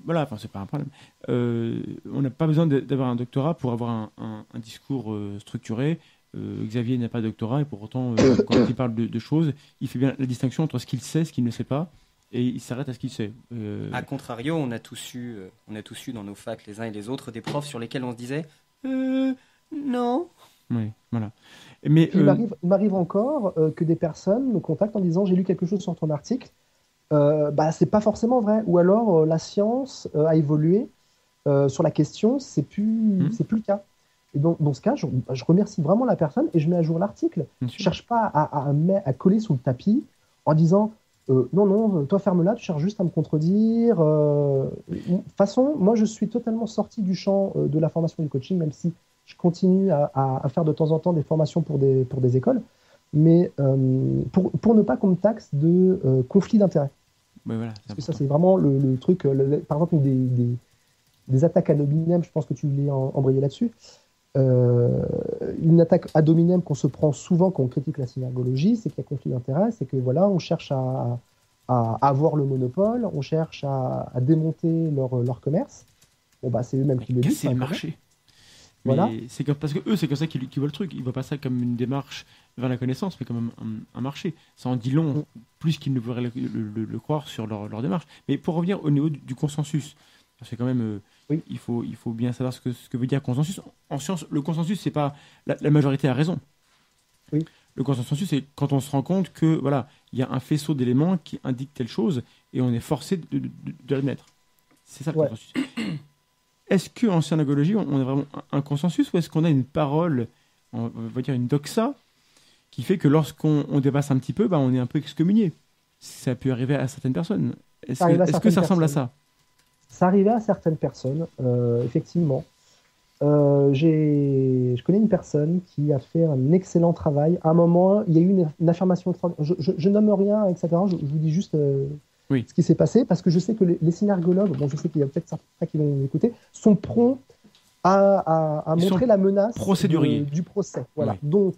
voilà, c'est pas un problème. On n'a pas besoin d'avoir un doctorat pour avoir un discours structuré. Xavier n'a pas de doctorat et pour autant, quand il parle de choses, il fait bien la distinction entre ce qu'il sait et ce qu'il ne sait pas. et il s'arrête à ce qu'il sait. A contrario, on a tous eu dans nos facs les uns et les autres des profs sur lesquels on se disait non. Oui, voilà. Mais il m'arrive encore que des personnes me contactent en disant j'ai lu quelque chose sur ton article, c'est pas forcément vrai, ou alors la science a évolué sur la question, c'est plus le cas. Et donc, dans ce cas, je remercie vraiment la personne et je mets à jour l'article. Je ne cherche pas à coller sous le tapis en disant non, toi ferme-la, tu cherches juste à me contredire. De toute façon, moi je suis totalement sorti du champ de la formation du coaching, même si je continue à faire de temps en temps des formations pour des écoles, mais pour ne pas qu'on me taxe de conflit d'intérêts. Ouais, voilà, parce que ça, c'est vraiment le truc. Par exemple, des attaques ad hominem, je pense que tu voulais embrayer là-dessus. Une attaque ad hominem qu'on se prend souvent quand on critique la synergologie, c'est qu'il y a conflit d'intérêts, c'est que voilà, on cherche à avoir le monopole, on cherche à démonter leur commerce. Bon, c'est eux-mêmes qui le disent. C'est le marché. Voilà. Parce que eux, c'est comme ça qu'ils voient le truc. Ils voient pas ça comme une démarche vers la connaissance, mais comme un marché. Ça en dit long, plus qu'ils ne voudraient le croire sur leur démarche. Mais pour revenir au niveau du consensus, parce que quand même, oui. il faut bien savoir ce que veut dire consensus. En science, le consensus, c'est pas la majorité a raison. Oui. Le consensus, c'est quand on se rend compte que voilà, il y a un faisceau d'éléments qui indique telle chose et on est forcé de l'admettre. C'est ça le consensus. Est-ce qu'en synergologie, on a vraiment un consensus ou est-ce qu'on a une parole, on va dire une doxa, qui fait que lorsqu'on dépasse un petit peu, on est un peu excommunié? Ça peut arriver à certaines personnes. Est-ce que ça ressemble à ça? Ça arrivait à certaines personnes, effectivement. Je connais une personne qui a fait un excellent travail. À un moment, il y a eu une affirmation extraordinaire. Je nomme rien, etc. Je vous dis juste ce qui s'est passé, parce que je sais que les synergologues, je sais qu'il y a peut-être certains qui vont m'écouter, sont prompts à montrer la menace du procès. Voilà. Oui. Donc,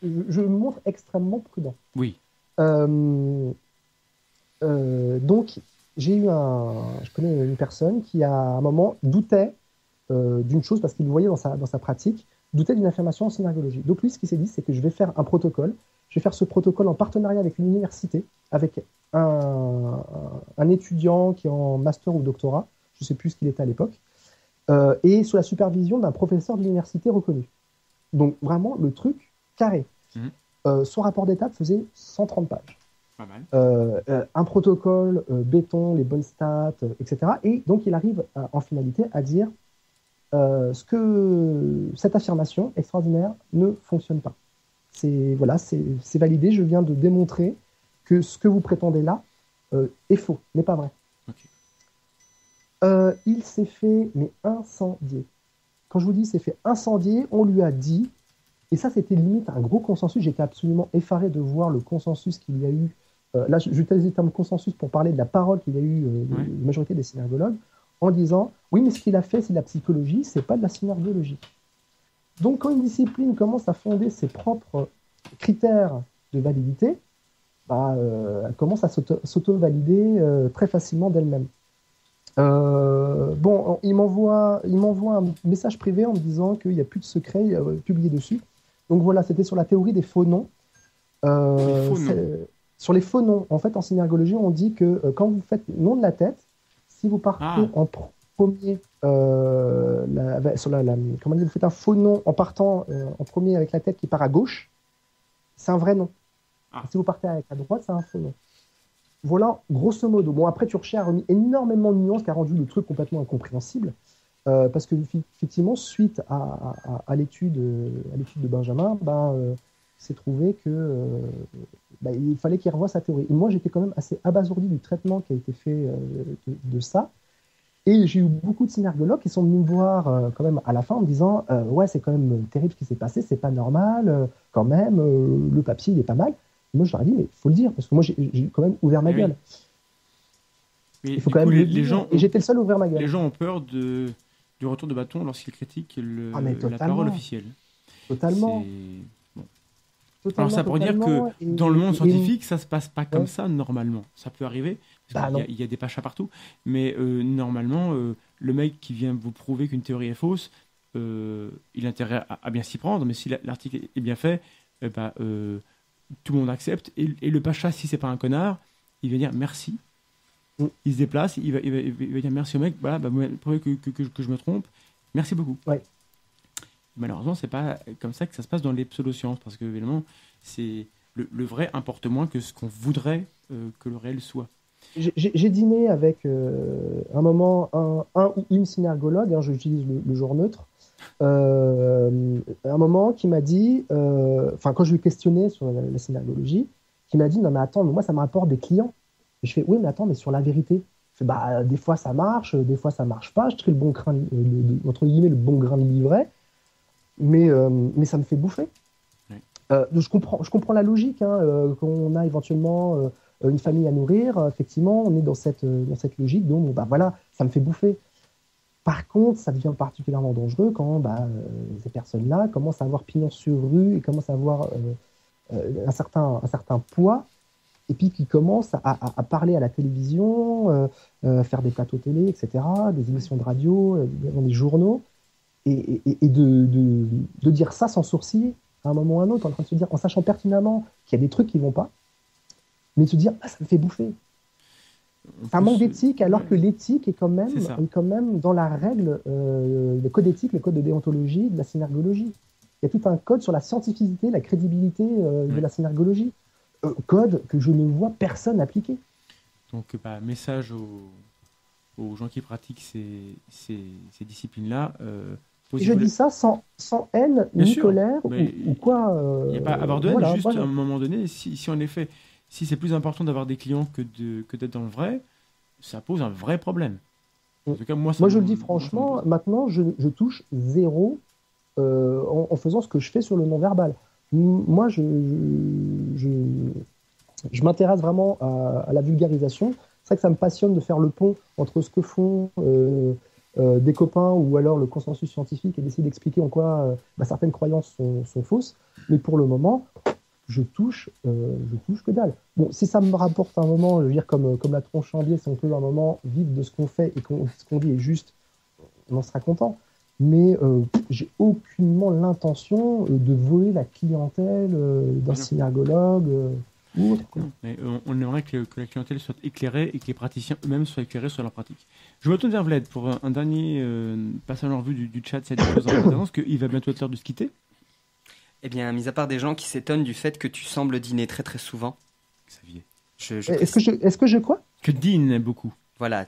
je me montre extrêmement prudent. Oui. Donc, je connais une personne qui, à un moment, doutait d'une chose, parce qu'il le voyait dans sa pratique, doutait d'une affirmation en synergologie. Donc, lui, ce qu'il s'est dit, c'est que je vais faire un protocole. Je vais faire ce protocole en partenariat avec une université, avec un étudiant qui est en master ou doctorat, je ne sais plus ce qu'il était à l'époque, et sous la supervision d'un professeur de l'université reconnu. Donc, vraiment, le truc carré. Son rapport d'étape faisait 130 pages. Pas mal. Un protocole béton, les bonnes stats, etc. Et donc, il arrive en finalité à dire cette affirmation extraordinaire ne fonctionne pas. C'est validé, je viens de démontrer que ce que vous prétendez là est faux, n'est pas vrai. Okay. Il s'est fait incendier. Quand je vous dis s'est fait incendier, on lui a dit, et ça c'était limite un gros consensus, j'étais absolument effaré de voir le consensus qu'il y a eu. Là, j'utilise le terme consensus pour parler de la parole qu'il y a eu la majorité des synergologues, en disant oui, mais ce qu'il a fait, c'est de la psychologie, c'est pas de la synergologie. Donc, quand une discipline commence à fonder ses propres critères de validité, elle commence à s'auto-valider très facilement d'elle-même. Il m'envoie un message privé en me disant qu'il n'y a plus de secret publié dessus. Donc voilà, c'était sur la théorie des faux noms. Sur les faux noms, en fait, en synergologie, on dit que quand vous faites nom de la tête, si vous partez en premier, vous faites un faux nom en partant en premier avec la tête qui part à gauche, c'est un vrai nom. Si vous partez avec la droite, c'est un faux nom. Voilà, grosso modo. Bon, après, Turchet a remis énormément de nuances qui a rendu le truc complètement incompréhensible. Parce que, effectivement, suite à l'étude de Benjamin, s'est trouvé que il fallait qu'il revoie sa théorie. Et moi, j'étais quand même assez abasourdi du traitement qui a été fait de ça. Et j'ai eu beaucoup de synergologues qui sont venus me voir quand même à la fin en me disant ouais, c'est quand même terrible ce qui s'est passé, c'est pas normal, quand même, le papier, il est pas mal. Et moi, je leur ai dit, mais il faut le dire, parce que moi, j'ai quand même ouvert ma gueule. Mais il faut quand même les gens et j'étais le seul à ouvrir ma gueule. Les gens ont peur du retour de bâton lorsqu'ils critiquent la parole officielle. Totalement. Alors ça pour dire que dans le monde scientifique, ça se passe pas comme ça normalement. Ça peut arriver, parce qu'il y a des pachas partout, mais normalement, le mec qui vient vous prouver qu'une théorie est fausse, il a intérêt à bien s'y prendre, mais si l'article est bien fait, tout le monde accepte, et le pacha, si c'est pas un connard, il va dire merci, Il se déplace, il va dire merci au mec, voilà, vous prouvez que je me trompe, merci beaucoup. Ouais. Malheureusement, c'est pas comme ça que ça se passe dans les pseudosciences, parce que évidemment, c'est le vrai importe moins que ce qu'on voudrait que le réel soit. J'ai dîné avec un moment un ou une synergologue, j'utilise le genre neutre, un moment qui m'a dit, quand je lui questionnais sur la synergologie, qui m'a dit non mais attends, mais moi ça me rapporte des clients. Et je fais oui mais attends, mais sur la vérité, je fais, des fois ça marche, des fois ça marche pas, je trie le bon grain, entre guillemets le bon grain de livret, mais ça me fait bouffer. Je comprends la logique, qu'on a éventuellement une famille à nourrir, effectivement, on est dans cette logique, donc voilà, ça me fait bouffer. Par contre, ça devient particulièrement dangereux quand ces personnes-là commencent à avoir pignon sur rue et commencent à avoir un certain poids, et puis qui commencent à parler à la télévision, faire des plateaux télé, etc., des émissions de radio, dans des journaux, et de dire ça sans sourciller à un moment ou à un autre, en train de se dire, en sachant pertinemment qu'il y a des trucs qui ne vont pas, mais de se dire, ça me fait bouffer. C'est un manque d'éthique, alors que l'éthique est quand même dans la règle, le code éthique, le code de déontologie, de la synergologie. Il y a tout un code sur la scientificité, la crédibilité de la synergologie. Code que je ne vois personne appliquer. Donc, message aux gens qui pratiquent ces disciplines-là. Et je dis ça sans haine, ni colère, ou quoi. Il n'y a pas à avoir de haine, juste à un moment donné, si en effet, si c'est plus important d'avoir des clients que d'être dans le vrai, ça pose un vrai problème. En tout cas, moi je le dis franchement, maintenant, je touche zéro en faisant ce que je fais sur le non-verbal. Moi, je m'intéresse vraiment à la vulgarisation. C'est vrai que ça me passionne de faire le pont entre ce que font des copains ou alors le consensus scientifique et d'essayer d'expliquer en quoi certaines croyances sont fausses. Mais pour le moment, je touche que dalle. Bon, si ça me rapporte un moment, je veux dire comme la tronche en biais, si on peut un moment vivre de ce qu'on fait et ce qu'on dit est juste, on en sera content. Mais j'ai aucunement l'intention de voler la clientèle d'un synergologue ou autre. Mais on aimerait que la clientèle soit éclairée et que les praticiens eux-mêmes soient éclairés sur leur pratique. Je me tourne vers Vlad pour un dernier passage en revue du chat. S'il y a des choses intéressantes, parce qu'il va bientôt être l'heure de se quitter. Eh bien, mis à part des gens qui s'étonnent du fait que tu sembles dîner très très souvent. Xavier. Est-ce que je quoi ? Que dîne beaucoup. Voilà.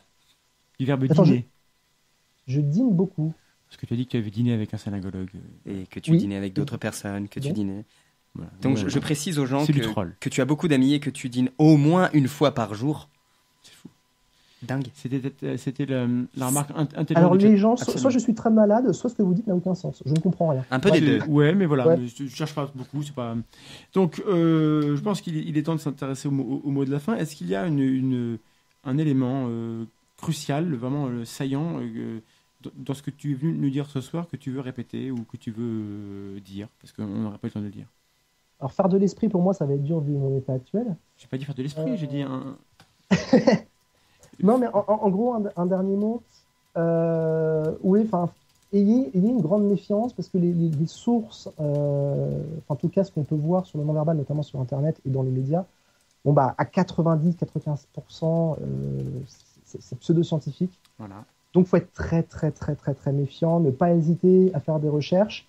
Du verbe dîner. Je dîne beaucoup. Parce que tu as dit que tu avais dîné avec un synergologue. Et que tu dînais avec d'autres personnes, que tu dînais. Voilà. Donc je précise aux gens que tu as beaucoup d'amis et que tu dînes au moins une fois par jour. C'est fou. Dingue. C'était la remarque intelligente. Alors les gens, soit je suis très malade, soit ce que vous dites n'a aucun sens. Je ne comprends rien. Un peu des deux. Ouais, mais voilà, je ne cherche pas beaucoup. C'est pas... Donc je pense qu'il est temps de s'intéresser au mot de la fin. Est-ce qu'il y a un élément crucial, vraiment saillant, dans ce que tu es venu nous dire ce soir, que tu veux répéter ou que tu veux dire, parce qu'on n'aura pas le temps de le dire. Alors faire de l'esprit, pour moi, ça va être dur vu mon état actuel. J'ai pas dit faire de l'esprit, j'ai dit un... Non, mais en gros, un dernier mot. Ayez une grande méfiance, parce que les sources, en tout cas ce qu'on peut voir sur le non-verbal, notamment sur Internet et dans les médias, à 90-95%, c'est pseudo-scientifique. Voilà. Donc, il faut être très, très, très, très, très méfiant, ne pas hésiter à faire des recherches.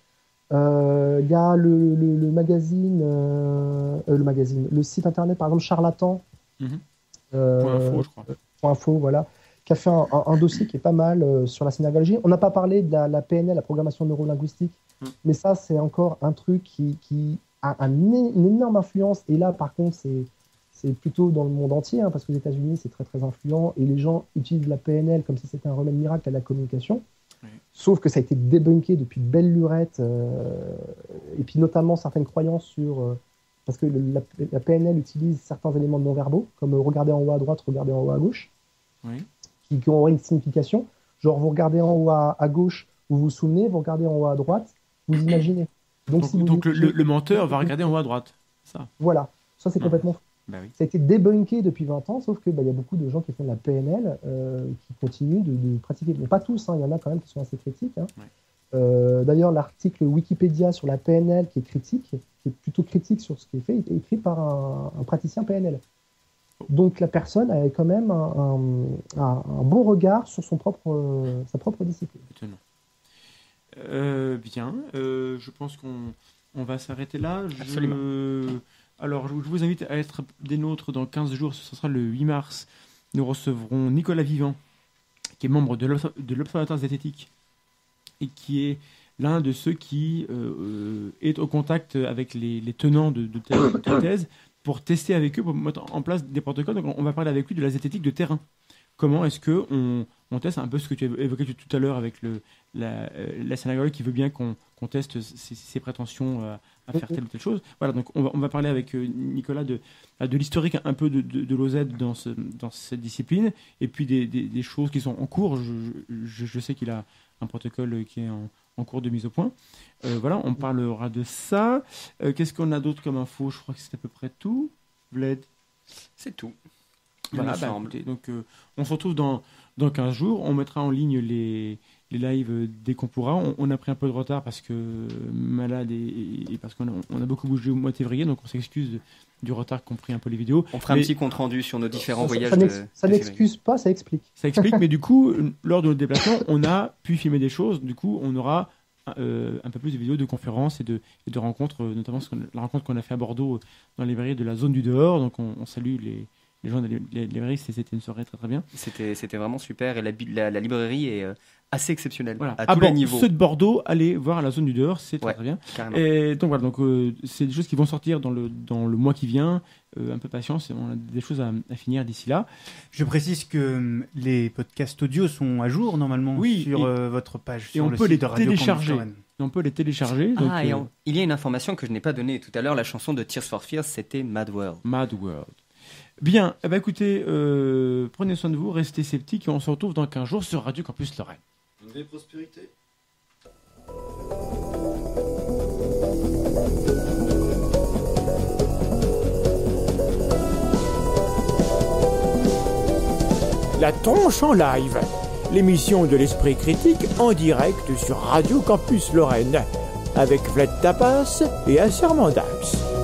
Il y a le magazine, le site internet, par exemple, Charlatan. .info, je crois. .info, voilà, qui a fait un dossier qui est pas mal sur la synergologie. On n'a pas parlé de la PNL, la programmation neurolinguistique, mais ça, c'est encore un truc qui a une énorme influence. Et là, par contre, c'est plutôt dans le monde entier, parce qu'aux États-Unis, c'est très très influent et les gens utilisent la PNL comme si c'était un remède miracle à la communication. Oui. Sauf que ça a été débunké depuis belle lurette, et puis notamment certaines croyances sur. Parce que la PNL utilise certains éléments non-verbaux, comme regarder en haut à droite, regarder en haut à gauche, qui ont une signification. Genre, vous regardez en haut à gauche, vous vous souvenez, vous regardez en haut à droite, vous imaginez. Donc le menteur va regarder en haut à droite. Ça. Voilà, ça c'est complètement faux. Bah oui. Ça a été débunké depuis 20 ans, sauf qu'il y a beaucoup de gens qui font de la PNL qui continuent de pratiquer. Mais pas tous, il y en a quand même qui sont assez critiques. D'ailleurs, l'article Wikipédia sur la PNL qui est plutôt critique sur ce qui est fait, est écrit par un praticien PNL. Donc la personne avait quand même un bon regard sur sa propre discipline. Étonnant. Bien, je pense qu'on va s'arrêter là. Absolument. Alors, je vous invite à être des nôtres dans 15 jours, ce sera le 8 mars. Nous recevrons Nicolas Vivant, qui est membre de l'Observatoire zététique et qui est l'un de ceux qui est au contact avec les tenants de telle thèse pour tester avec eux, pour mettre en place des protocoles. Donc, on va parler avec lui de la zététique de terrain. Comment est-ce qu'on teste un peu ce que tu évoquais tout à l'heure avec la synagogue qui veut bien qu'on teste ses prétentions à faire telle ou telle chose. Voilà, donc on va parler avec Nicolas de l'historique un peu de l'OZ dans cette discipline, et puis des choses qui sont en cours. Je sais qu'il a un protocole qui est en cours de mise au point. Voilà, on parlera de ça. Qu'est-ce qu'on a d'autre comme info? Je crois que c'est à peu près tout. Vlad? C'est tout. Voilà, écoutez, donc on se retrouve dans 15 jours. On mettra en ligne les lives dès qu'on pourra. On a pris un peu de retard parce que malade et parce qu'on a beaucoup bougé au mois de février, donc on s'excuse du retard qu'ont pris un peu les vidéos. On fera un petit compte rendu sur nos différents voyages. Ça n'excuse pas, ça explique. Ça explique, mais du coup, lors de notre déplacement, on a pu filmer des choses. Du coup, on aura un peu plus de vidéos de conférences et de rencontres, notamment la rencontre qu'on a fait à Bordeaux dans les librairies de la zone du dehors. Donc on salue les gens de la librairie, c'était une soirée très très bien. C'était vraiment super, et la librairie est assez exceptionnelle, voilà, à tous les niveaux. Ceux de Bordeaux, allez voir la zone du dehors, c'est très, très bien. Carrément. Et donc voilà, c'est des choses qui vont sortir dans le mois qui vient. Un peu patience, on a des choses à finir d'ici là. Je précise que les podcasts audio sont à jour normalement sur votre page. Et on peut les télécharger. On peut les télécharger. Donc, il y a une information que je n'ai pas donnée tout à l'heure, la chanson de Tears for Fears, c'était Mad World. Mad World. Bien, écoutez, prenez soin de vous, restez sceptiques et on se retrouve dans 15 jours sur Radio Campus Lorraine. Une vraie prospérité. La tronche en live, l'émission de l'esprit critique en direct sur Radio Campus Lorraine, avec Vlad Tapas et Assermandax.